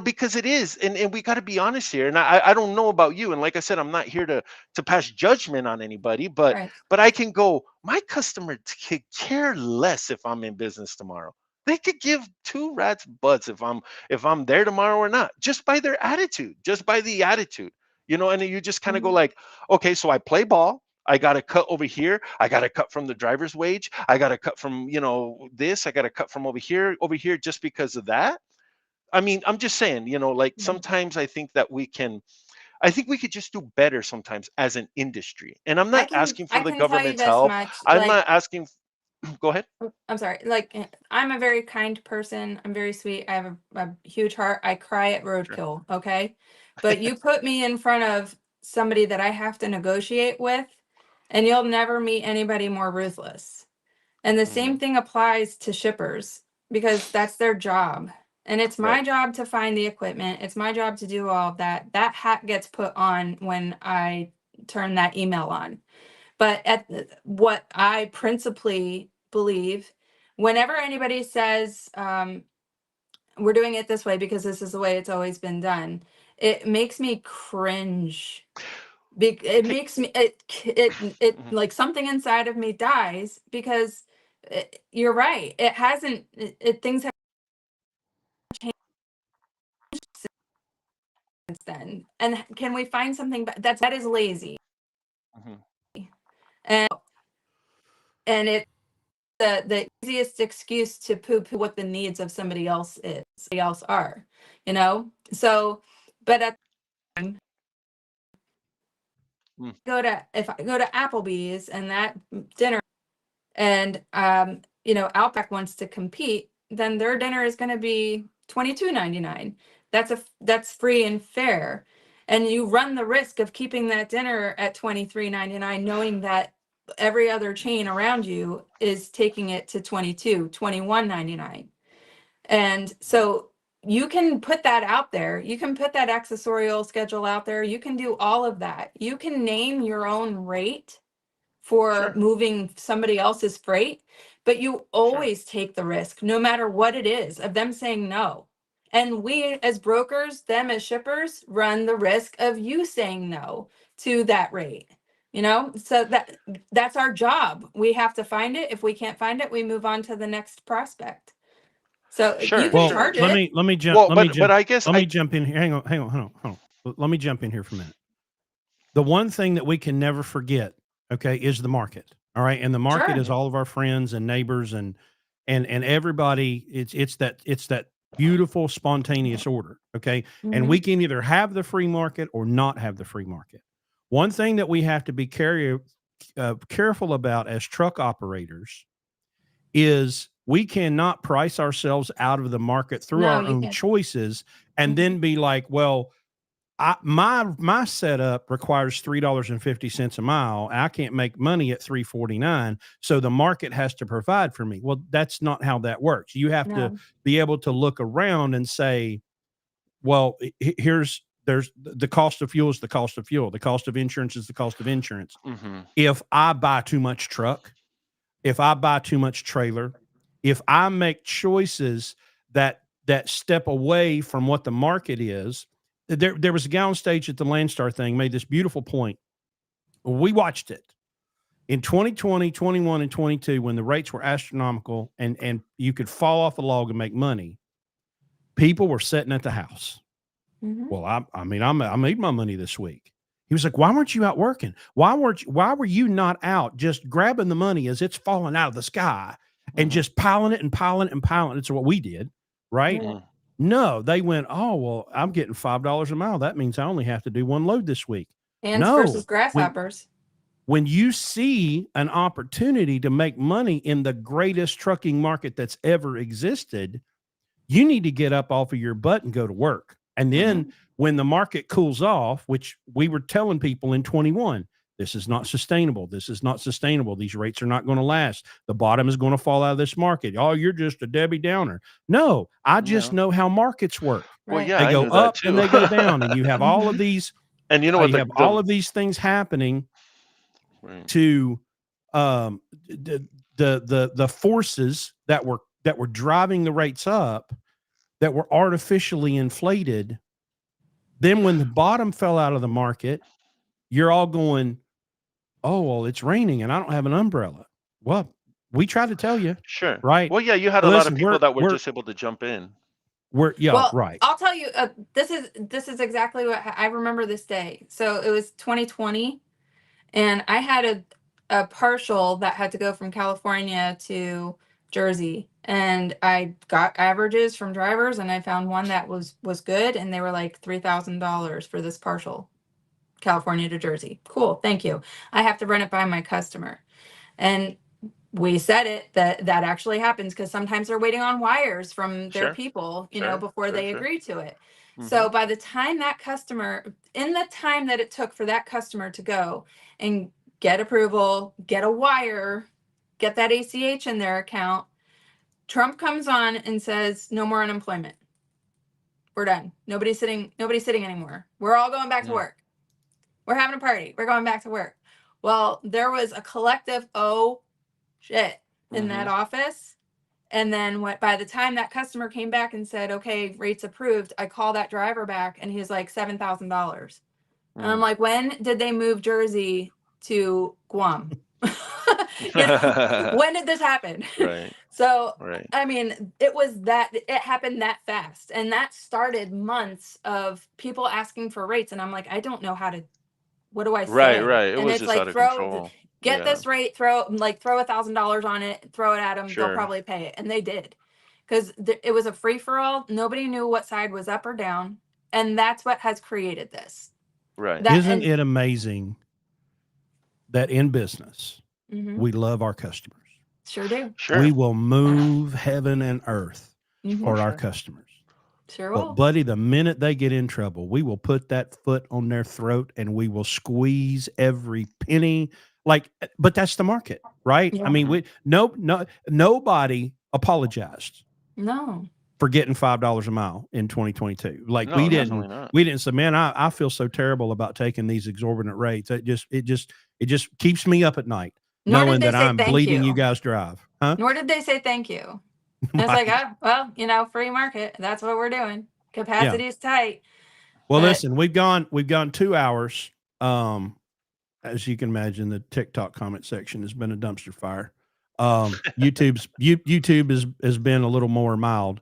because it is, and we got to be honest here. And I don't know about you, and like I said, I'm not here to pass judgment on anybody, but Right. I can go, my customer could care less if I'm in business tomorrow. They could give two rats butts if I'm there tomorrow or not, just by their attitude, just by the attitude, and then you just kind of go Mhm. like, okay, so I play ball. I got to cut over here. I got to cut from the driver's wage. I got to cut from, this. I got to cut from over here, just because of that. I mean, I'm just saying, like, Yeah. sometimes I think we could just do better sometimes as an industry. And I'm not asking for I the can tell you government's this help. much, I'm like, not asking. Go ahead. I'm sorry. Like, I'm a very kind person. I'm very sweet. I have a huge heart. I cry at Sure. roadkill. Okay. But you put me in front of somebody that I have to negotiate with, and you'll never meet anybody more ruthless. And the Hmm. same thing applies to shippers because that's their job. And it's Right. my job to find the equipment. It's my job to do all of that. That hat gets put on when I turn that email on. But what I principally believe, whenever anybody says, we're doing it this way because this is the way it's always been done, it makes me cringe. It Okay. makes me, it Mhm. like something inside of me dies because you're right. It hasn't, things have changed since then. And can we find something that is lazy? Mhm. And, and it, the easiest excuse to poo-poo what the needs of somebody else are, so, but at the time, Mm. if I go to Applebee's and that dinner, and Outback wants to compete, then their dinner is going to be $22.99. That's free and fair, and you run the risk of keeping that dinner at $23.99, knowing that every other chain around you is taking it to $21.99. And so you can put that out there. You can put that accessorial schedule out there. You can do all of that. You can name your own rate for Sure. moving somebody else's freight, but you Sure. always take the risk, no matter what it is, of them saying no. And we as brokers, them as shippers, run the risk of you saying no to that rate. So that's our job. We have to find it. If we can't find it, we move on to the next prospect. So you Sure. can well, Sure. charge it. Well, but I guess let me jump in here. Hang on. Let me jump in here for a minute. The one thing that we can never forget, okay, is the market. All right. And the market Sure. is all of our friends and neighbors and everybody. It's that beautiful spontaneous order. Okay. And Hmm. we can either have the free market or not have the free market. One thing that we have to be careful about as truck operators is we cannot price ourselves out of the market through No, our you own can't. choices and Hmm. then be like, well, my setup requires $3.50 a mile. I can't make money at $3.49, so the market has to provide for me. Well, that's not how that works. You have to No. be able to look around and say, well, there's the cost of fuel is the cost of fuel. The cost of insurance is the cost of insurance. Hmm. If I buy too much truck, if I buy too much trailer, if I make choices that step away from what the market is. There was a guy on stage at the Landstar thing made this beautiful point. We watched it in 2020, 21, and 22 when the rates were astronomical and you could fall off a log and make money. People were sitting at the house. Mhm. Well, I made my money this week. He was like, why weren't you out working? Why were you not out just grabbing the money as it's falling out of the sky and just piling it and piling it and piling it? It's what we did, right? Yeah. No, they went, oh, well, I'm getting $5 a mile. That means I only have to do one load this week. Ants No, versus grasshoppers. when you see an opportunity to make money in the greatest trucking market that's ever existed, you need to get up off of your butt and go to work. And then when the market cools off, which we were telling people in 21, this is not sustainable. This is not sustainable. These rates are not going to last. The bottom is going to fall out of this market. Oh, you're just a Debbie Downer. No, I just know how markets work. Well, Right. yeah, They I go knew that up too. and they go down, and you have all of these. And you know what? You have all of these things happening to the forces that were driving the rates up that were artificially inflated. Then when the bottom fell out of the market, you're all going, oh, well, it's raining and I don't have an umbrella. Well, we tried to tell you. Sure. Right. Well, yeah, you had a lot of people that were just able to jump in. Well, right. I'll tell you, this is exactly what I remember this day. So it was 2020, and I had a partial that had to go from California to Jersey, and I got averages from drivers, and I found one that was good, and they were like $3,000 for this partial, California to Jersey. Cool, thank you. I have to run it by my customer, and we said it that actually happens because sometimes they're waiting on wires from their people, before they agree to it. So by the time that customer, in the time that it took for that customer to go and get approval, get a wire, get that ACH in their account, Trump comes on and says, no more unemployment. We're done. Nobody's sitting anymore. We're all going back to work. We're having a party. We're going back to work. Well, there was a collective, shit in that office. And then by the time that customer came back and said, okay, rates approved, I call that driver back and he's like $7,000. And I'm like, when did they move Jersey to Guam? When did this happen? Right. So, I mean, it happened that fast. And that started months of people asking for rates. And I'm like, I don't know what do I say? Right. It and was it's just like, out of control. Get this rate, throw $1,000 on it, throw it at them. Sure. They'll probably pay it. And they did. Because it was a free for all. Nobody knew what side was up or down. And that's what has created this. Right. Isn't it amazing that in business, we love our customers? Sure do. Sure. We will move heaven and earth for our customers. Sure will. But buddy, the minute they get in trouble, we will put that foot on their throat and we will squeeze every penny. But that's the market, right? Yeah. I mean, nobody apologized. No. For getting $5 a mile in 2022. We didn't say, man, I feel so terrible about taking these exorbitant rates. It just keeps me up at night knowing that I'm bleeding you guys drive. Huh? Nor did they say thank you. It's like, free market. That's what we're doing. Capacity is tight. Well, listen, we've gone 2 hours. As you can imagine, the TikTok comment section has been a dumpster fire. YouTube has been a little more mild.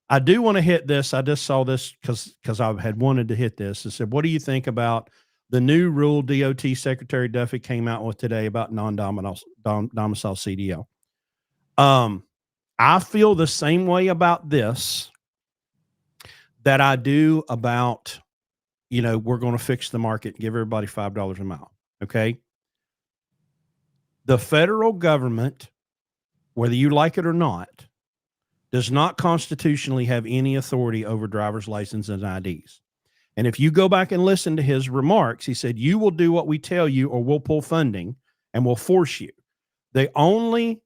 I do want to hit this. I just saw this because I had wanted to hit this. I said, what do you think about the new rule DOT Secretary Duffy came out with today about non-domicile CDL? I feel the same way about this that I do about, we're going to fix the market and give everybody $5 a mile. Okay. The federal government, whether you like it or not, does not constitutionally have any authority over driver's license and IDs. And if you go back and listen to his remarks, he said, you will do what we tell you or we'll pull funding and we'll force you. The only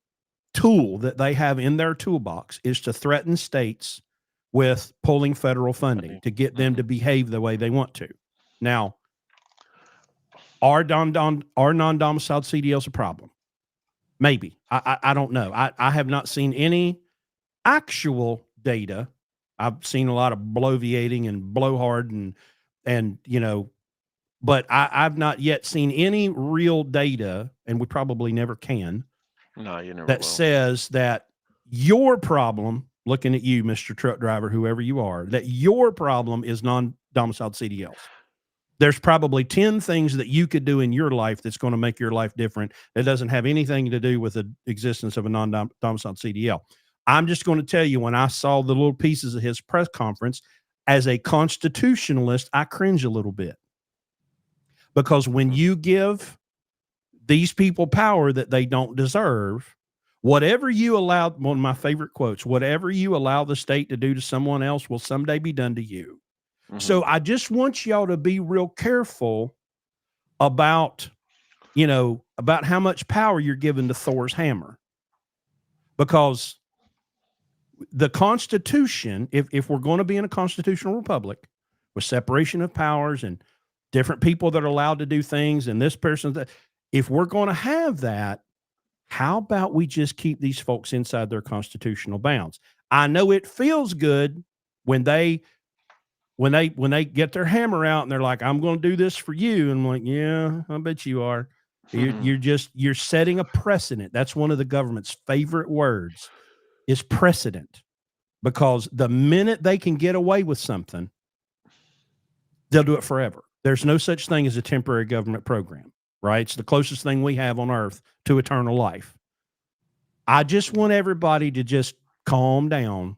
tool that they have in their toolbox is to threaten states with pulling federal funding to get them to behave the way they want to. Now, are non-domiciled CDLs a problem? Maybe. I don't know. I have not seen any actual data. I've seen a lot of bloviating and blowhard and but I've not yet seen any real data, and we probably never can, No, you never that will. says that your problem, looking at you, Mr. Truck Driver, whoever you are, that your problem is non-domiciled CDLs. There's probably 10 things that you could do in your life that's going to make your life different. That doesn't have anything to do with the existence of a non-domiciled CDL. I'm just going to tell you, when I saw the little pieces of his press conference, as a constitutionalist, I cringe a little bit. Because when you give these people power that they don't deserve, whatever you allow, one of my favorite quotes, whatever you allow the state to do to someone else will someday be done to you. So I just want y'all to be real careful about, about how much power you're giving to Thor's hammer. Because the Constitution, if we're going to be in a constitutional republic with separation of powers and different people that are allowed to do things, and this person, if we're going to have that, how about we just keep these folks inside their constitutional bounds? I know it feels good when they get their hammer out and they're like, I'm going to do this for you. And I'm like, yeah, I bet you are. You're setting a precedent. That's one of the government's favorite words, is precedent. Because the minute they can get away with something, they'll do it forever. There's no such thing as a temporary government program, right? It's the closest thing we have on earth to eternal life. I just want everybody to just calm down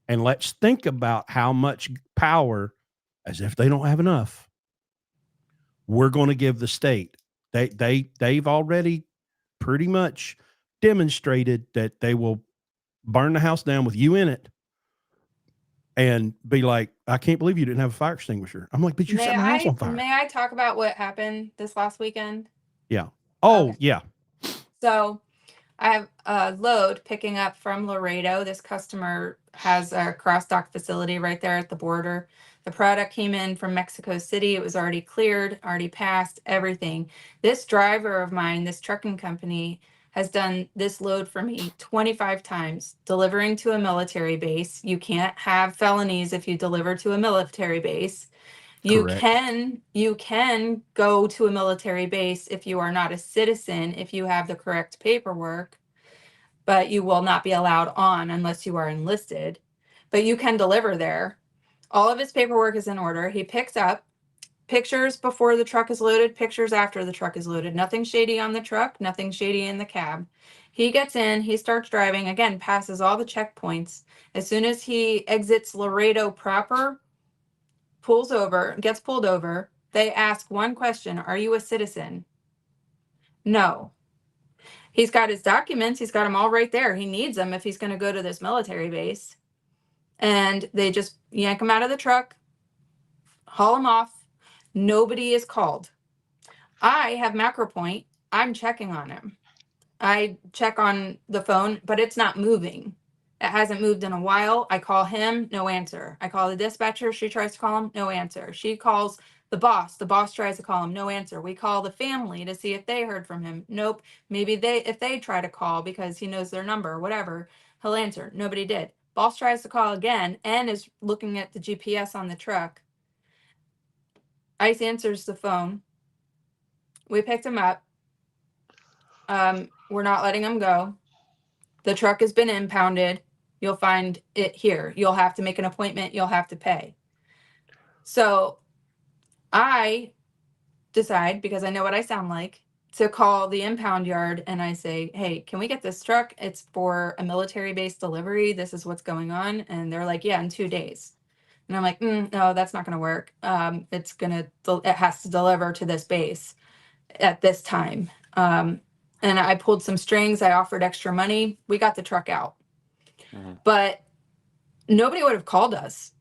and let's think about how much power, as if they don't have enough, we're going to give the state. They've already pretty much demonstrated that they will burn the house down with you in it and be like, I can't believe you didn't have a fire extinguisher. I'm like, but you set my house on fire. May I talk about what happened this last weekend? Yeah. Oh, Okay. yeah. So I have a load picking up from Laredo. This customer has a cross-dock facility right there at the border. The product came in from Mexico City. It was already cleared, already passed, everything. This driver of mine, this trucking company, has done this load for me 25 times, delivering to a military base. You can't have felonies if you deliver to a military base. Correct. You can go to a military base if you are not a citizen, if you have the correct paperwork, but you will not be allowed on unless you are enlisted. But you can deliver there. All of his paperwork is in order. He picks up pictures before the truck is loaded, pictures after the truck is loaded. Nothing shady on the truck, nothing shady in the cab. He gets in, he starts driving, again, passes all the checkpoints. As soon as he exits Laredo proper, gets pulled over. They ask one question: are you a citizen? No. He's got his documents. He's got them all right there. He needs them if he's going to go to this military base. And they just yank him out of the truck, haul him off. Nobody is called. I have MacroPoint. I'm checking on him. I check on the phone, but it's not moving. It hasn't moved in a while. I call him, no answer. I call the dispatcher. She tries to call him, no answer. She calls the boss. The boss tries to call him, no answer. We call the family to see if they heard from him. Nope. Maybe if they try to call because he knows their number, whatever, he'll answer. Nobody did. Boss tries to call again and is looking at the GPS on the truck. ICE answers the phone. We picked him up. We're not letting him go. The truck has been impounded. You'll find it here. You'll have to make an appointment. You'll have to pay. So I decide, because I know what I sound like, to call the impound yard and I say, hey, can we get this truck? It's for a military base delivery. This is what's going on. And they're like, yeah, in 2 days. And I'm like, no, that's not going to work. It has to deliver to this base at this time. And I pulled some strings. I offered extra money. We got the truck out. But nobody would have called us.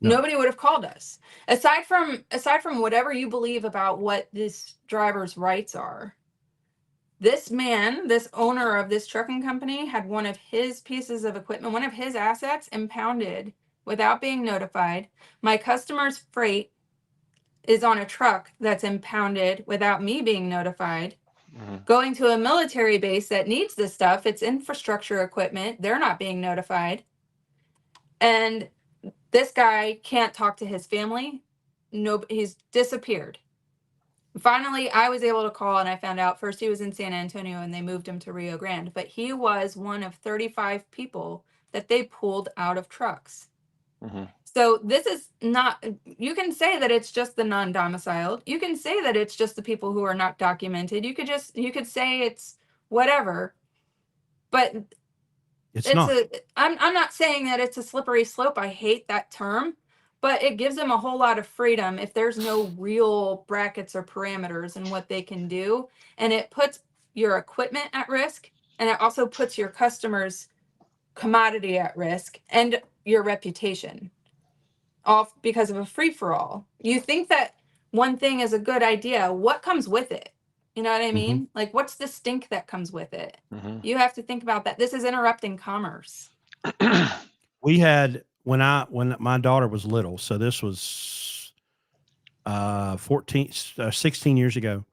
No. Nobody would have called us. Aside from whatever you believe about what this driver's rights are, this man, this owner of this trucking company, had one of his pieces of equipment, one of his assets, impounded without being notified. My customer's freight is on a truck that's impounded without me being notified. Going to a military base that needs this stuff, it's infrastructure equipment, they're not being notified. And this guy can't talk to his family. No, he's disappeared. Finally, I was able to call and I found out first he was in San Antonio and they moved him to Rio Grande, but he was one of 35 people that they pulled out of trucks. So this is not, you can say that it's just the non-domiciled. You can say that it's just the people who are not documented. You could say it's whatever, but it's not. I'm not saying that it's a slippery slope. I hate that term, but it gives them a whole lot of freedom if there's no real brackets or parameters in what they can do. And it puts your equipment at risk. And it also puts your customers' commodity at risk and your reputation, all because of a free-for-all. You think that one thing is a good idea. What comes with it? You know what I mean? Like, what's the stink that comes with it? You have to think about that. This is interrupting commerce. We had, when my daughter was little, so this was 16 years ago,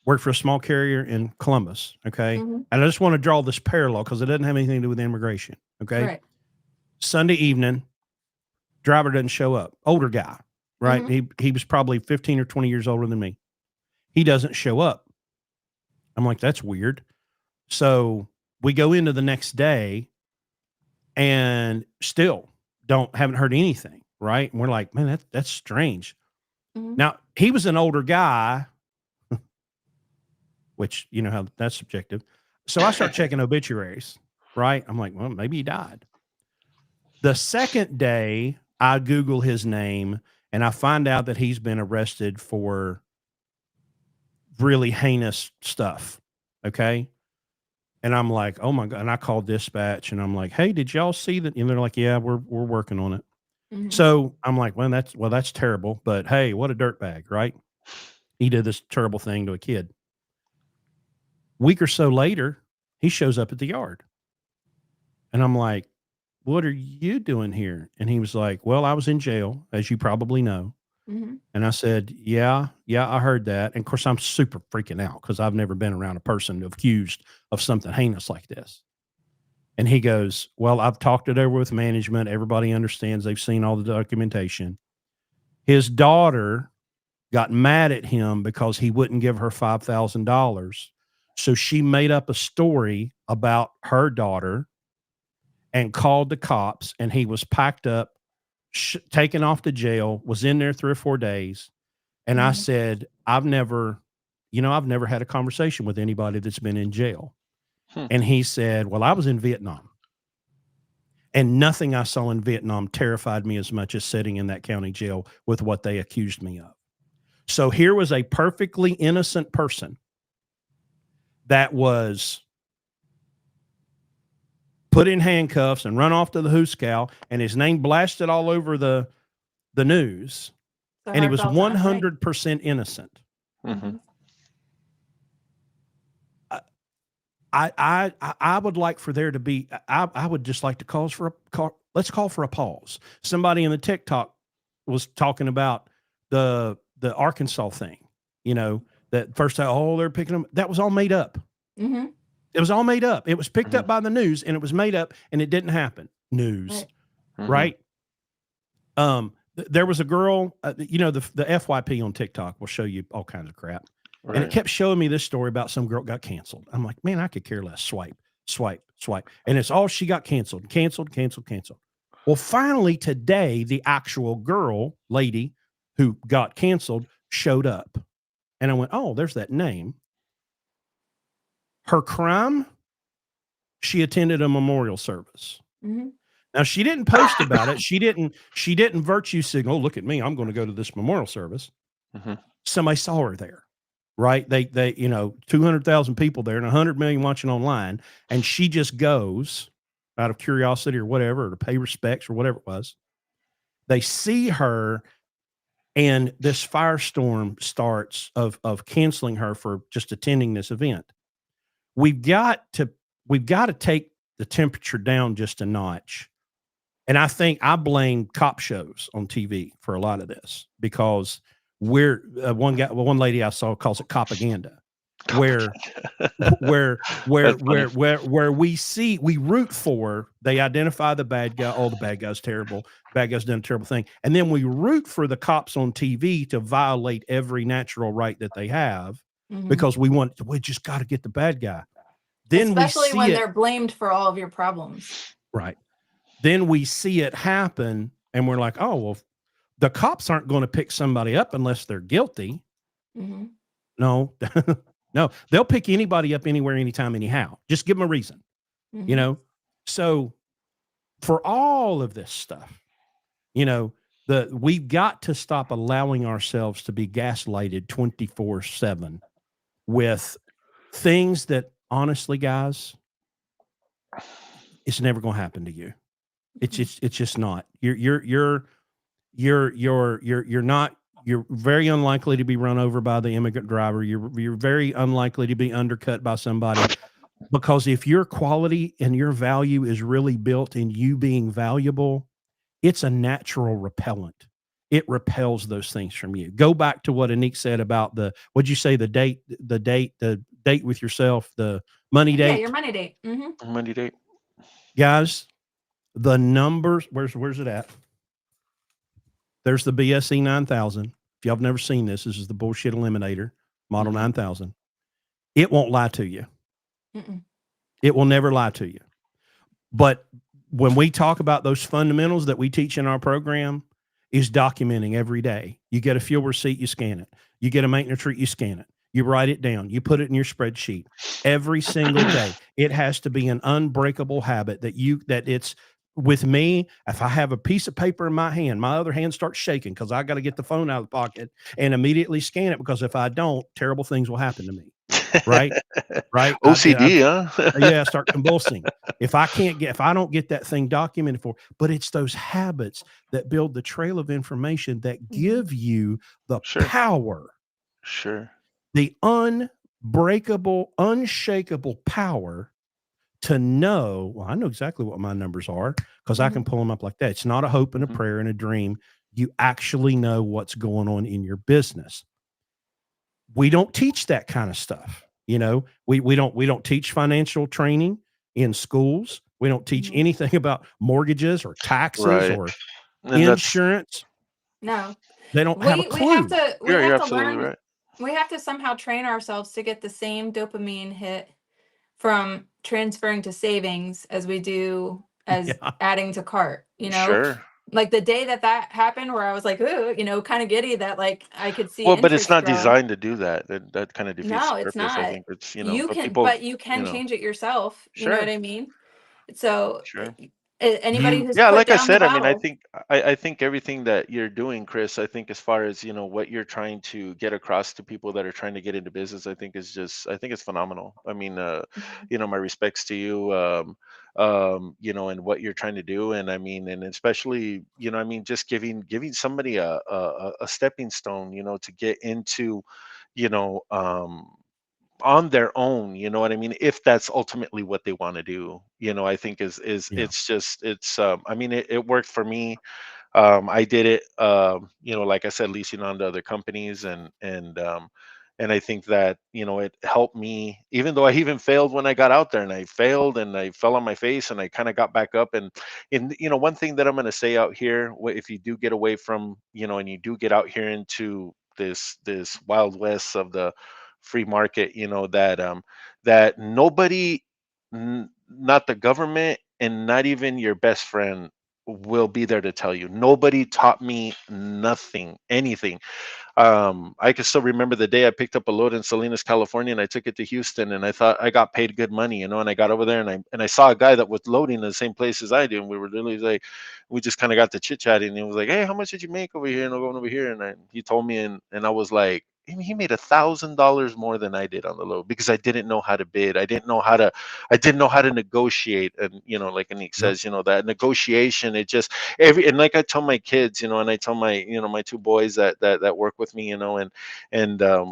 worked for a small carrier in Columbus. Okay. And I just want to draw this parallel because it doesn't have anything to do with immigration. Okay. Right. Sunday evening, driver doesn't show up. Older guy, right? He was probably 15 or 20 years older than me. He doesn't show up. I'm like, that's weird. So we go into the next day and still haven't heard anything. Right. And we're like, man, that's strange. Now he was an older guy, which, you know how that's subjective. So I start checking obituaries, right? I'm like, well, maybe he died. The second day I Google his name and I find out that he's been arrested for really heinous stuff. Okay. And I'm like, oh my God. And I called dispatch and I'm like, hey, did y'all see that? And they're like, yeah, we're working on it. So I'm like, well, that's terrible, but hey, what a dirtbag, right? He did this terrible thing to a kid. Week or so later, he shows up at the yard. And I'm like, what are you doing here? And he was like, well, I was in jail, as you probably know. And I said, yeah, I heard that. And of course, I'm super freaking out because I've never been around a person accused of something heinous like this. And he goes, well, I've talked it over with management. Everybody understands. They've seen all the documentation. His daughter got mad at him because he wouldn't give her $5,000. So she made up a story about her daughter and called the cops, and he was packed up, taken off to jail, was in there 3 or 4 days. And I said, I've never had a conversation with anybody that's been in jail. And he said, well, I was in Vietnam and nothing I saw in Vietnam terrified me as much as sitting in that county jail with what they accused me of. So here was a perfectly innocent person that was put in handcuffs and run off to the hoosegow, and his name blasted all over the news, and he was 100% innocent. I would like for there to be, I would just like to let's call for a pause. Somebody in the TikTok was talking about the Arkansas thing, that first time, they're picking them. That was all made up. It was all made up. It was picked up by the news and it was made up and it didn't happen. News. Right. There was a girl, the FYP on TikTok will show you all kinds of crap. Right. And it kept showing me this story about some girl got canceled. I'm like, man, I could care less. Swipe. And it's all she got canceled. Well, finally today, the actual lady who got canceled showed up. And I went, oh, there's that name. Her crime, she attended a memorial service. Now she didn't post about it. She didn't virtue signal, look at me, I'm going to go to this memorial service. Somebody saw her there. Right. They 200,000 people there and 100 million watching online. And she just goes out of curiosity or whatever, or to pay respects or whatever it was. They see her and this firestorm starts of canceling her for just attending this event. We've got to take the temperature down just a notch. And I think I blame cop shows on TV for a lot of this because one lady I saw calls it propaganda. where That's funny. we root for, they identify the bad guy. Oh, the bad guy's terrible. Bad guy's done a terrible thing. And then we root for the cops on TV to violate every natural right that they have because we just got to get the bad guy. Then especially we see when it, they're blamed for all of your problems. right. Then we see it happen and we're like, oh, well, the cops aren't going to pick somebody up unless they're guilty. No, no, they'll pick anybody up anywhere, anytime, anyhow. Just give them a reason, you know? So for all of this stuff, you know, we've got to stop allowing ourselves to be gaslighted 24/7 with things that, honestly, guys, it's never going to happen to you. It's just not. You're not. You're very unlikely to be run over by the immigrant driver. You're very unlikely to be undercut by somebody, because if your quality and your value is really built in you being valuable, it's a natural repellent. It repels those things from you. Go back to what Anique said about what'd you say, the date with yourself, the money date. Yeah, your money date. Money date. Guys, the numbers, where's it at? There's the BSE 9000. If y'all have never seen this is the bullshit eliminator, model 9000. It won't lie to you. It will never lie to you. But when we talk about those fundamentals that we teach in our program, is documenting every day. You get a fuel receipt, you scan it. You get a maintenance treat, you scan it. You write it down. You put it in your spreadsheet every single day. It has to be an unbreakable habit that it's with me. If I have a piece of paper in my hand, my other hand starts shaking because I got to get the phone out of the pocket and immediately scan it, because if I don't, terrible things will happen to me. Right? Right? OCD, huh? Yeah, I start convulsing. If I don't get that thing documented but it's those habits that build the trail of information that give you the power. Sure. The unbreakable, unshakable power to know, well, I know exactly what my numbers are because I can pull them up like that. It's not a hope and a prayer and a dream. You actually know what's going on in your business. We don't teach that kind of stuff. You know, we don't teach financial training in schools. We don't teach anything about mortgages or taxes or insurance. No, they don't have a clue. We have to absolutely learn. Right. We have to somehow train ourselves to get the same dopamine hit from transferring to savings as we do as adding to cart, you know? Sure. Like the day that happened where I was like, ooh, you know, kind of giddy that like I could see. Well, but it's not grow. designed to do that. That kind of defeats No, the it's purpose. not. I think it's, you know, You can, but you can change it yourself. You know what I mean? So anybody who's yeah, put like I down said, the I mean, bottle, I think everything that you're doing, Chris, I think as far as, you know, what you're trying to get across to people that are trying to get into business, I think it's phenomenal. I mean, you know, my respects to you, you know, and what you're trying to do. And I mean, and especially, you know, I mean, just giving somebody a stepping stone, you know, to get into, you know, on their own, you know what I mean, if that's ultimately what they want to do, you know, I think is it's just I mean, it worked for me. I did it, you know, like I said, leasing on to other companies, and I think that, you know, it helped me, even though I even failed when I got out there, and I failed and I fell on my face and I kind of got back up. And you know, one thing that I'm going to say out here, if you do get away from, you know, and you do get out here into this wild west of the free market, you know, that nobody, not the government and not even your best friend, will be there to tell you. Nobody taught me nothing, anything. I can still remember the day I picked up a load in Salinas, California, and I took it to Houston, and I thought I got paid good money, you know. And I got over there, and I saw a guy that was loading in the same place as I do, and we were literally like, we just kind of got to chit chatting, and he was like, "Hey, how much did you make over here?" And I'm going over here, and he told me, and I was like, he made $1,000 more than I did on the load, because I didn't know how to bid. I didn't know how to negotiate. And, you know, like Anique says, you know, that negotiation, it just and like I tell my kids, you know, and I tell my, you know, my two boys that work with me, you know, and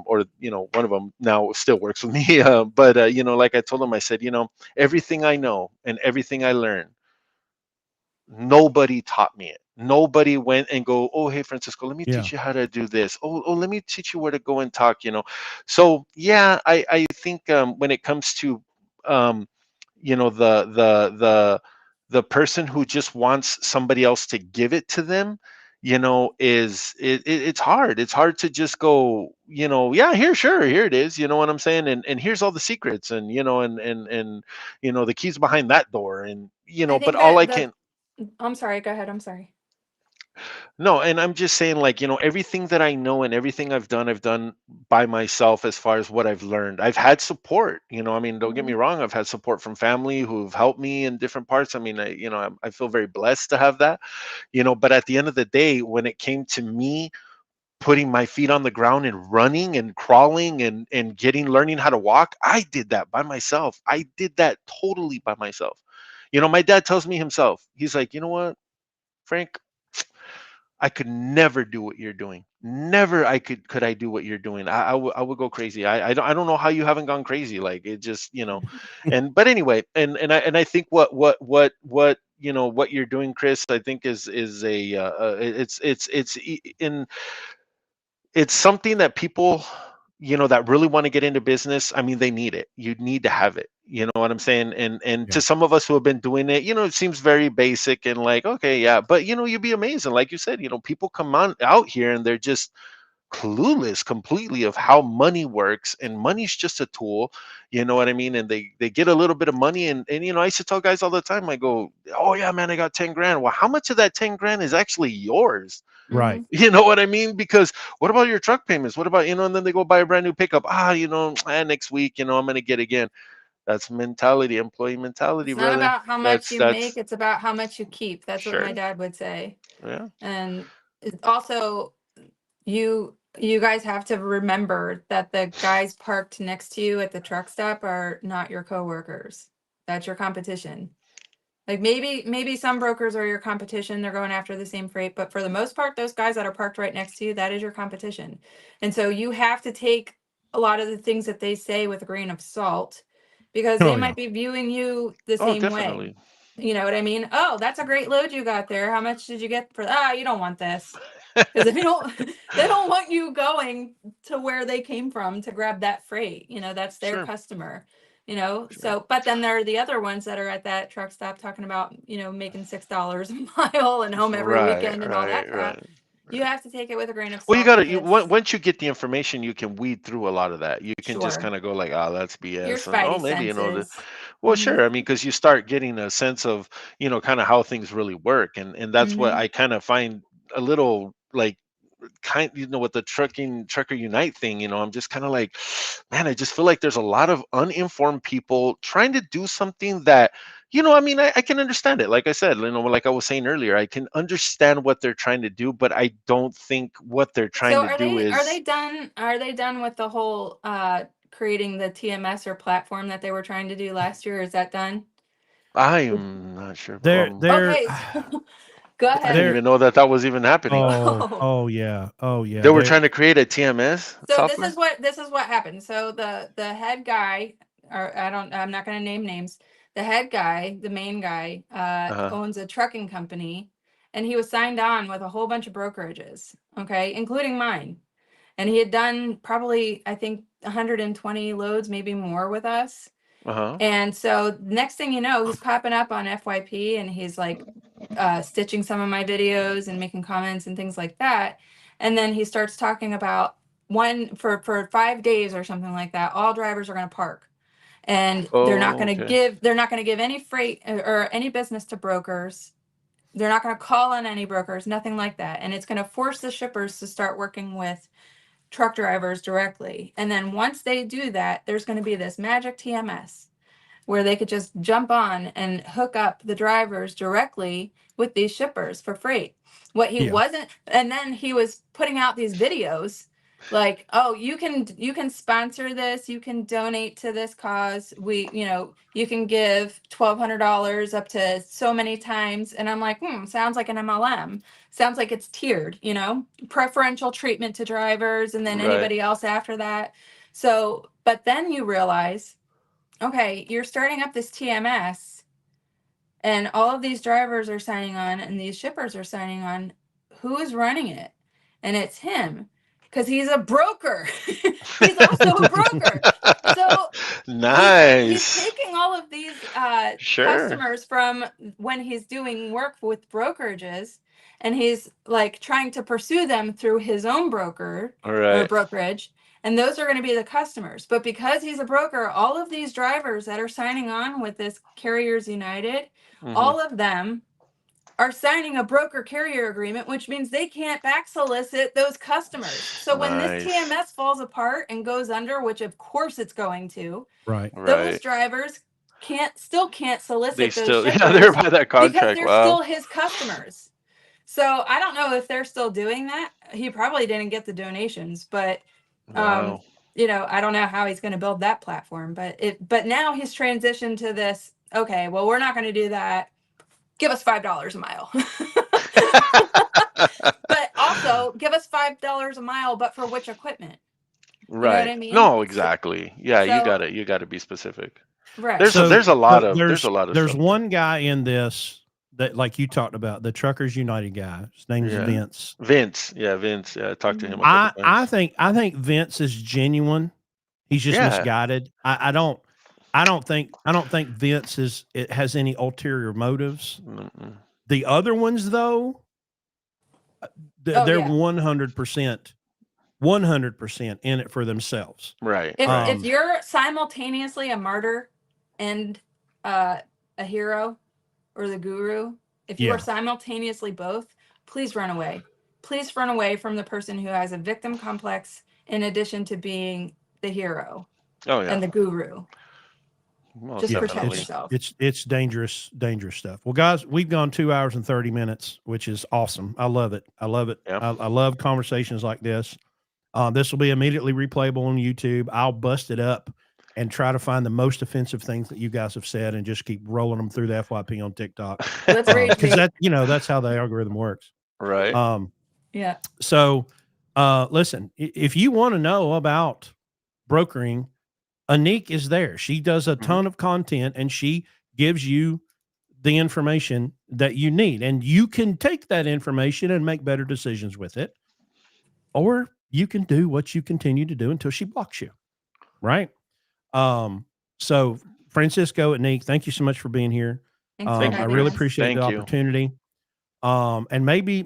or, you know, one of them now still works with me, but you know, like I told them, I said, you know, everything I know and everything I learn, nobody taught me it. Nobody went and go, oh, hey, Francisco, let me Yeah. teach you how to do this. Oh, let me teach you where to go and talk, So yeah, I think when it comes to, um, the person who just wants somebody else to give it to them, it's hard. It's hard to just go, yeah, here, sure, here it is. You know what I'm saying? And here's all the secrets, and and the keys behind that door, and I but think all that I the can. I'm sorry, go ahead. I'm sorry. No, and I'm just saying, like, everything that I know and everything I've done by myself as far as what I've learned. I've had support, I mean, don't get me Mhm. wrong, I've had support from family who've helped me in different parts. I mean, I feel very blessed to have that, but at the end of the day, when it came to me putting my feet on the ground and running and crawling and learning how to walk, I did that by myself. I did that totally by myself. My dad tells me himself, he's like, you know what, Frank, I could never do what you're doing. Never I could I do what you're doing. I would go crazy. I don't know how you haven't gone crazy. Like, it just, and but anyway, and I think what you're doing, Chris, I think is it's something that people, that really want to get into business, I mean, they need it. You need to have it. You know what I'm saying? And Yeah. to some of us who have been doing it, it seems very basic and like, okay, yeah, but you'd be amazing. Like you said, people come on out here and they're just clueless completely of how money works, and money's just a tool. You know what I mean? And they get a little bit of money, and I used to tell guys all the time, I go, oh yeah, man, I got 10 grand. Well, how much of that 10 grand is actually yours? Right. Mhm. You know what I mean? Because what about your truck payments? What about, and then they go buy a brand new pickup. Next week, I'm going to get again. That's mentality, employee mentality, It's not brother. about how much That's, you make, it's about how much you keep. That's what my sure. dad would say. Yeah. And also, you guys have to remember that the guys parked next to you at the truck stop are not your coworkers. That's your competition. Like, maybe some brokers are your competition. They're going after the same freight, but for the most part, those guys that are parked right next to you, that is your competition. And so you have to take a lot of the things that they say with a grain of salt, because they Oh yeah. might be viewing you the Oh, same way. definitely. You know what I mean? Oh, that's a great load you got there. How much did you get for that? You don't want this. Because if you don't, they don't want you going to where they came from to grab that freight. That's their Sure. customer. Sure. So, but then there are the other ones that are at that truck stop talking about, making $6 a mile and home every Right, weekend and all right, that crap. right. You have to take it with a grain of Well, you salt got to because, once you get the information, you can weed through a lot of that. You can just sure, kind of go like, "Oh, that's your BS," and oh, spidey maybe senses. well, Mm-hmm. sure. I mean, because you start getting a sense of, kind of how things really work, and that's what Mm-hmm. I kind of find a little like with the trucker unite thing. I'm just kind of like, man, I just feel like there's a lot of uninformed people trying to do something that, I mean, I can understand it. Like I said, like I was saying earlier, I can understand what they're trying to do, but I don't think what they're trying So to are do they is. done? Are they done with the whole creating the TMS or platform that they were trying to do last year? Is that done? I'm not sure. They're Okay, go I didn't ahead. they're even know that was even happening. Oh, oh They yeah. were They're trying to create a TMS so this software. is what happened. So the head guy, or I'm not going to name names. The head guy, the main guy, Uh-huh. owns a trucking company, and he was signed on with a whole bunch of brokerages, okay, including mine. And he had done probably, I think, 120 loads, maybe more with us. Uh-huh. And so next thing you know, he's popping up on FYP and he's like stitching some of my videos and making comments and things like that. And then he starts talking about one for 5 days or something like that. All drivers are going to park, and Oh, okay. they're not going to give any freight or any business to brokers. They're not going to call on any brokers, nothing like that. And it's going to force the shippers to start working with truck drivers directly. And then once they do that, there's going to be this magic TMS where they could just jump on and hook up the drivers directly with these shippers for freight. What he yeah. wasn't, and then he was putting out these videos like, oh, you can sponsor this, you can donate to this cause. You can give $1,200 up to so many times. And I'm like, sounds like an MLM. Sounds like it's tiered, preferential treatment to drivers and then Right. anybody else after that. So, but then you realize, okay, you're starting up this TMS And all of these drivers are signing on and these shippers are signing on. Who is running it? And it's him, because he's a broker. He's also a broker. So he's Nice. taking all of these Sure. customers from when he's doing work with brokerages, and he's like trying to pursue them through his own broker All or right. brokerage, and those are going to be the customers. But because he's a broker, all of these drivers that are signing on with this Carriers United, Mhm. all of them are signing a broker carrier agreement, which means they can't back solicit those customers. So when this Nice. TMS falls apart and goes under, which of course it's going to, Right. those Right. drivers still can't They solicit those still, yeah, shippers they're by that because contract. they're Wow. still his customers. So I don't know if they're still doing that. He probably didn't get the donations, but Wow. you know, I don't know how he's going to build that platform. But now he's transitioned to this. Okay, well, we're not going to do that. Give us $5 a mile. But also give us $5 a mile, but for which equipment? You know what Right. I mean? No, exactly. Yeah, you So gotta be specific. right. There's So a lot of there's stuff. there's one guy in this that, like you talked about, the Truckers United guy. His name's Yeah. Vince. Vince. Yeah, Vince. Yeah, I talked to him a couple I times. think Vince is genuine. He's just Yeah. misguided. I don't think Vince has any ulterior motives. Mm-mm. The other ones, though, Oh, they're yeah. 100% in it for themselves. Right. If you're simultaneously a martyr and a hero or the guru, if you Yeah. are simultaneously both, please run away. Please run away from the person who has a victim complex in addition to being the hero Oh yeah. and the guru. Most Just protect definitely. yourself. It's dangerous stuff. Well, guys, we've gone 2 hours and 30 minutes, which is awesome. I love it. Yeah. I love conversations like this. This will be immediately replayable on YouTube. I'll bust it up and try to find the most offensive things that you guys have said and just keep rolling them through the FYP on TikTok. Let's rage Because bait. that, that's how the algorithm works. Right. Yeah. So listen, if you want to know about brokering, Anique is there. She does a ton of content and she gives you the information that you need. And you can take that information and make better decisions with it. Or you can do what you continue to do until she blocks you. Right. So Francisco, Anique, thank you so much for being here. Thanks for I having really us. appreciate the Thank you. opportunity. And maybe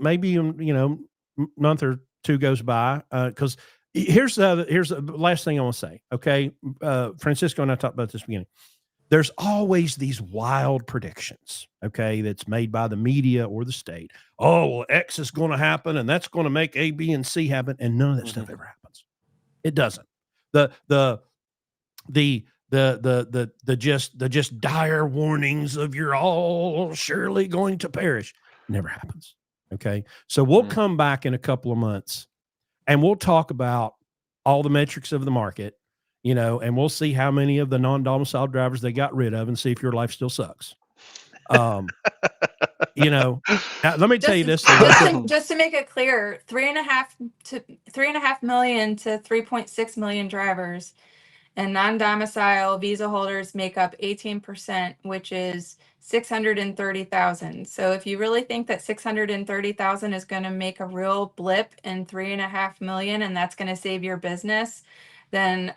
month or two goes by. Cause here's the last thing I want to say. Okay. Francisco and I talked about this beginning. There's always these wild predictions, okay, that's made by the media or the state. Oh, well, X is going to happen, and that's going to make A, B, and C happen, and none of that stuff ever happens. It doesn't. The just dire warnings of you're all surely going to perish never happens. Okay, so we'll come back in a couple of months, and we'll talk about all the metrics of the market. And we'll see how many of the non-domiciled drivers they got rid of and see if your life still sucks. Let me tell you this. Just to make it clear, 3.5 million to 3.6 million drivers and non-domicile visa holders make up 18%, which is 630,000. So if you really think that 630,000 is going to make a real blip in 3.5 million and that's going to save your business, then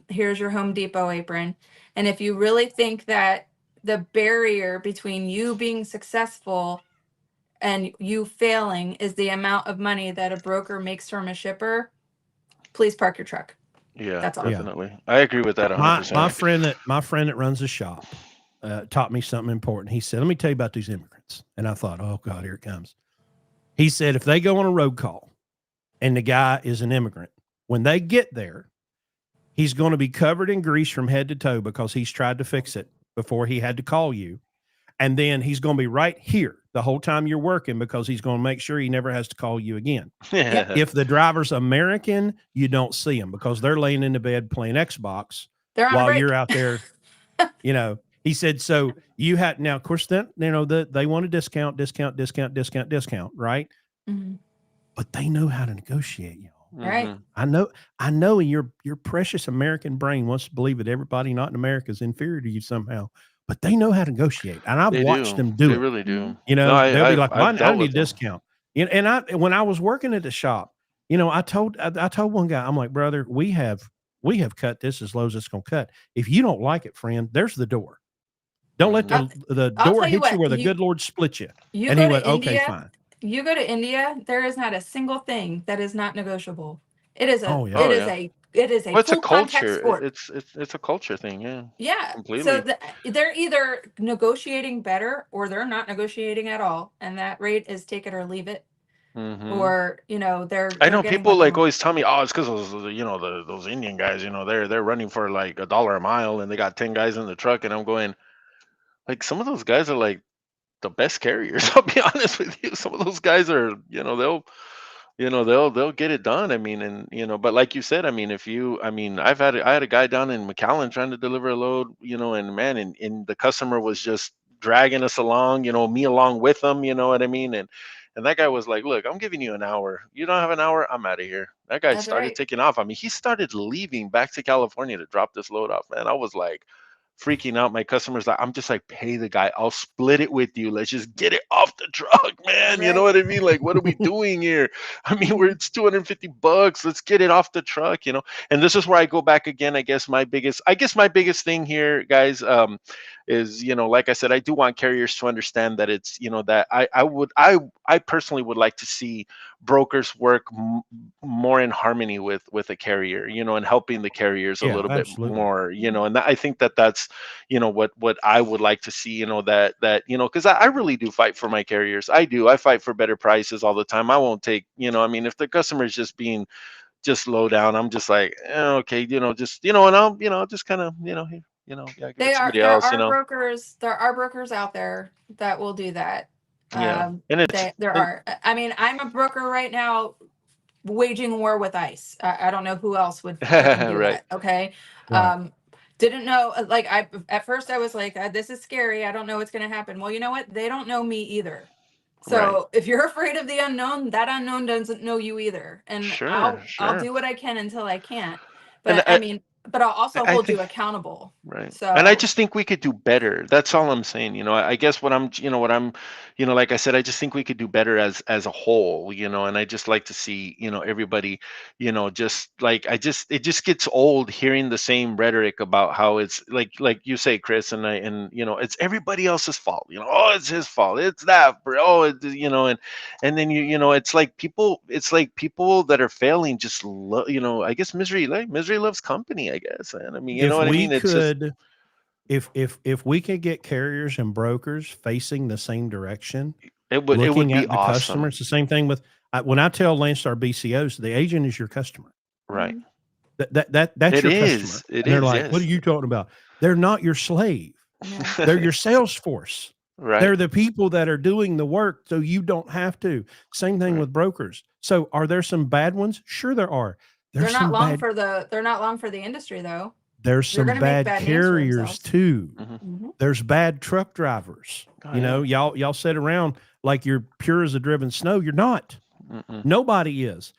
here's your Home Depot apron. And if you really think that the barrier between you being successful and you failing is the amount of money that a broker makes from a shipper, please park your truck. Yeah, That's all. definitely. I agree with that 100%. My friend that runs a shop taught me something important. He said, let me tell you about these immigrants. And I thought, oh God, here it comes. He said, if they go on a road call and the guy is an immigrant, when they get there, he's going to be covered in grease from head to toe because he's tried to fix it before he had to call you. And then he's going to be right here the whole time you're working because he's going to make sure he never has to call you again. Yeah. If the driver's American, you don't see him because they're laying in the bed playing Xbox while you're out there. He said, so you had, now, of course, then, they want a discount, right? Mm-hmm. But they know how to negotiate, y'all. Right. I know your precious American brain wants to believe that everybody not in America is inferior to you somehow, but they know how to negotiate, and I've They watched do. them do They it. really do. You know, No, they'll be like, well, I've I dealt need a with them. discount. You know, and when I was working at the shop, you know, I told one guy, I'm like, brother, we have cut this as low as it's going to cut. If you don't like it, friend, there's the door. Don't let the I'll door tell you hit you what, where the good Lord split you. You And go he to went, okay, India, fine. you go to India, there is not a single thing that is not negotiable. It is a Oh, yeah. it Oh, is yeah. a it is a Well, it's a full contact culture. sport. It's a culture thing. Yeah. Yeah. Completely. So they're either negotiating better or they're not negotiating at all, and that rate is take it or leave it. Mhm. Or you know they're I know getting people like like always tell me, oh, it's because those, you know, those Indian guys, you know, they're running for like $1 a mile and they got 10 guys in the truck, and I'm going, like, some of those guys are like the best carriers. I'll be honest with you. Some of those guys are, you know, they'll get it done. I mean, and you know, but like you said, I mean, I mean, I had a guy down in McAllen trying to deliver a load, you know, and man, and the customer was just dragging us along, you know, me along with them, you know what I mean? And that guy was like, look, I'm giving you an hour. You don't have an hour, I'm out of here. That guy That's started right. taking off. I mean, he started leaving back to California to drop this load off, man. I was like freaking out. My customers, like, I'm just like, pay the guy. I'll split it with you. Let's just get it off the truck, man. You know Right. what I mean? Like, what are we doing here? I mean, it's $250. Let's get it off the truck, you know. And this is where I go back again. I guess my biggest thing here, guys, is, you know, like I said, I do want carriers to understand that it's, you know, that I personally would like to see brokers work more in harmony with a carrier, you know, and helping the carriers a Yeah, little bit absolutely. more, you know. And I think that's, you know, what I would like to see, you know, that you know, because I really do fight for my carriers. I fight for better prices all the time. I won't take, you know, I mean, if the customer is just being just low down, I'm just like, okay, you know, just, you know, and I'll, you know, just kind of, you know, here, you know, yeah, give it to somebody There else, you are know. brokers out there that will do that. Yeah. And it's There are. I mean, I'm a broker right now waging war with ICE. I don't know who else would freaking do right. that. Okay. Right. Didn't know, like, at first I was like, this is scary. I don't know what's going to happen. Well, you know what? They don't know me either. Right. So if you're afraid of the unknown, that unknown doesn't know you either. And Sure. I'll Sure. do what I can until I can't. And But I mean, but I'll also I hold think, you accountable. right. And I So just think we could do better. That's all I'm saying. You know, I guess you know, like I said, I just think we could do better as a whole, you know, and I just like to see, you know, everybody, you know, just like it just gets old hearing the same rhetoric about how it's like you say, Chris, and you know, it's everybody else's fault. You know, oh, it's his fault. It's that, bro. Oh, you know, and then you know, it's like people that are failing just you know, I guess misery loves company, I guess. And I mean, you know If what I we mean? It's just could, if we could get carriers and brokers facing the same direction, it would looking be at the awesome. customer, it's the same thing with when I tell Landstar BCOs, the agent is your customer. Right. That's It your is. customer. It And they're is, like, what are yes. you talking about? They're not your slave. no. They're your sales force. Right. They're the people that are doing the work, so you don't have to. Same thing Right. with brokers. So are there some bad ones? Sure there are. They're not long for the industry though. There's They're some gonna make bad bad names for carriers themselves. too. Mhm. There's bad truck drivers. Oh, You know, yeah. y'all sit around like you're pure as a driven snow. You're not. Mm-mm. Nobody is.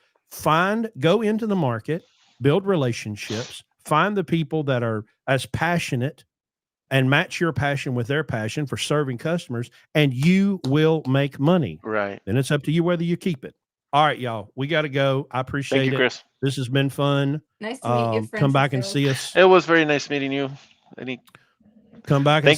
Go into the market, build relationships, find the people that are as passionate and match your passion with their passion for serving customers, and you will make money. Right. Then it's up to you whether you keep it. All right, y'all. We got to go. I Thank appreciate you, it. Chris. This has been fun. Nice to meet you, Come back and Francisco. see us. It was very nice meeting you. Come back and Thank see you.